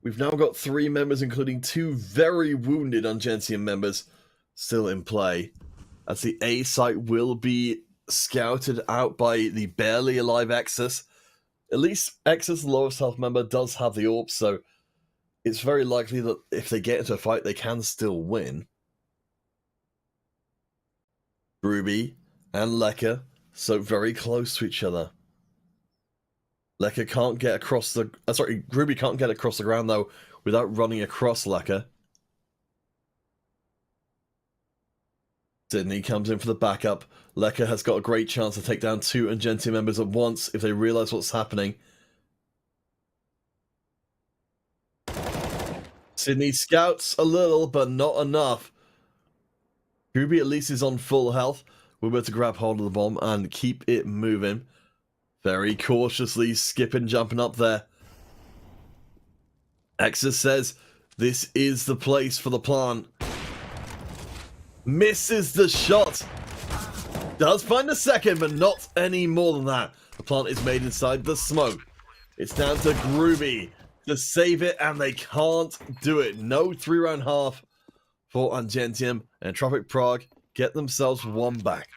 We've now got 3 members, including 2 very wounded Angentium members, still in play. As the A site will be scouted out by the barely alive Exus. At least Exus, the lowest health member, does have the AWP, so it's very likely that if they get into a fight, they can still win. Ruby and Leka, so very close to each other. Leka can't get across the... Ruby can't get across the ground, though, without running across Leka. Sydney comes in for the backup. Leka has got a great chance to take down 2 Angentium members at once if they realise what's happening. Sydney scouts a little, but not enough. Ruby at least is on full health. We're able to grab hold of the bomb and keep it moving. Very cautiously skipping, jumping up there. Exus says this is the place for the plant. Misses the shot. Does find a second, but not any more than that. The plant is made inside the smoke. It's down to Groovy to save it, and they can't do it. No 3-round half for Angentium, and Entropiq Prague get themselves one back.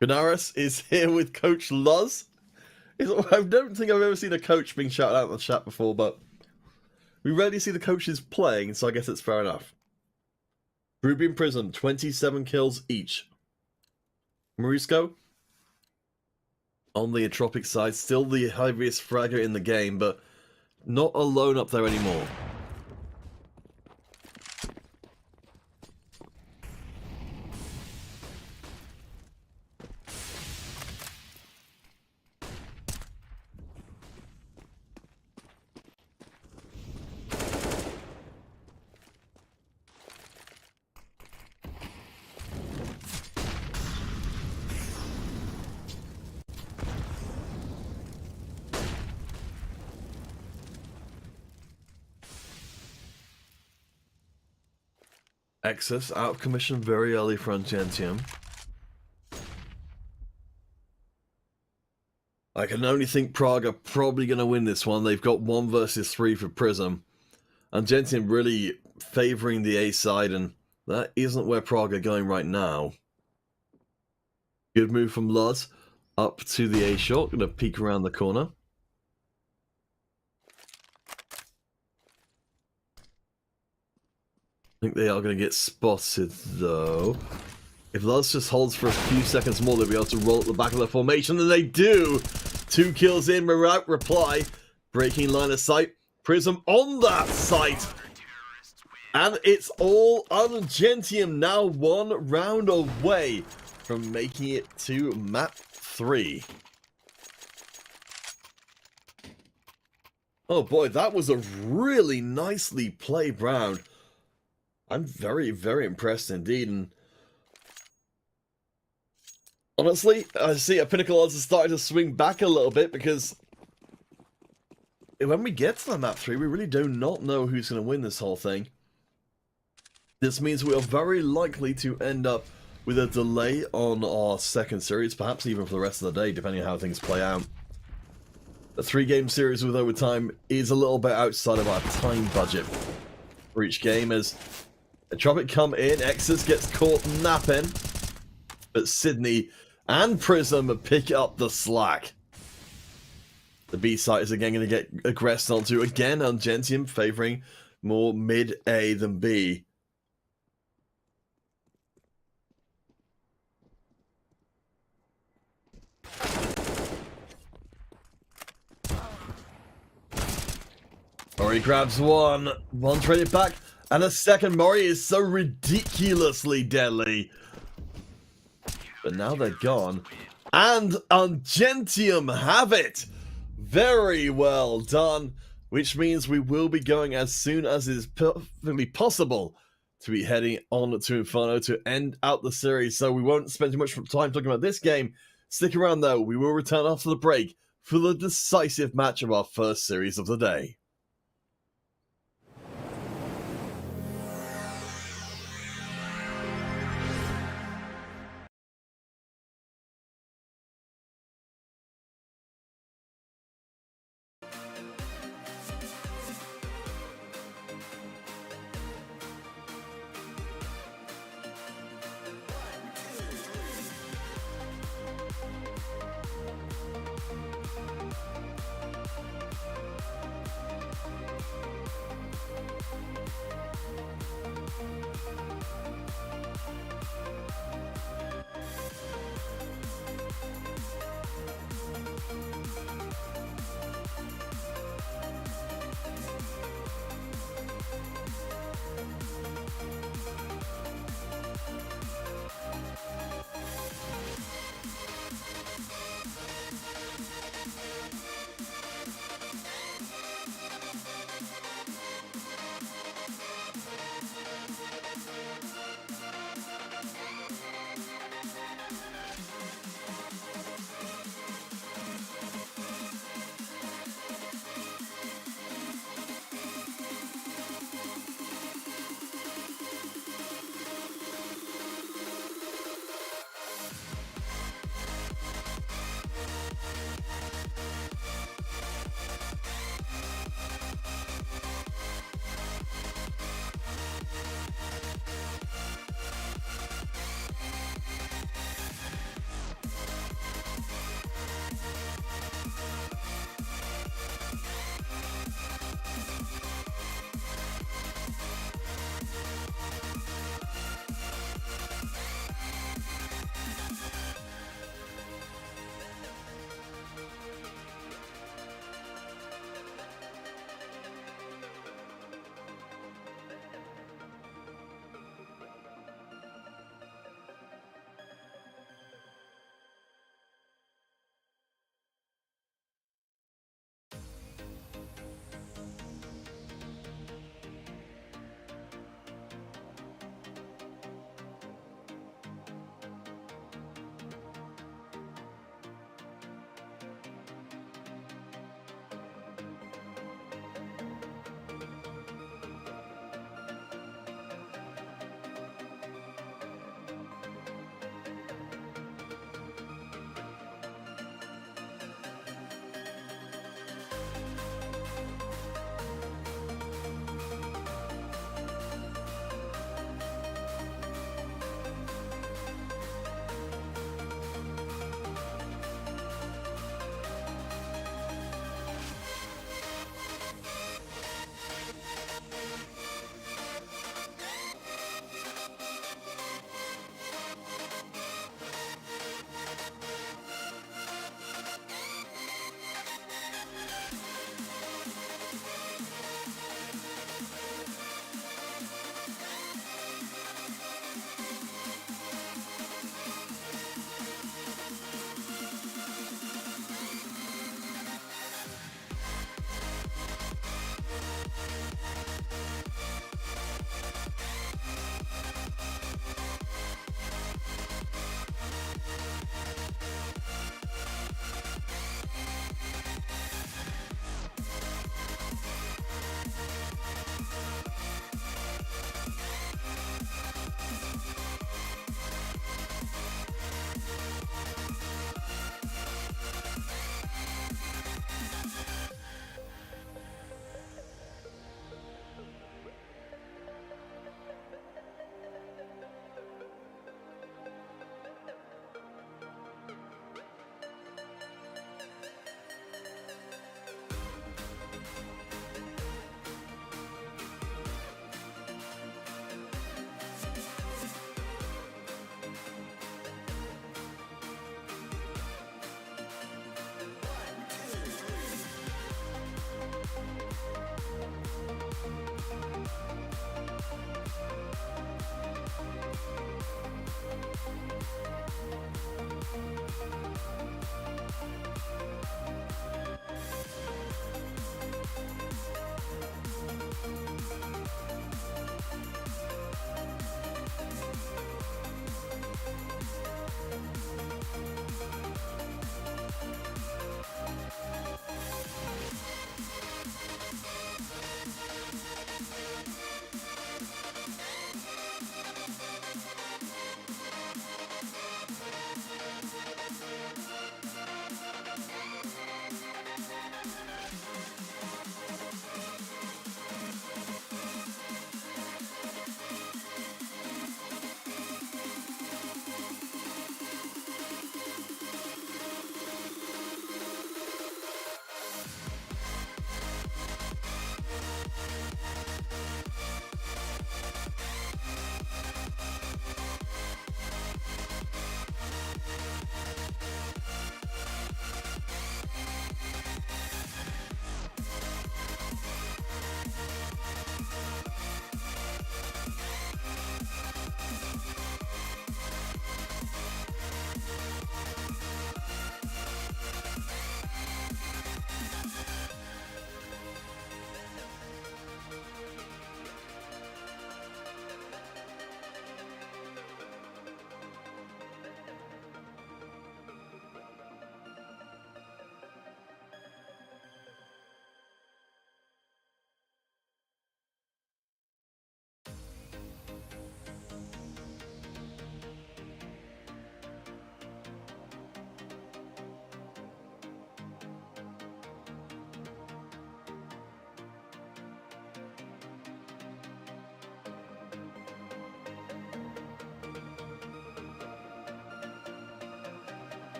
Benares is here with Coach Luz. I don't think I've ever seen a coach being shouted out in the chat before, but we rarely see the coaches playing, so I guess it's fair enough. Ruby and Prism, 27 kills each. Marisco, on the Entropiq side, still the heaviest fragger in the game, but not alone up there anymore. Exus out of commission very early for Angentium. I can only think Prague are probably going to win this one. They've got 1 versus 3 for Prism. Angentium really favouring the A side, and that isn't where Prague are going right now. Good move from Luz up to the A shot. Going to peek around the corner. I think they are going to get spotted, though. If Luz just holds for a few seconds more, they'll be able to roll at the back of the formation, and they do! 2 kills in without reply. Breaking line of sight. Prism on that site! And it's all Angentium, now 1 round away from making it to map 3. Oh boy, that was a really nicely played round. I'm very, very impressed indeed, and honestly, I see a Pinnacle odds are starting to swing back a little bit, because when we get to the map 3, we really do not know who's going to win this whole thing. This means we are very likely to end up with a delay on our second series, perhaps even for the rest of the day, depending on how things play out. A 3-game series with overtime is a little bit outside of our time budget for each game, as Entropiq come in, Exus gets caught napping, but Sydney and Prism pick up the slack. The B site is again going to get aggressed onto, again Angentium favouring more mid-A than B. Mori grabs one traded back, and a second. Mori is so ridiculously deadly. But now they're gone. And Angentium have it! Very well done. Which means we will be going as soon as is perfectly possible to be heading on to Inferno to end out the series. So we won't spend too much time talking about this game. Stick around though. We will return after the break for the decisive match of our first series of the day.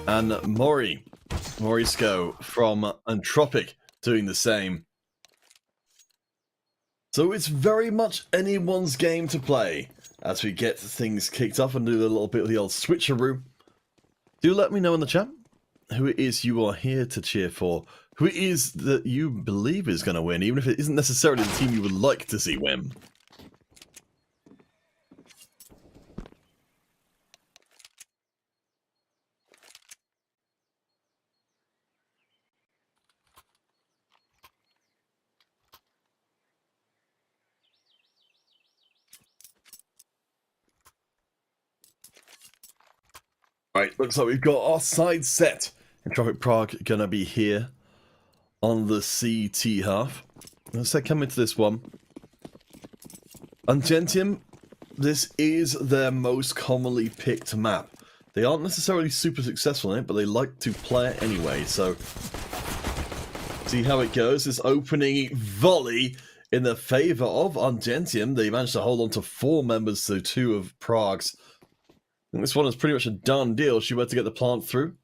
And Morisco from Entropiq doing the same. So it's very much anyone's game to play as we get things kicked off and do a little bit of the old switcheroo. Do let me know in the chat who it is you are here to cheer for, who it is that you believe is going to win, even if it isn't necessarily the team you would like to see win. Right, looks like we've got our side set. Entropiq Prague gonna be here on the CT half. Let's say come into this one. Angentium, this is their most commonly picked map. They aren't necessarily super successful in it, but they like to play it anyway, so see how it goes. This opening volley in the favour of Angentium. They managed to hold on to 4 members to 2 of Prague's. And this one is pretty much a done deal. She went to get the plant through.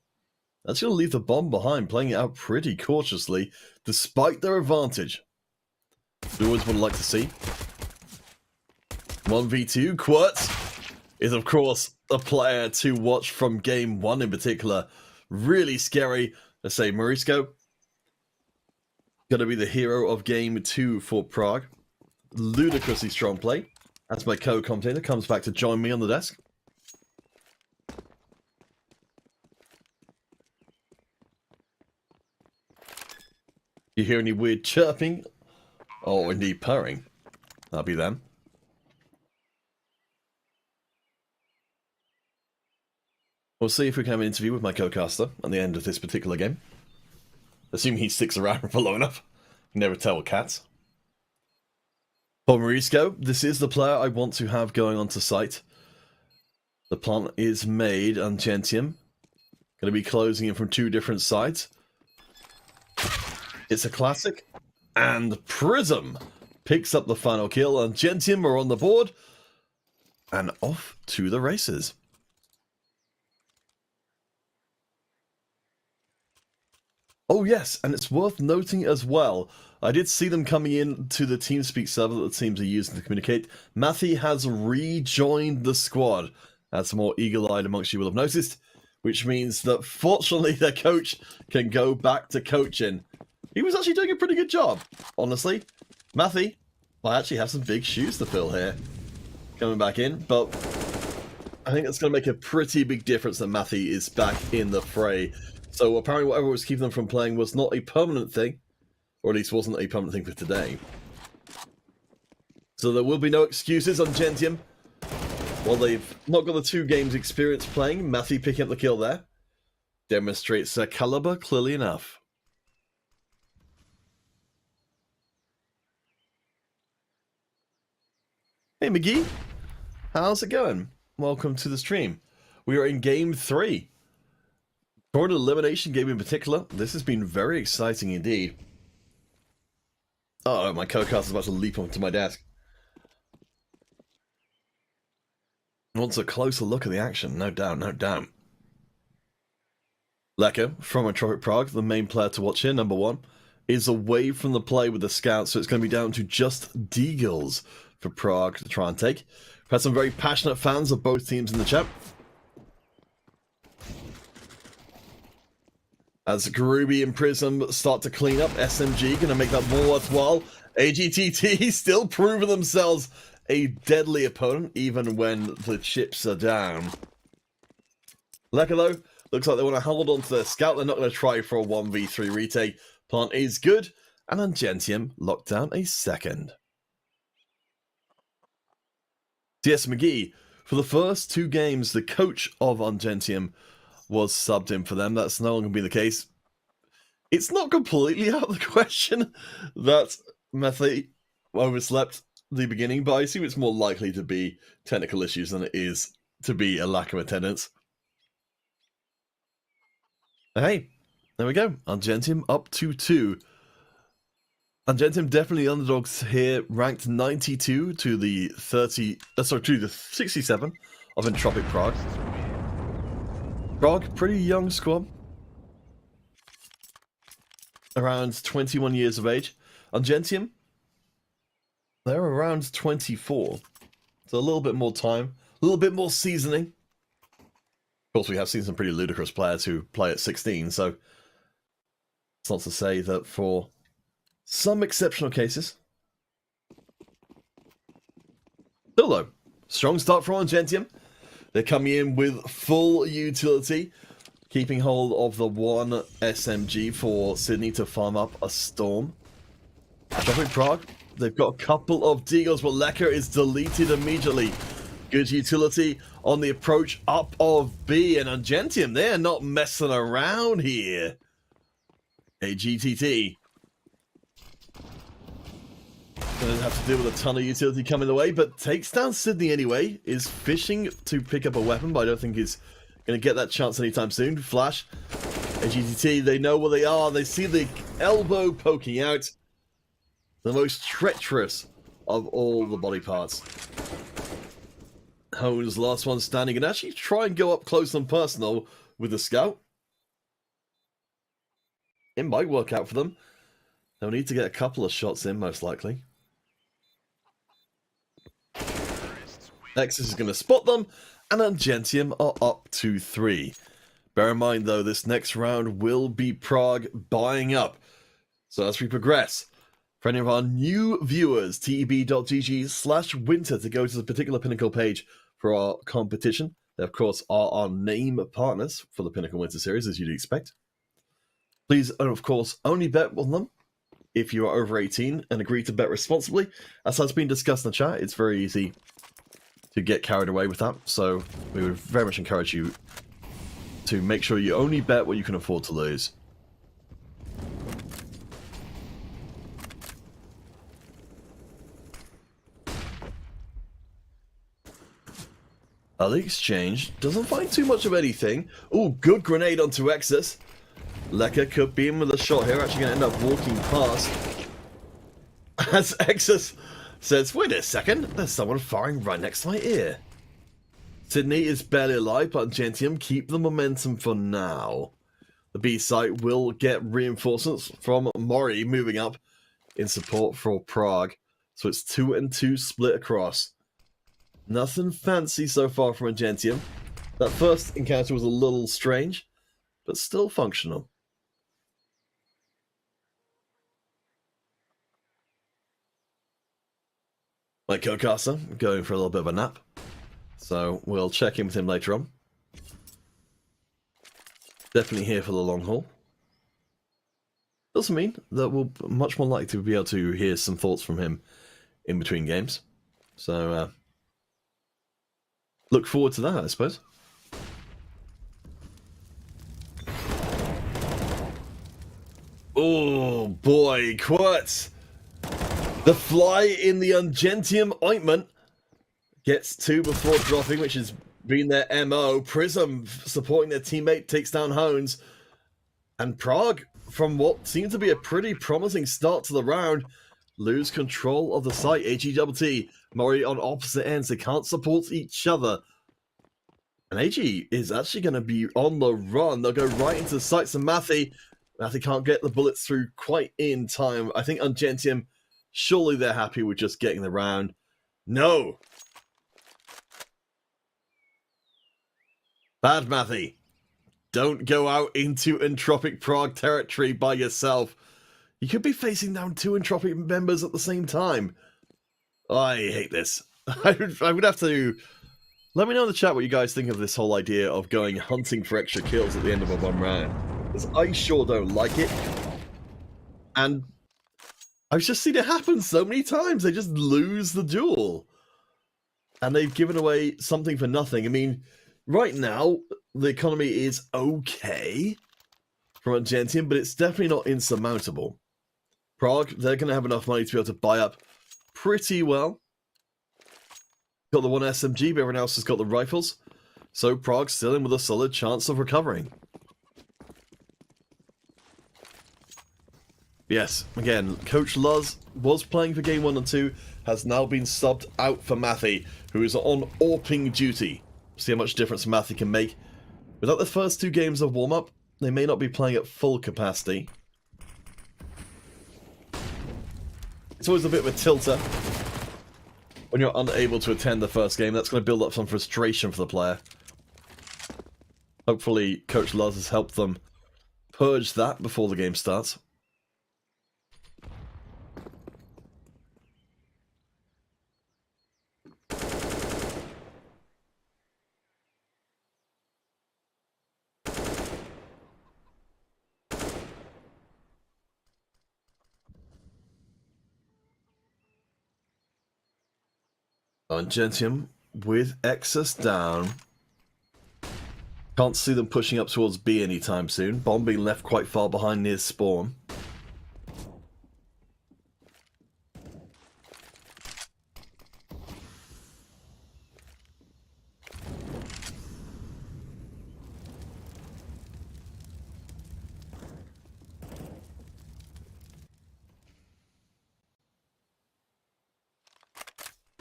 That's going to leave the bomb behind, playing it out pretty cautiously, despite their advantage. We always would like to see. 1v2, Quartz is, of course, a player to watch from game 1 in particular. Really scary. Let's say Morisco. Going to be the hero of game 2 for Prague. Ludicrously strong play. As my co-commentator comes back to join me on the desk. You hear any weird chirping? Or indeed purring? That'll be them. We'll see if we can have an interview with my co-caster at the end of this particular game. Assuming he sticks around for long enough. You never tell with cats. For Morisco, this is the player I want to have going onto site. The plant is made, Angentium. Going to be closing in from 2 different sides. It's a classic, and Prism picks up the final kill. Angentium are on the board, and off to the races. Oh yes, and it's worth noting as well, I did see them coming in to the TeamSpeak server that the teams are using to communicate. Matthew has rejoined the squad, as more eagle-eyed amongst you will have noticed, which means that fortunately their coach can go back to coaching. He was actually doing a pretty good job, honestly. Matthew, I actually have some big shoes to fill here. Coming back in, but I think it's going to make a pretty big difference that Matthew is back in the fray. So apparently whatever was keeping them from playing was not a permanent thing, or at least wasn't a permanent thing for today. So there will be no excuses on Angentium. While they've not got the 2 games experience playing, Matthew picking up the kill there demonstrates their caliber clearly enough. Hey McGee, how's it going? Welcome to the stream. We are in game 3. For an elimination game in particular, this has been very exciting indeed. Uh oh, my co-cast is about to leap onto my desk. Wants a closer look at the action, no doubt, no doubt. Leka from Entropiq Prague, the main player to watch here, number 1, is away from the play with the scouts, so it's going to be down to just Deagles for Prague to try and take. We've had some very passionate fans of both teams in the chat. As Garubi and Prism start to clean up, SMG going to make that more worthwhile. AGTT still proving themselves a deadly opponent, even when the chips are down. Leka, though, looks like they want to hold on to their scout. They're not going to try for a 1v3 retake. Plant is good, and Angentium locked down a second. TS McGee, for the first 2 games, the coach of Angentium was subbed in for them. That's no longer going to be the case. It's not completely out of the question that Matthew overslept the beginning, but I assume it's more likely to be technical issues than it is to be a lack of attendance. Hey, there we go. Angentium up to 2. Angentium definitely underdogs here, ranked 92 to the 67 of Entropiq Prague. Prague, pretty young squad. Around 21 years of age. Angentium, they're around 24. So a little bit more time, a little bit more seasoning. Of course, we have seen some pretty ludicrous players who play at 16, so it's not to say that for some exceptional cases. Still though, strong start for Angentium. They're coming in with full utility, keeping hold of the one SMG for Sydney to farm up a Storm. Entropiq Prague, they've got a couple of Deagles, but Lecker is deleted immediately. Good utility on the approach up of B, and Angentium, they're not messing around here. A GTT. Gonna have to deal with a ton of utility coming the way, but takes down Sydney anyway. Is fishing to pick up a weapon, but I don't think he's going to get that chance anytime soon. Flash. A GTT, they know where they are. They see the elbow poking out. The most treacherous of all the body parts. Hone's last one standing, and actually try and go up close and personal with the scout. It might work out for them. They'll need to get a couple of shots in, most likely. Nexus is going to spot them, and Angentium are up to 3. Bear in mind, though, this next round will be Prague buying up. So as we progress, for any of our new viewers, teb.gg/winter to go to the particular Pinnacle page for our competition. They, of course, are our name partners for the Pinnacle Winter Series, as you'd expect. Please, of course, only bet on them if you are over 18 and agree to bet responsibly. As has been discussed in the chat, it's very easy to get carried away with that, so we would very much encourage you to make sure you only bet what you can afford to lose. The exchange doesn't find too much of anything. Oh, good grenade onto Exus. Lecker could be in with a shot here, actually going to end up walking past. As Exus says, wait a second, there's someone firing right next to my ear. Sydney is barely alive, but Angentium keep the momentum for now. The B site will get reinforcements from Mori moving up in support for Prague. So it's 2 and 2 split across. Nothing fancy so far from Angentium. That first encounter was a little strange, but still functional. My co-caster going for a little bit of a nap, so we'll check in with him later on. Definitely here for the long haul. Doesn't mean that we'll be much more likely to be able to hear some thoughts from him in between games. So, look forward to that, I suppose. Oh boy, Quirts! The fly in the Angentium ointment gets 2 before dropping, which has been their MO. Prism supporting their teammate takes down Hones. And Prague, from what seemed to be a pretty promising start to the round, lose control of the site. AGWT, Mori on opposite ends. They can't support each other. And AG is actually going to be on the run. They'll go right into the sights of Mathy. Mathy can't get the bullets through quite in time. I think Angentium, surely they're happy with just getting the round. No! Bad Mathy. Don't go out into Entropiq Prague territory by yourself. You could be facing down 2 Entropiq members at the same time. I hate this. I would have to... Let me know in the chat what you guys think of this whole idea of going hunting for extra kills at the end of a 1 round. Because I sure don't like it. And I've just seen it happen so many times. They just lose the duel. And they've given away something for nothing. I mean, right now, the economy is okay from Angentium, but it's definitely not insurmountable. Prague, they're going to have enough money to be able to buy up pretty well. Got the 1 SMG, but everyone else has got the rifles. So Prague's still in with a solid chance of recovering. Yes, again, Coach Luz was playing for game 1 and 2, has now been subbed out for Mathy, who is on AWPing duty. See how much difference Mathy can make Without the first 2 games of warm-up, they may not be playing at full capacity. It's always a bit of a tilter when you're unable to attend the first game. That's going to build up some frustration for the player. Hopefully, Coach Luz has helped them purge that before the game starts. Angentium with excess down. Can't see them pushing up towards B anytime soon. Bomb being left quite far behind near spawn.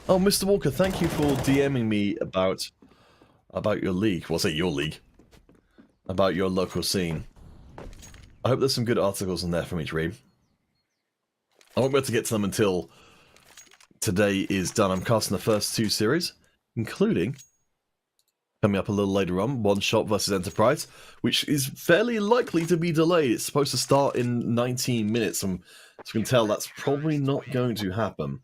Oh, Mr. Walker, thank you for DMing me about your league. Well, say your league. About your local scene. I hope there's some good articles in there for me to read. I won't be able to get to them until today is done. I'm casting the first 2 series, including, coming up a little later on, One Shot versus Enterprise, which is fairly likely to be delayed. It's supposed to start in 19 minutes, and as you can tell, that's probably not going to happen.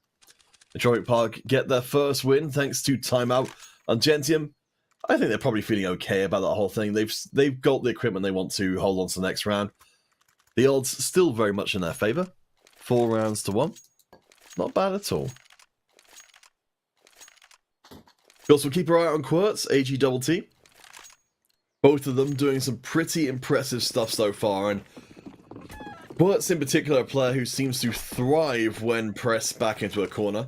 Entropiq Prague get their first win thanks to timeout. Angentium, I think they're probably feeling okay about that whole thing. They've got the equipment they want to hold on to the next round. The odds still very much in their favour. 4 rounds to 1. Not bad at all. We also keep our eye on Quirts, AGTT. Both of them doing some pretty impressive stuff so far, and Quirts in particular, a player who seems to thrive when pressed back into a corner.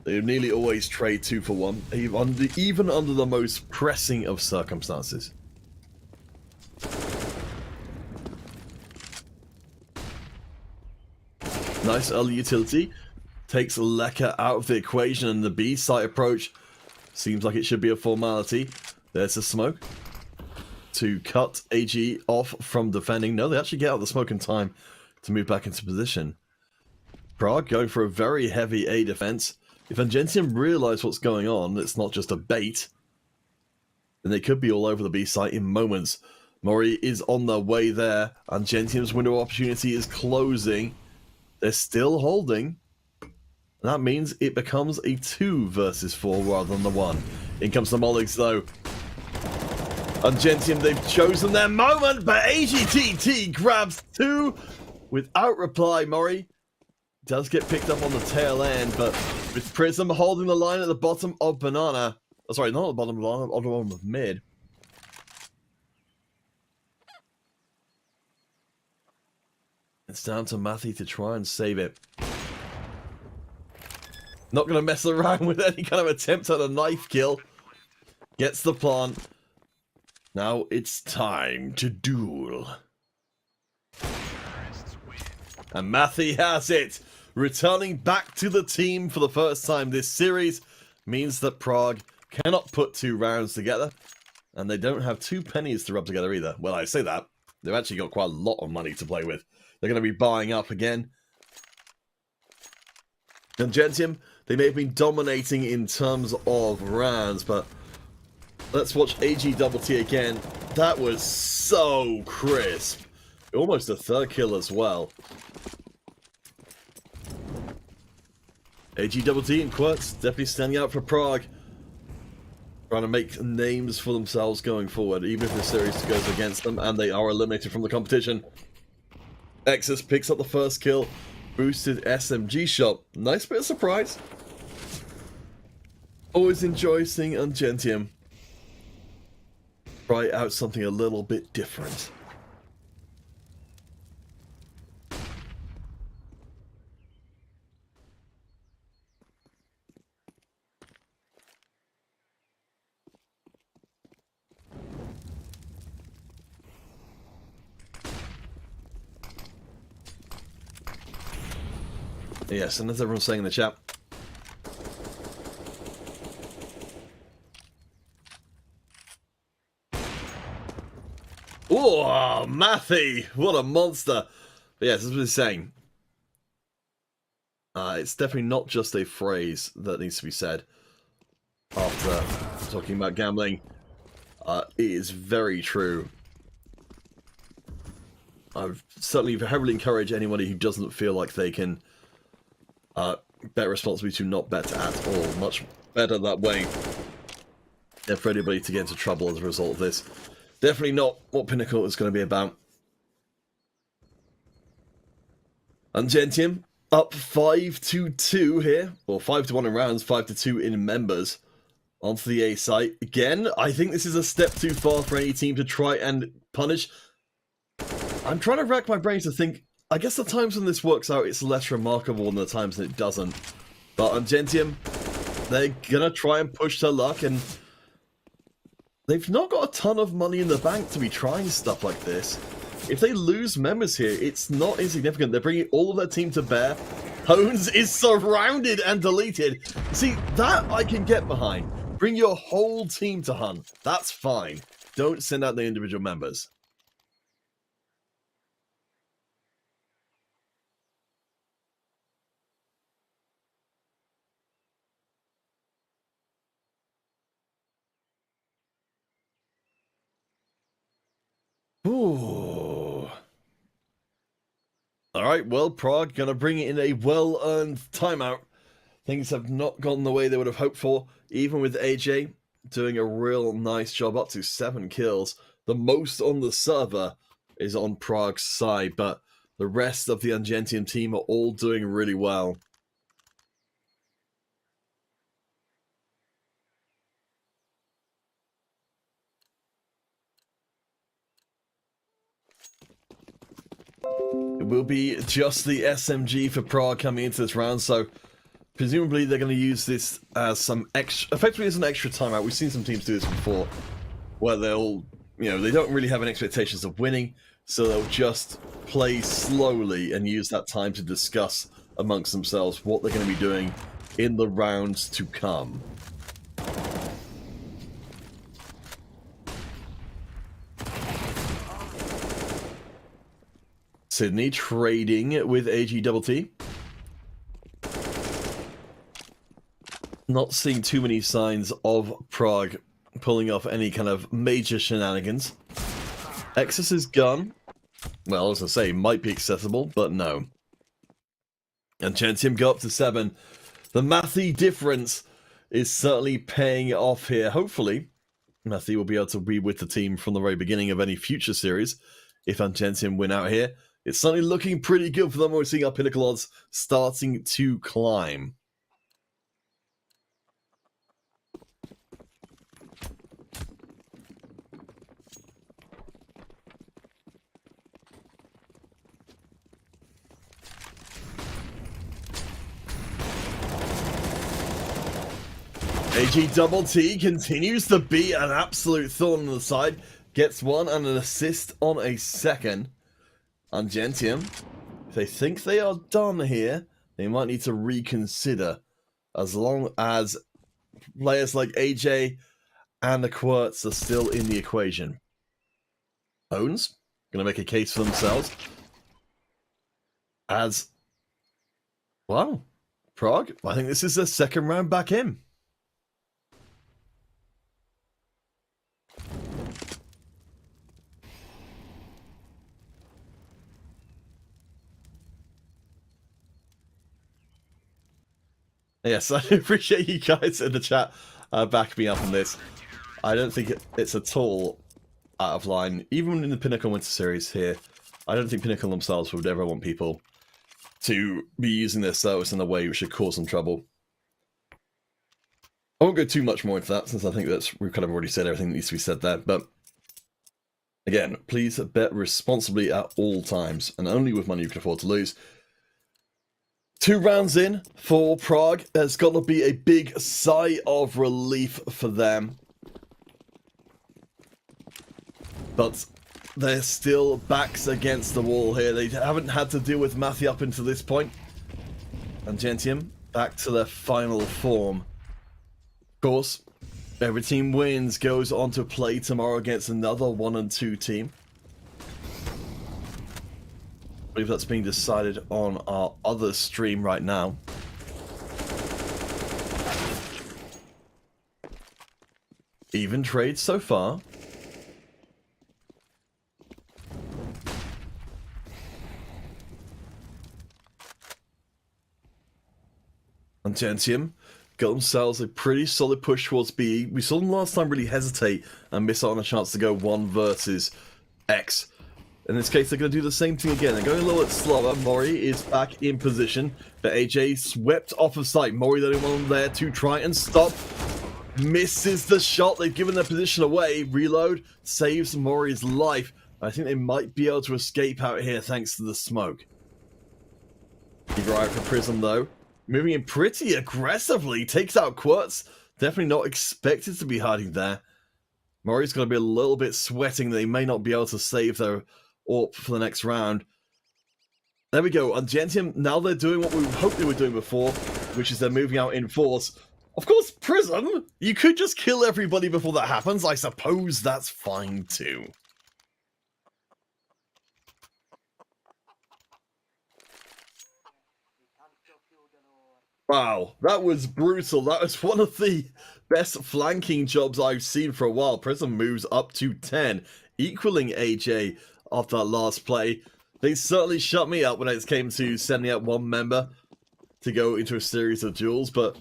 They nearly always trade 2 for 1, even under the most pressing of circumstances. Nice early utility. Takes Lekka out of the equation, and the B site approach seems like it should be a formality. There's the smoke to cut AG off from defending. No, they actually get out of the smoke in time to move back into position. Prague going for a very heavy A defense. If Angentium realise what's going on, it's not just a bait, then they could be all over the B site in moments. Mori is on their way there. Angentium's window of opportunity is closing. They're still holding. That means it becomes a 2 versus 4 rather than the 1. In comes the Molligs though. Angentium, they've chosen their moment, but AGTT grabs 2 without reply. Mori does get picked up on the tail end, but with Prism holding the line at the bottom of Banana. Oh, sorry, not at the bottom of the line, on the bottom of mid. It's down to Matthew to try and save it. Not going to mess around with any kind of attempt at a knife kill. Gets the plant. Now it's time to duel. And Matthew has it. Returning back to the team for the first time this series means that Prague cannot put 2 rounds together. And they don't have 2 pennies to rub together either. Well, I say that. They've actually got quite a lot of money to play with. They're going to be buying up again. Angentium, they may have been dominating in terms of rounds, but let's watch AGTT again. That was so crisp. Almost a 3rd kill as well. AGTT and Quirts definitely standing out for Prague. Trying to make names for themselves going forward, even if the series goes against them, and they are eliminated from the competition. Exus picks up the first kill. Boosted SMG shot. Nice bit of surprise. Always enjoy seeing Angentium try out something a little bit different. Yes, and as everyone's saying in the chat, Oh, Matthew, what a monster. But yes, as I was saying, it's definitely not just a phrase that needs to be said after talking about gambling. It is very true. I certainly heavily encourage anybody who doesn't feel like they can bet responsibly to not bet at all. Much better that way than for anybody to get into trouble as a result of this. Definitely not what Pinnacle is going to be about. Angentium up 5-2 here, or 5-1 in rounds, 5-2 in members. Onto the A site again. I think this is a step too far for any team to try and punish. I'm trying to rack my brain to think. I guess the times when this works out, it's less remarkable than the times when it doesn't. But Angentium, they're gonna try and push their luck, and they've not got a ton of money in the bank to be trying stuff like this. If they lose members here, it's not insignificant. They're bringing all of their team to bear. Hones is surrounded and deleted. See, that I can get behind. Bring your whole team to hunt. That's fine. Don't send out the individual members. Ooh. Alright, well, Prague gonna bring in a well-earned timeout. Things have not gone the way they would have hoped for, even with AJ doing a real nice job, up to 7 kills. The most on the server is on Prague's side, but the rest of the Angentium team are all doing really well. It will be just the SMG for Prague coming into this round, so presumably they're going to use this as some extra, effectively as an extra timeout. We've seen some teams do this before, where they'll, they don't really have any expectations of winning, so they'll just play slowly and use that time to discuss amongst themselves what they're going to be doing in the rounds to come. Sydney trading with AGTT. Not seeing too many signs of Prague pulling off any kind of major shenanigans. Exus's gun, well, as I say, might be accessible, but no. Angentium go up to 7. The Matthew difference is certainly paying off here. Hopefully, Matthew will be able to be with the team from the very beginning of any future series if Angentium win out here. It's certainly looking pretty good for them. We're seeing our Pinnacle odds starting to climb. AGTT continues to be an absolute thorn on the side. Gets one and an assist on a second. Angentium, if they think they are done here, they might need to reconsider. As long as players like AJ and the Quirts are still in the equation. Owns, going to make a case for themselves. As, well, Prague, I think this is their second round back in. Yes, I appreciate you guys in the chat back me up on this. I don't think it's at all out of line. Even in the Pinnacle Winter Series here, I don't think Pinnacle themselves would ever want people to be using their service in a way which should cause them trouble. I won't go too much more into that, since I think we've kind of already said everything that needs to be said there. But again, please bet responsibly at all times, and only with money you can afford to lose. 2 rounds in for Prague. There's got to be a big sigh of relief for them. But they're still backs against the wall here. They haven't had to deal with Matthew up until this point. Angentium back to their final form. Of course, every team wins goes on to play tomorrow against another 1 and 2 team. believe that's being decided on our other stream right now. Even trade so far. Angentium got themselves a pretty solid push towards B. We saw them last time really hesitate and miss out on a chance to go 1 versus X. In this case, they're going to do the same thing again. They're going a little bit slower. Mori is back in position, but AJ swept off of sight. Mori, the only one there to try and stop. Misses the shot. They've given their position away. Reload saves Mori's life. I think they might be able to escape out here thanks to the smoke. Keep your eye out for Prism, though. Moving in pretty aggressively. Takes out Quartz. Definitely not expected to be hiding there. Mori's going to be a little bit sweating. They may not be able to save their AWP for the next round. There we go. Angentium, now they're doing what we hoped they were doing before, which is they're moving out in force. Of course, Prism, you could just kill everybody before that happens. I suppose that's fine too. Wow, that was brutal. That was one of the best flanking jobs I've seen for a while. Prism moves up to 10, equaling AJ after that last play. They certainly shut me up when it came to sending out one member to go into a series of duels, but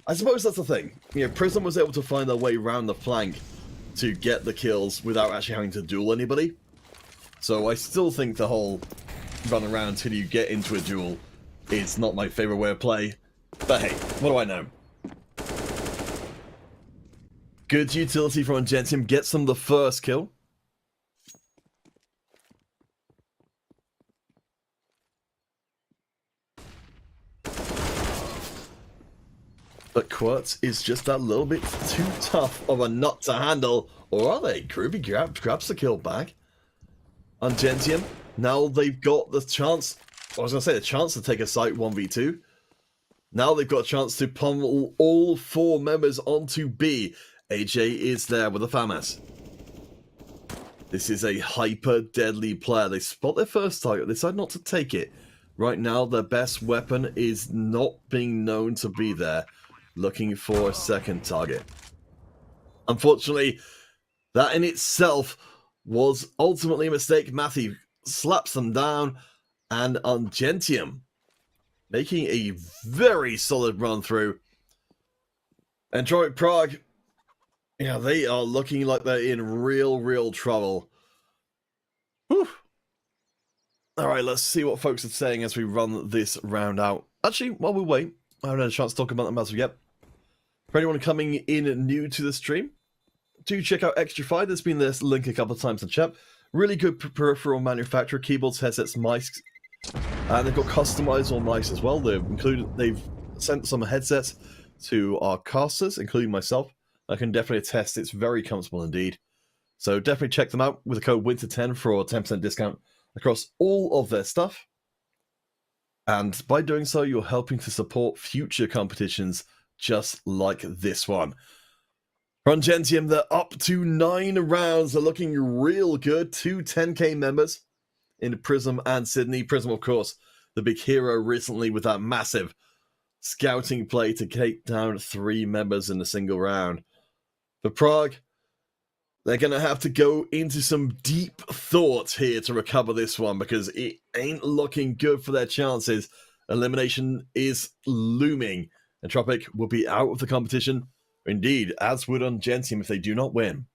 I suppose that's the thing. You know, Prism was able to find their way around the flank to get the kills without actually having to duel anybody. So I still think the whole run around until you get into a duel is not my favorite way of play. But hey, what do I know? Good utility from Angentium, gets them the first kill. But Quartz is just that little bit too tough of a nut to handle. Or are they? Groovy grabs the kill back. Angentium, now they've got the chance, I was going to say the chance to take a site 1v2. Now they've got a chance to pummel all 4 members onto B. AJ is there with a FAMAS. This is a hyper deadly player. They spot their first target, they decide not to take it. Right now their best weapon is not being known to be there. Looking for a second target. Unfortunately, that in itself was ultimately a mistake. Matthew slaps them down, and Angentium making a very solid run through. Entropiq Prague, yeah, they are looking like they're in real trouble. Whew. Alright, let's see what folks are saying as we run this round out. Actually, while we wait, I haven't had a chance to talk about them as of yet. For anyone coming in new to the stream, do check out Extrafy. There's been this link a couple of times in chat. Really good peripheral manufacturer, keyboards, headsets, mice, and they've got customizable mice as well. They've sent some headsets to our casters, including myself. I can definitely attest it's very comfortable indeed. So definitely check them out with the code WINTER10 for a 10% discount across all of their stuff. And by doing so, you're helping to support future competitions just like this one. For Angentium, they're up to 9 rounds. They're looking real good. 2 10k members in Prism and Sydney. Prism, of course, the big hero recently with that massive scouting play to take down 3 members in a single round. For Prague, they're going to have to go into some deep thought here to recover this one because it ain't looking good for their chances. Elimination is looming. Entropiq will be out of the competition. Indeed, as would Angentium if they do not win.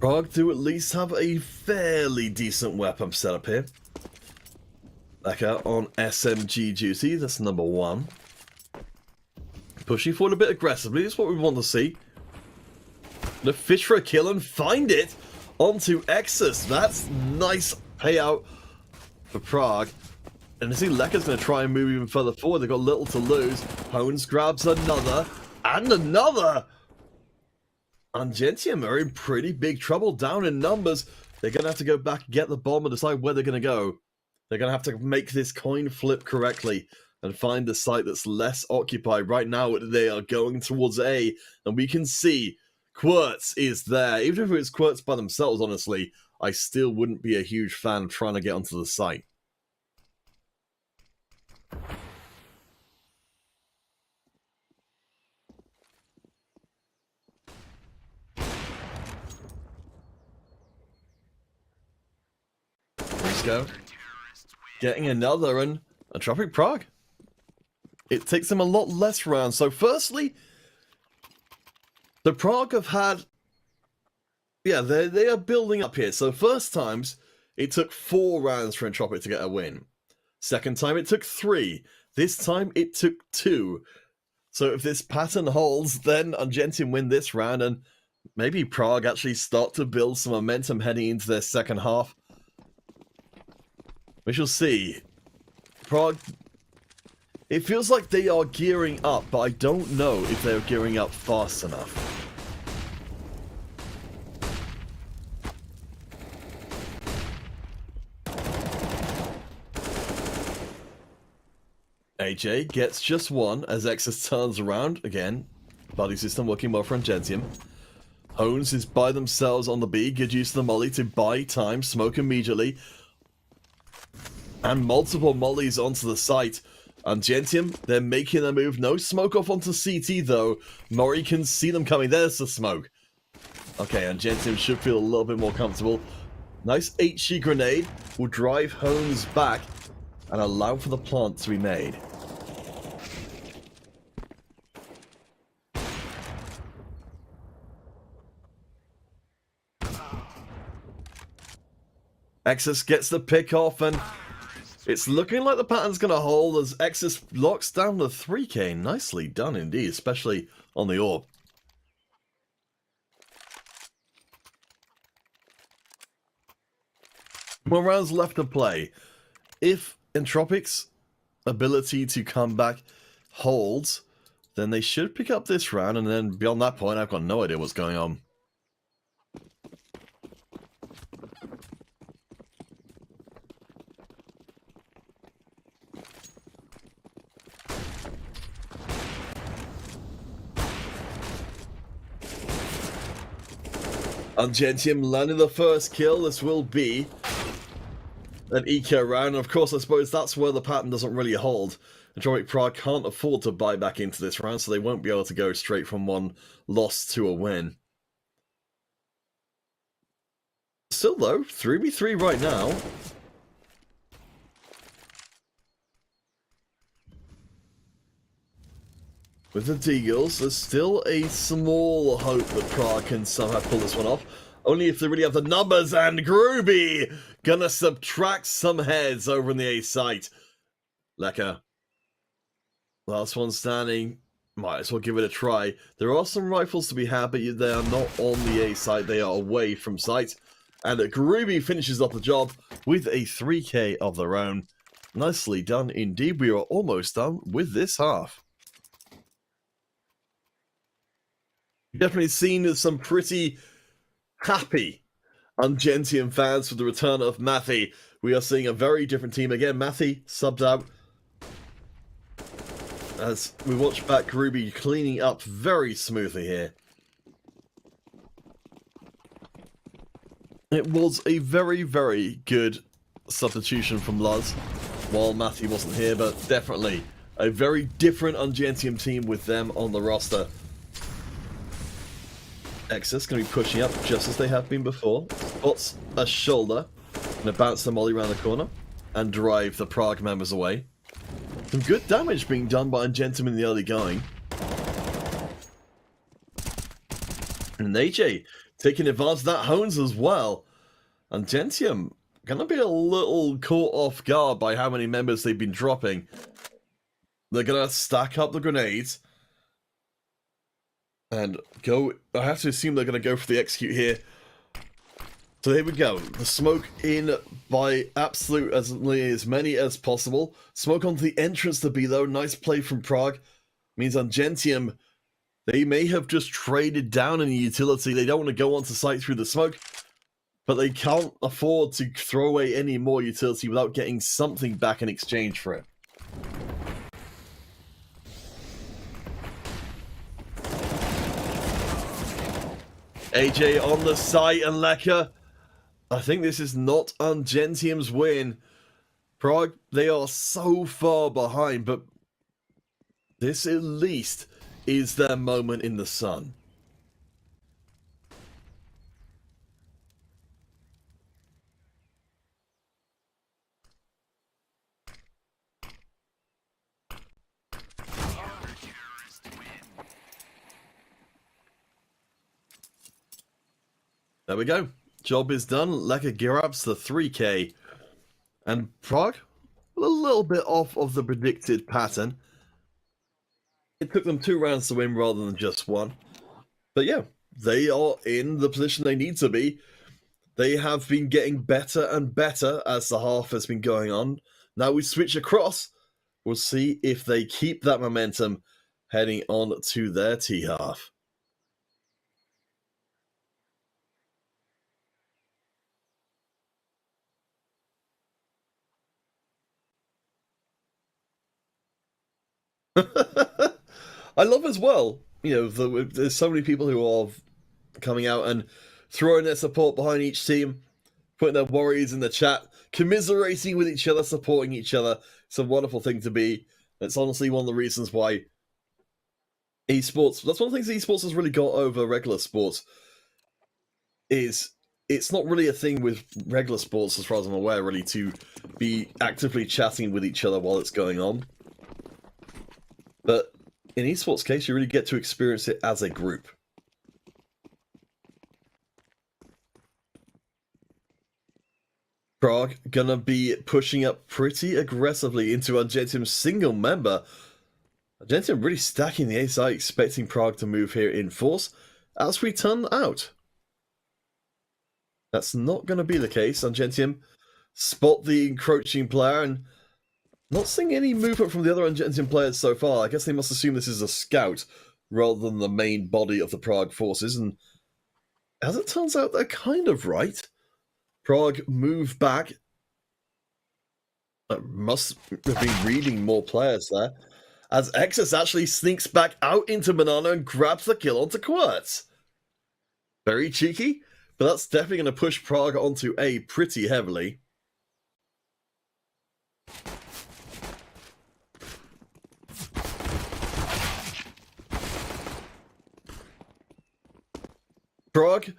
Prague do at least have a fairly decent weapon set up here. Becca on SMG duty, that's number 1. Pushing forward a bit aggressively, that's what we want to see. The fish for a kill and find it onto Exus. That's nice payout for Prague. And I see Lekka's going to try and move even further forward. They've got little to lose. Hones grabs another. And another! Angentium are in pretty big trouble, down in numbers. They're going to have to go back and get the bomb and decide where they're going to go. They're going to have to make this coin flip correctly and find the site that's less occupied. Right now, they are going towards A, and we can see Querts is there. Even if it's Querts by themselves, honestly, I still wouldn't be a huge fan of trying to get onto the site. Let's go. Getting another, and Entropiq Prague. It takes them a lot less rounds. So firstly, the Prague have had... Yeah, they are building up here. So first times, it took 4 rounds for Entropiq to get a win. Second time, it took 3. This time, it took 2. So if this pattern holds, then Angentium win this round, and maybe Prague actually start to build some momentum heading into their second half. We shall see. Prague... It feels like they are gearing up, but I don't know if they're gearing up fast enough. AJ gets just one as Exus turns around. Again, buddy system working well for Angentium. Hones is by themselves on the B. Good use of the molly to buy time. Smoke immediately. And multiple mollies onto the site. Angentium, they're making their move. No smoke off onto CT though. Mori can see them coming. There's the smoke. Okay, Angentium should feel a little bit more comfortable. Nice HG grenade will drive Hones back and allow for the plant to be made. Exus gets the pick off, and it's looking like the pattern's going to hold as Exus locks down the 3k. Nicely done indeed, especially on the orb. More rounds left to play. If Entropiq's ability to come back holds, then they should pick up this round, and then beyond that point, I've got no idea what's going on. Angentium landing the first kill. This will be an eco round. And of course, I suppose that's where the pattern doesn't really hold. Entropiq Prague can't afford to buy back into this round, so they won't be able to go straight from one loss to a win. Still though, 3v3 right now. With the Deagles, there's still a small hope that Prague can somehow pull this one off. Only if they really have the numbers, and Groovy gonna subtract some heads over in the A site. Lecker. Last one standing. Might as well give it a try. There are some rifles to be had, but they are not on the A site. They are away from site. And Groovy finishes off the job with a 3k of their own. Nicely done indeed. We are almost done with this half. Definitely seen some pretty happy Angentium fans for the return of Mathy. We are seeing a very different team again. Mathy subbed out as we watch back Groovy cleaning up very smoothly here. It was a very, very good substitution from Luz while Mathy wasn't here, but definitely a very different Angentium team with them on the roster. Exus going to be pushing up just as they have been before. Spots a shoulder. Going to bounce the molly around the corner and drive the Prague members away. Some good damage being done by Angentium in the early going. And AJ taking advantage of that Hones as well. Angentium going to be a little caught off guard by how many members they've been dropping. They're going to stack up the grenades. And go, I have to assume they're going to go for the execute here. So here we go. The smoke in by absolutely as many as possible. Smoke onto the entrance to B though. Nice play from Prague. Means Angentium They may have just traded down any utility. They don't want to go onto site through the smoke, but they can't afford to throw away any more utility without getting something back in exchange for it. AJ on the site, and Lecker. I think this is not Angentium's win. Prague, they are so far behind, but this at least is their moment in the sun. There we go. Job is done. Lecker grabs the 3k. And Prague, a little bit off of the predicted pattern. It took them 2 rounds to win rather than just 1. But yeah, they are in the position they need to be. They have been getting better and better as the half has been going on. Now we switch across. We'll see if they keep that momentum heading on to their T-half. I love as well, you know, there's so many people who are coming out and throwing their support behind each team, putting their worries in the chat, commiserating with each other, supporting each other. It's a wonderful thing to be. It's honestly one of the reasons why esports, that's one of the things esports has really got over regular sports, is it's not really a thing with regular sports, as far as I'm aware, really, to be actively chatting with each other while it's going on. But in esports case, you really get to experience it as a group. Prague gonna be pushing up pretty aggressively into Angentium's single member. Angentium really stacking the ace, expecting Prague to move here in force as we turn out. That's not going to be the case. Angentium spot the encroaching player and not seeing any movement from the other Angentium players so far. I guess they must assume this is a scout rather than the main body of the Prague forces, and as it turns out, they're kind of right. Prague move back. Must have been reading more players there, as Exus actually sneaks back out into Banana and grabs the kill onto Quartz. Very cheeky, but that's definitely going to push Prague onto A pretty heavily. Prague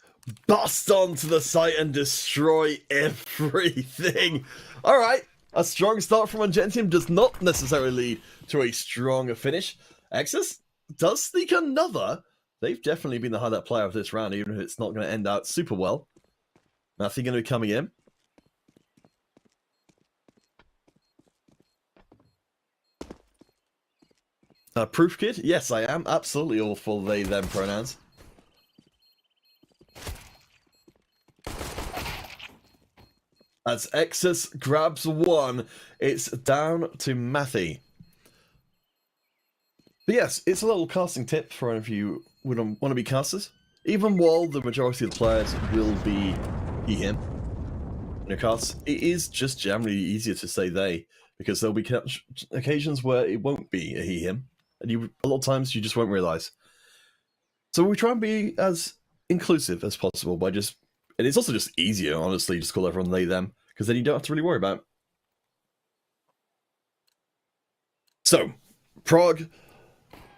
bust onto the site and destroy everything. All right, a strong start from Angentium does not necessarily lead to a strong finish. Exus does sneak another. They've definitely been the highlight player of this round, even if it's not going to end out super well. Nothing going to be coming in. Proof kid? Yes, I am. Absolutely all for they, them pronouns. As Exus grabs one, it's down to Matthew. But yes, it's a little casting tip for any of you who want to be casters. Even while the majority of the players will be he, him in your casts, it is just generally easier to say they, because there'll be occasions where it won't be a he, him, and a lot of times you just won't realize. So we try and be as inclusive as possible by just, and it's also just easier, honestly, just call everyone they, them, because then you don't have to really worry about it. So, Prague,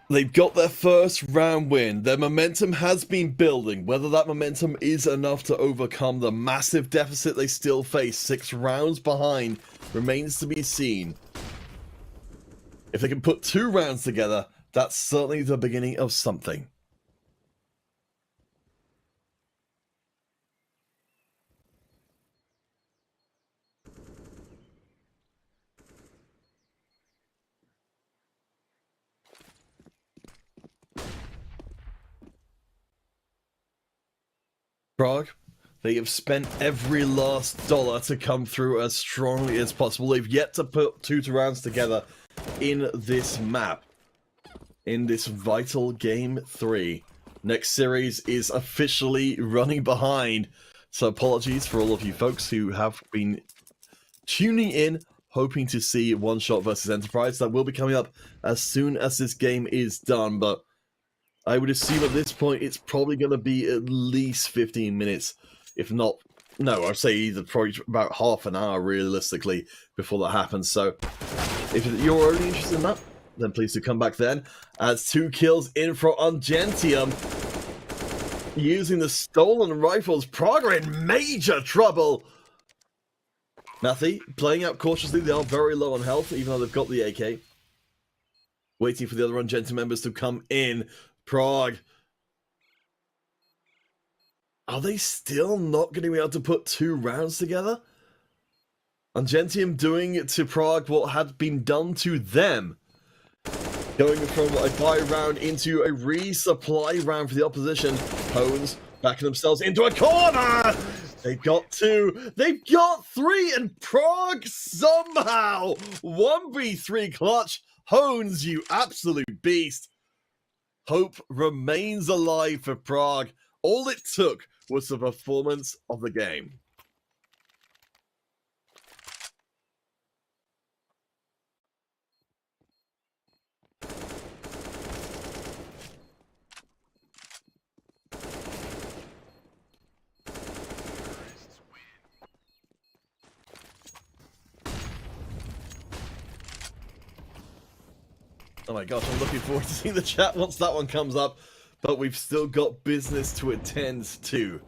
they've got their first round win. Their momentum has been building. Whether that momentum is enough to overcome the massive deficit they still face, 6 rounds behind, remains to be seen. If they can put 2 rounds together, that's certainly the beginning of something. Prague, they have spent every last dollar to come through as strongly as possible. They've yet to put 2 rounds together in this map. in this vital Game 3. Next series is officially running behind, so apologies for all of you folks who have been tuning in, hoping to see One Shot versus Enterprise. That will be coming up as soon as this game is done, but I would assume at this point it's probably going to be at least 15 minutes, if not, no, I'd say either probably about half an hour realistically before that happens. So if you're only interested in that, then please do come back then. As 2 kills in from Angentium, using the stolen rifles. Prague are in major trouble. Matthew playing out cautiously. They are very low on health, even though they've got the AK. Waiting for the other Angentium members to come in. Prague. Are they still not going to be able to put 2 rounds together? Angentium doing to Prague what had been done to them. Going from a buy round into a resupply round for the opposition. Hones backing themselves into a corner! They've got 2, they've got 3, and Prague somehow 1v3 clutch. Hones, you absolute beast. Hope remains alive for Prague. All it took was the performance of the game. Oh my gosh, I'm looking forward to seeing the chat once that one comes up. But we've still got business to attend to.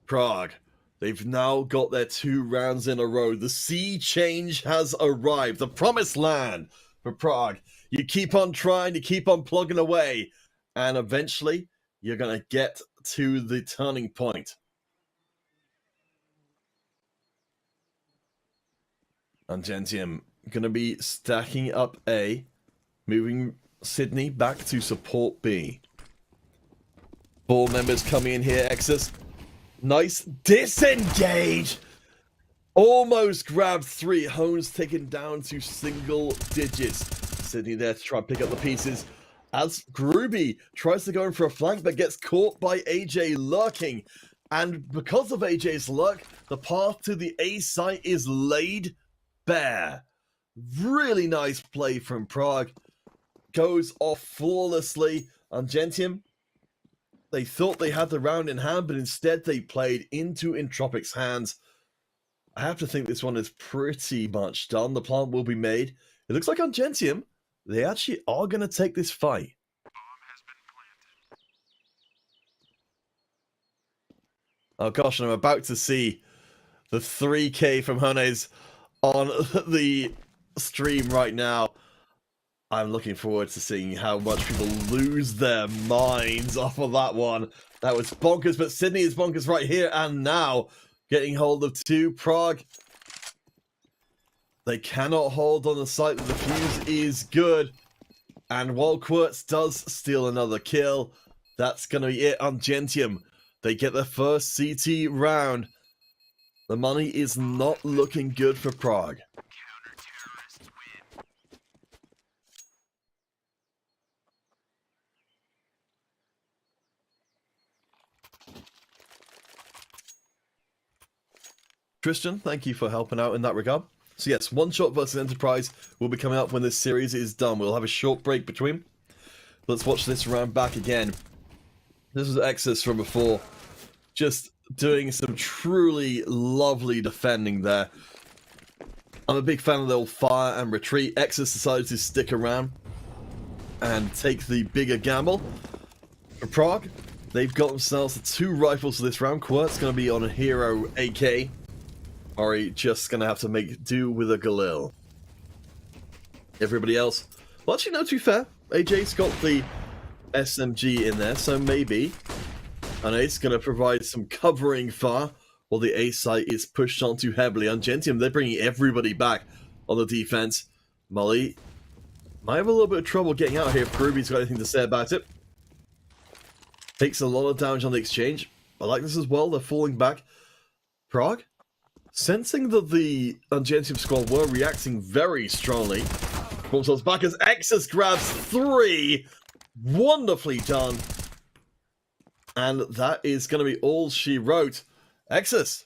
Prague. They've now got their 2 rounds in a row. The sea change has arrived. The promised land for Prague. You keep on trying, you keep on plugging away. And eventually, you're going to get to the turning point. Angentium going to be stacking up A. Moving Sydney back to support B. 4 members coming in here, Exus. Nice disengage! Almost grabbed 3. Hones taken down to single digits. Sydney there to try and pick up the pieces. As Groovy tries to go in for a flank, but gets caught by AJ lurking. And because of AJ's lurk, the path to the A site is laid bare. Really nice play from Prague. Goes off flawlessly. Angentium, they thought they had the round in hand, but instead they played into Entropiq's hands. I have to think this one is pretty much done. The plant will be made. It looks like Angentium, they actually are going to take this fight. Oh gosh, and I'm about to see the 3K from Hones on the stream right now. I'm looking forward to seeing how much people lose their minds off of that one. That was bonkers, but Sydney is bonkers right here and now. Getting hold of 2. Prague. They cannot hold on the site, but the fuse is good. And while Quirtz does steal another kill, that's going to be it. Angentium, they get their first CT round. The money is not looking good for Prague. Christian, thank you for helping out in that regard. So yes, One Shot versus Enterprise will be coming up when this series is done. We'll have a short break between. Let's watch this round back again. This was Exus from before. Just doing some truly lovely defending there. I'm a big fan of the old fire and retreat. Exus decided to stick around and take the bigger gamble. For Prague, they've got themselves 2 rifles for this round. Quirt's going to be on a hero AK. Ori just going to have to make do with a Galil. Everybody else... Well, actually, no, to be fair. AJ's got the SMG in there, so maybe... And it's going to provide some covering fire while the A site is pushed on too heavily. Angentium, they're bringing everybody back on the defense. Molly might have a little bit of trouble getting out here if Groovy's got anything to say about it. Takes a lot of damage on the exchange. I like this as well. They're falling back. Prague, sensing that the Angentium squad were reacting very strongly, themselves back as Exus grabs 3. Wonderfully done. And that is going to be all she wrote. Exus,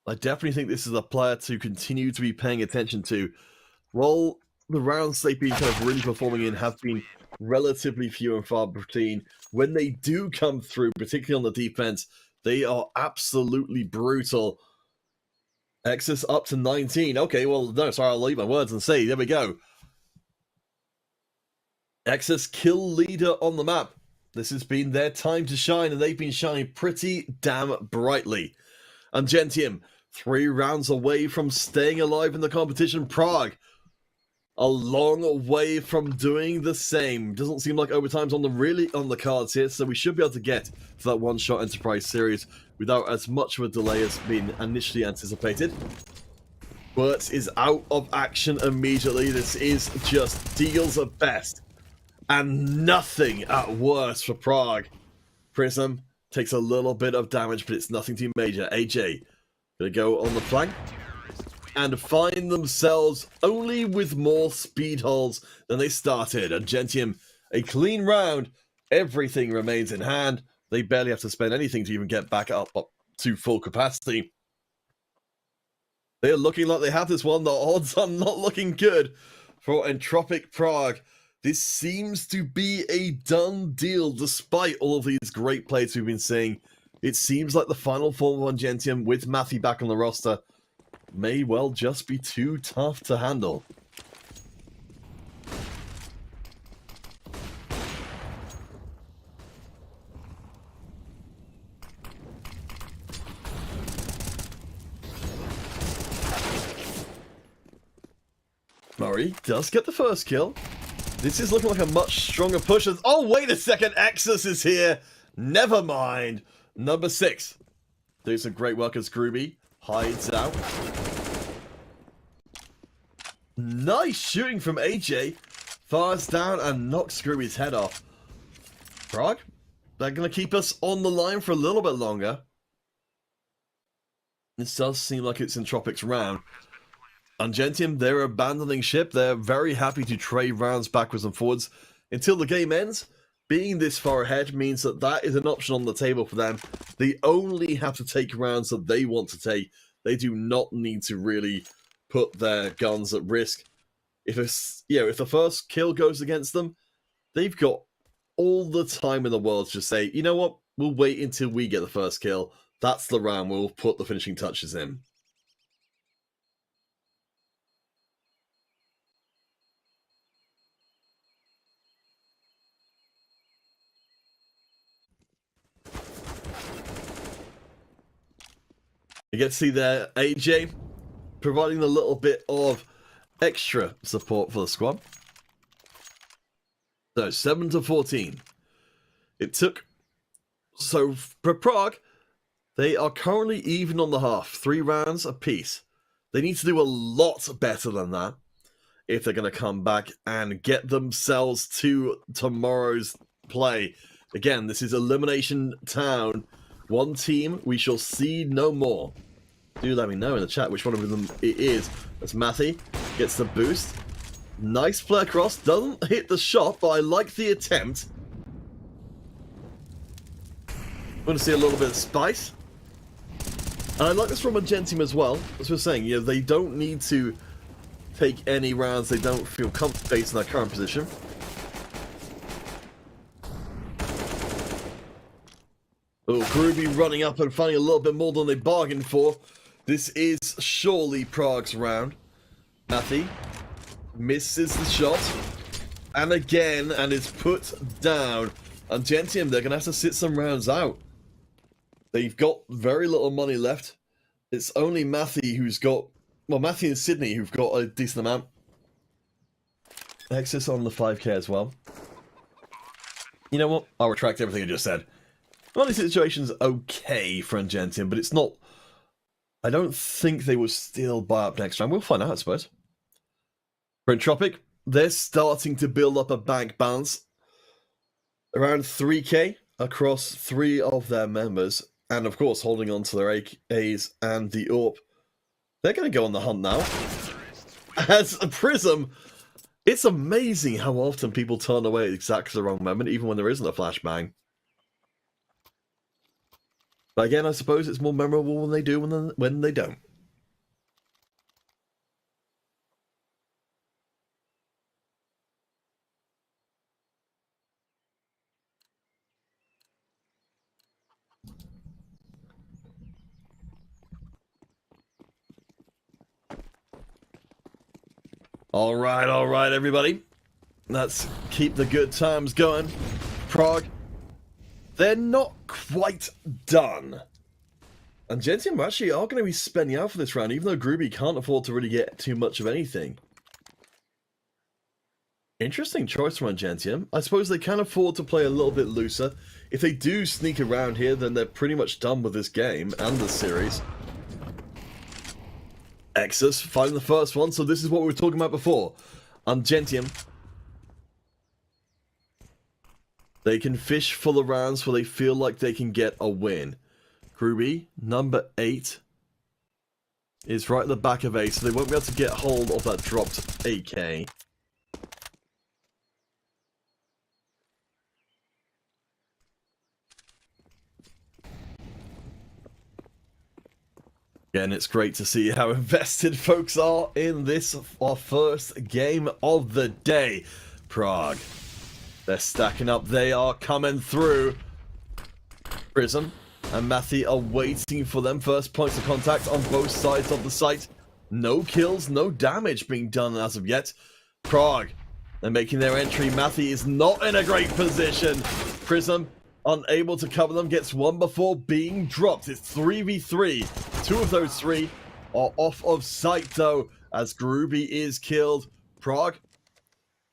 I definitely think this is a player to continue to be paying attention to. While the rounds they've been kind of really performing in have been relatively few and far between, when they do come through, particularly on the defense, they are absolutely brutal. Exus up to 19. Okay, well, no, sorry, I'll leave my words and say, there we go. Exus kill leader on the map. This has been their time to shine, and they've been shining pretty damn brightly. Angentium, 3 rounds away from staying alive in the competition. Prague, a long way from doing the same. Doesn't seem like overtime's on the cards here, so we should be able to get to that one-shot Enterprise series without as much of a delay as been initially anticipated. Burt is out of action immediately. This is just deals at best and nothing at worst for Prague. Prism takes a little bit of damage, but it's nothing too major. AJ gonna go on the flank and find themselves only with more speed holes than they started. Angentium, a clean round. Everything remains in hand. They barely have to spend anything to even get back up to full capacity. They are looking like they have this one. The odds are not looking good for Entropiq Prague. This seems to be a done deal despite all of these great plays we've been seeing. It seems like the final form of Angentium with Matthew back on the roster may well just be too tough to handle. Murray does get the first kill. This is looking like a much stronger push. Oh, wait a second. Exus is here. Never mind. Number 6. Doing some great work as Groovy hides out. Nice shooting from AJ. Fires down and knocks Groovy's head off. Prague, they're going to keep us on the line for a little bit longer. This does seem like it's Entropiq's round. Angentium, they're abandoning ship. They're very happy to trade rounds backwards and forwards until the game ends. Being this far ahead means that that is an option on the table for them. They only have to take rounds that they want to take. They do not need to really put their guns at risk. If the first kill goes against them, they've got all the time in the world to just say, you know what, we'll wait until we get the first kill. That's the round we'll put the finishing touches in. You get to see there AJ providing a little bit of extra support for the squad. So 7-14. It took. So for Prague, they are currently even on the half, 3 rounds apiece. They need to do a lot better than that if they're going to come back and get themselves to tomorrow's play. Again, this is Elimination Town. One team we shall see no more. Do let me know in the chat which one of them it is. As Matty gets the boost. Nice flare cross. Doesn't hit the shot, but I like the attempt. Want to see a little bit of spice. And I like this from Angentium as well. As we're saying, you know, they don't need to take any rounds they don't feel comfortable in their current position. Oh, Groovy running up and finding a little bit more than they bargained for. This is surely Prague's round. Matthew misses the shot. And again, and is put down. Angentium, they're going to have to sit some rounds out. They've got very little money left. It's only Matthew who's got... Well, Matthew and Sydney who've got a decent amount. Exus on the 5k as well. You know what? I'll retract everything I just said. Money situation's okay for Angentium, but it's not... I don't think they will still buy up next round. We'll find out, I suppose. For Entropiq, they're starting to build up a bank balance. Around 3k across 3 of their members. And, of course, holding on to their AKs and the AWP. They're going to go on the hunt now. As a Prism It's amazing how often people turn away at exactly the wrong moment, even when there isn't a flashbang. But again, I suppose it's more memorable when they do when they don't. All right, everybody. Let's keep the good times going. Prague, they're not quite done. Angentium actually are going to be spending out for this round, even though Groovy can't afford to really get too much of anything. Interesting choice from Angentium. I suppose they can afford to play a little bit looser. If they do sneak around here, then they're pretty much done with this game and this series. Exus finding the first one, so this is what we were talking about before. Angentium. They can fish for the rounds where they feel like they can get a win. Groovy, number 8, is right at the back of A, so they won't be able to get hold of that dropped AK. Again, it's great to see how invested folks are in this, our first game of the day. Prague. They're stacking up. They are coming through. Prism and Matthew are waiting for them. First points of contact on both sides of the site. No kills, no damage being done as of yet. Prague, they're making their entry. Matthew is not in a great position. Prism, unable to cover them, gets one before being dropped. It's 3v3. 2 of those 3 are off of sight, though, as Groovy is killed. Prague,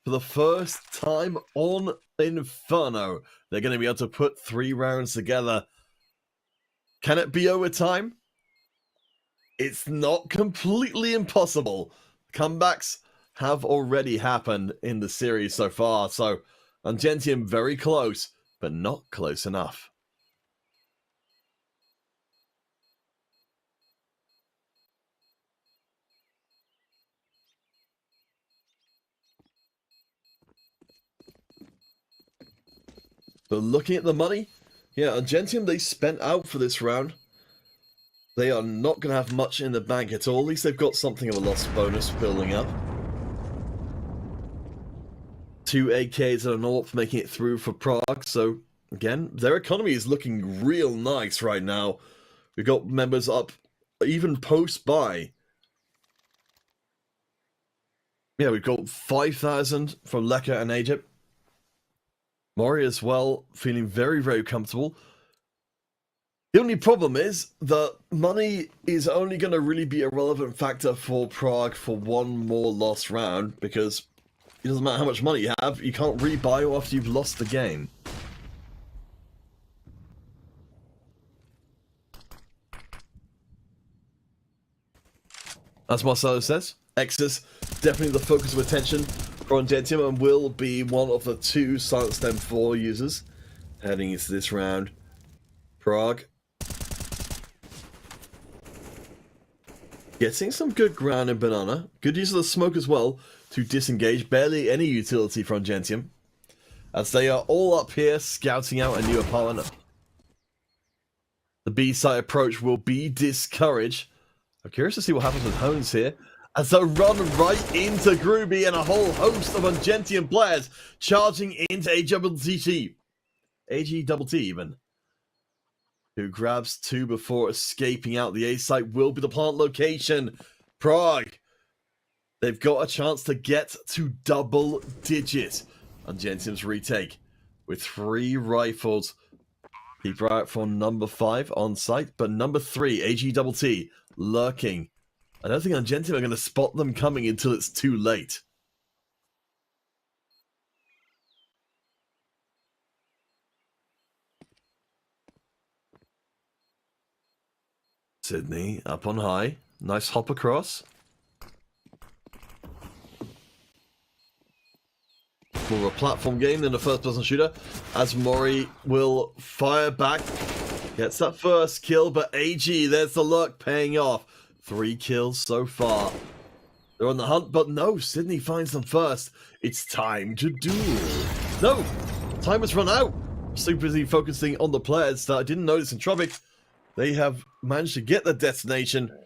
for the first time on Inferno, they're going to be able to put 3 rounds together. Can it be overtime? It's not completely impossible. Comebacks have already happened in the series so far, so Angentium very close, but not close enough. So looking at the money, yeah, Angentium, they spent out for this round. They are not going to have much in the bank at all. At least they've got something of a loss bonus building up. 2 AKs and an AWP making it through for Prague. So, again, their economy is looking real nice right now. We've got members up even post-buy. Yeah, we've got 5,000 from Leka and Egypt. Mori as well, feeling very, very comfortable. The only problem is that money is only going to really be a relevant factor for Prague for one more lost round, because it doesn't matter how much money you have, you can't rebuy after you've lost the game. As Marcelo says, Exus definitely the focus of attention for Angentium and will be one of the 2 Silent Stem 4 users heading into this round. Prague getting some good ground in Banana. Good use of the smoke as well to disengage. Barely any utility from Angentium, as they are all up here scouting out a new opponent. The B-side approach will be discouraged. I'm curious to see what happens with Hones here, as they run right into Groovy and a whole host of Angentium players charging into AGTT even, who grabs 2 before escaping out. The A site will be the plant location. Prague, they've got a chance to get to double digit. Angentium's retake with 3 rifles. Keep an eye out for number 5 on site, but number 3, AGTT, lurking. I don't think Angentium are going to spot them coming until it's too late. Sydney up on high. Nice hop across. More of a platform game than a first-person shooter, as Mori will fire back. Gets that first kill, but AG, there's the luck paying off. 3 kills so far. They're on the hunt, but no, Sydney finds them first. It's time to duel. No, time has run out. So busy focusing on the players that I didn't notice Entropiq. They have managed to get the destination.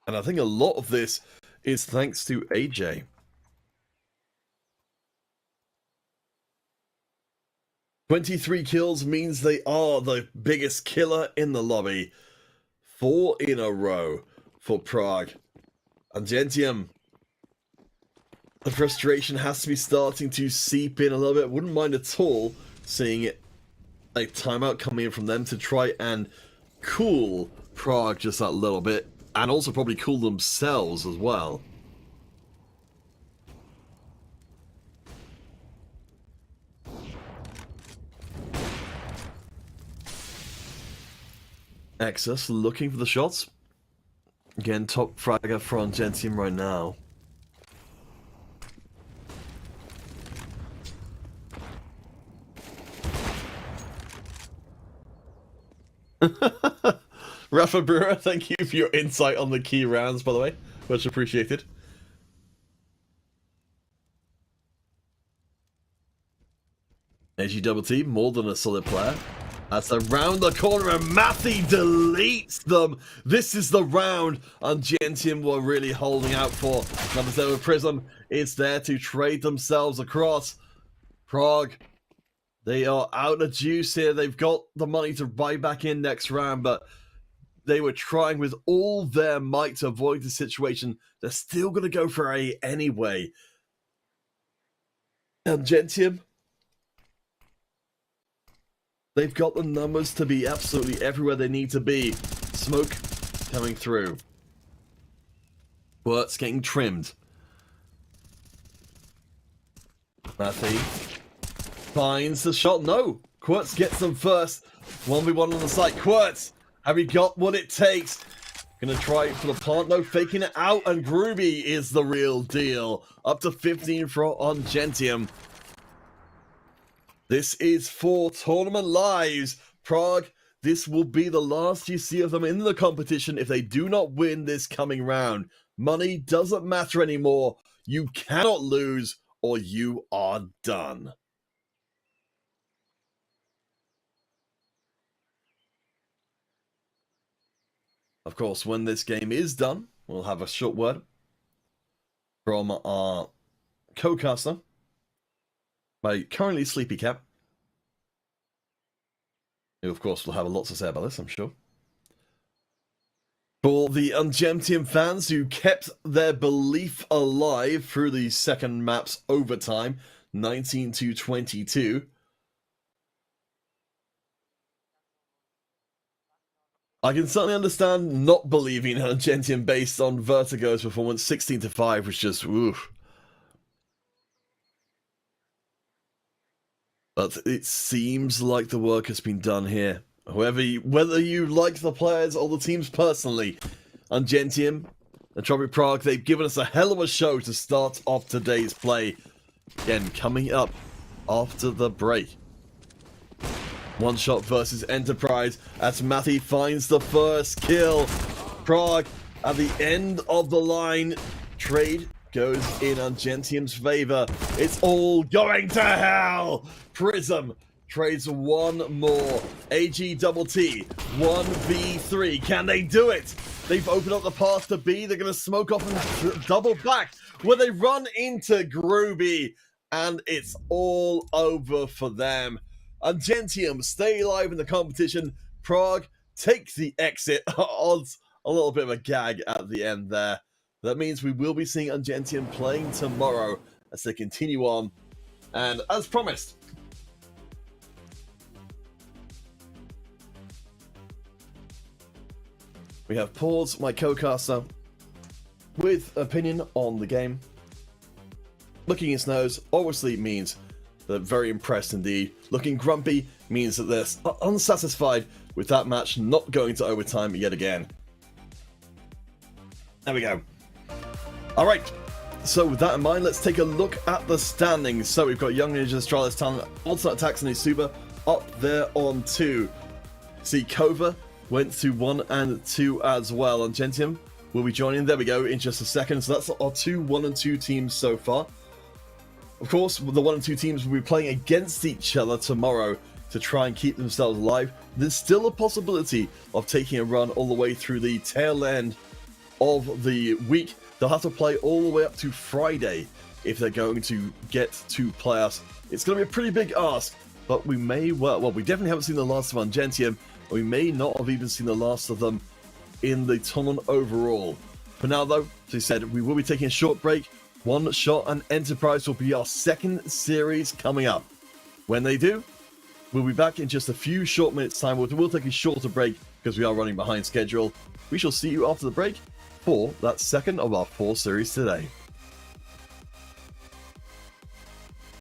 And I think a lot of this is thanks to AJ. "23 kills means they are the biggest killer in the lobby. 4 in a row for Prague. Angentium. The frustration has to be starting to seep in a little bit. Wouldn't mind at all seeing it, a timeout coming in from them to try and cool Prague just that little bit. And also probably cool themselves as well. Exus looking for the shots. Again, top fragger for Angentium right now. Rafa Brewer, thank you for your insight on the key rounds, by the way. Much appreciated. AG more than a solid player. That's around the corner and Matthew deletes them. This is the round Angentium were really holding out for. Number 7 Prism is there to trade themselves across. Prague, they are out of juice here. They've got the money to buy back in next round, but they were trying with all their might to avoid the situation. They're still going to go for A anyway. Angentium, they've got the numbers to be absolutely everywhere they need to be. Smoke coming through. Wort's getting trimmed. Matthew finds the shot. No! Quirtz gets them first. 1v1 on the site. Quirtz, have you got what it takes? Gonna try for the plant. No, faking it out. And Groovy is the real deal. Up to 15 for Angentium. This is for tournament lives. Prague, this will be the last you see of them in the competition if they do not win this coming round. Money doesn't matter anymore. You cannot lose or you are done. Of course, when this game is done, we'll have a short word from our co-caster, my currently sleepy cat, who of course will have a lot to say about this, I'm sure. For the Angentium fans who kept their belief alive through the second map's overtime, 19-22, I can certainly understand not believing in Angentium based on Vertigo's performance. 16-5 was just oof. But it seems like the work has been done here. Whether you like the players or the teams personally, Angentium, Entropiq Prague, they've given us a hell of a show to start off today's play. Again, coming up after the break. One shot versus Enterprise as Matthew finds the first kill. Prague at the end of the line. Trade goes in Angentium's favor. It's all going to hell. Prism trades one more. AG T, 1v3. Can they do it? They've opened up the path to B. They're going to smoke off and double back where they run into Groovy. And it's all over for them. Angentium stay alive in the competition. Prague take the exit. Odds a little bit of a gag at the end there. That means we will be seeing Angentium playing tomorrow as they continue on. And as promised, we have Paws, my co-caster, with opinion on the game. Looking his nose obviously means they're very impressed indeed. Looking grumpy means that they're unsatisfied with that match not going to overtime yet again. There we go. Alright, so with that in mind, let's take a look at the standings. So we've got Young Ninja, Astralis Talent, Alternate Attacks and Isuba up there on 2. See Kova went to 1 and 2 as well. Angentium will be joining. There we go in just a second. So that's our 2 1 and 2 teams so far. Of course, the 1 and 2 teams will be playing against each other tomorrow to try and keep themselves alive. There's still a possibility of taking a run all the way through the tail end of the week. They'll have to play all the way up to Friday if they're going to get to playoffs. It's going to be a pretty big ask, but we may well, we definitely haven't seen the last of Angentium. We may not have even seen the last of them in the tournament overall. For now, though, as I said, we will be taking a short break. One Shot and Enterprise will be our second series coming up. When they do, we'll be back in just a few short minutes' time. We'll take a shorter break because we are running behind schedule. We shall see you after the break for that second of our 4 series today.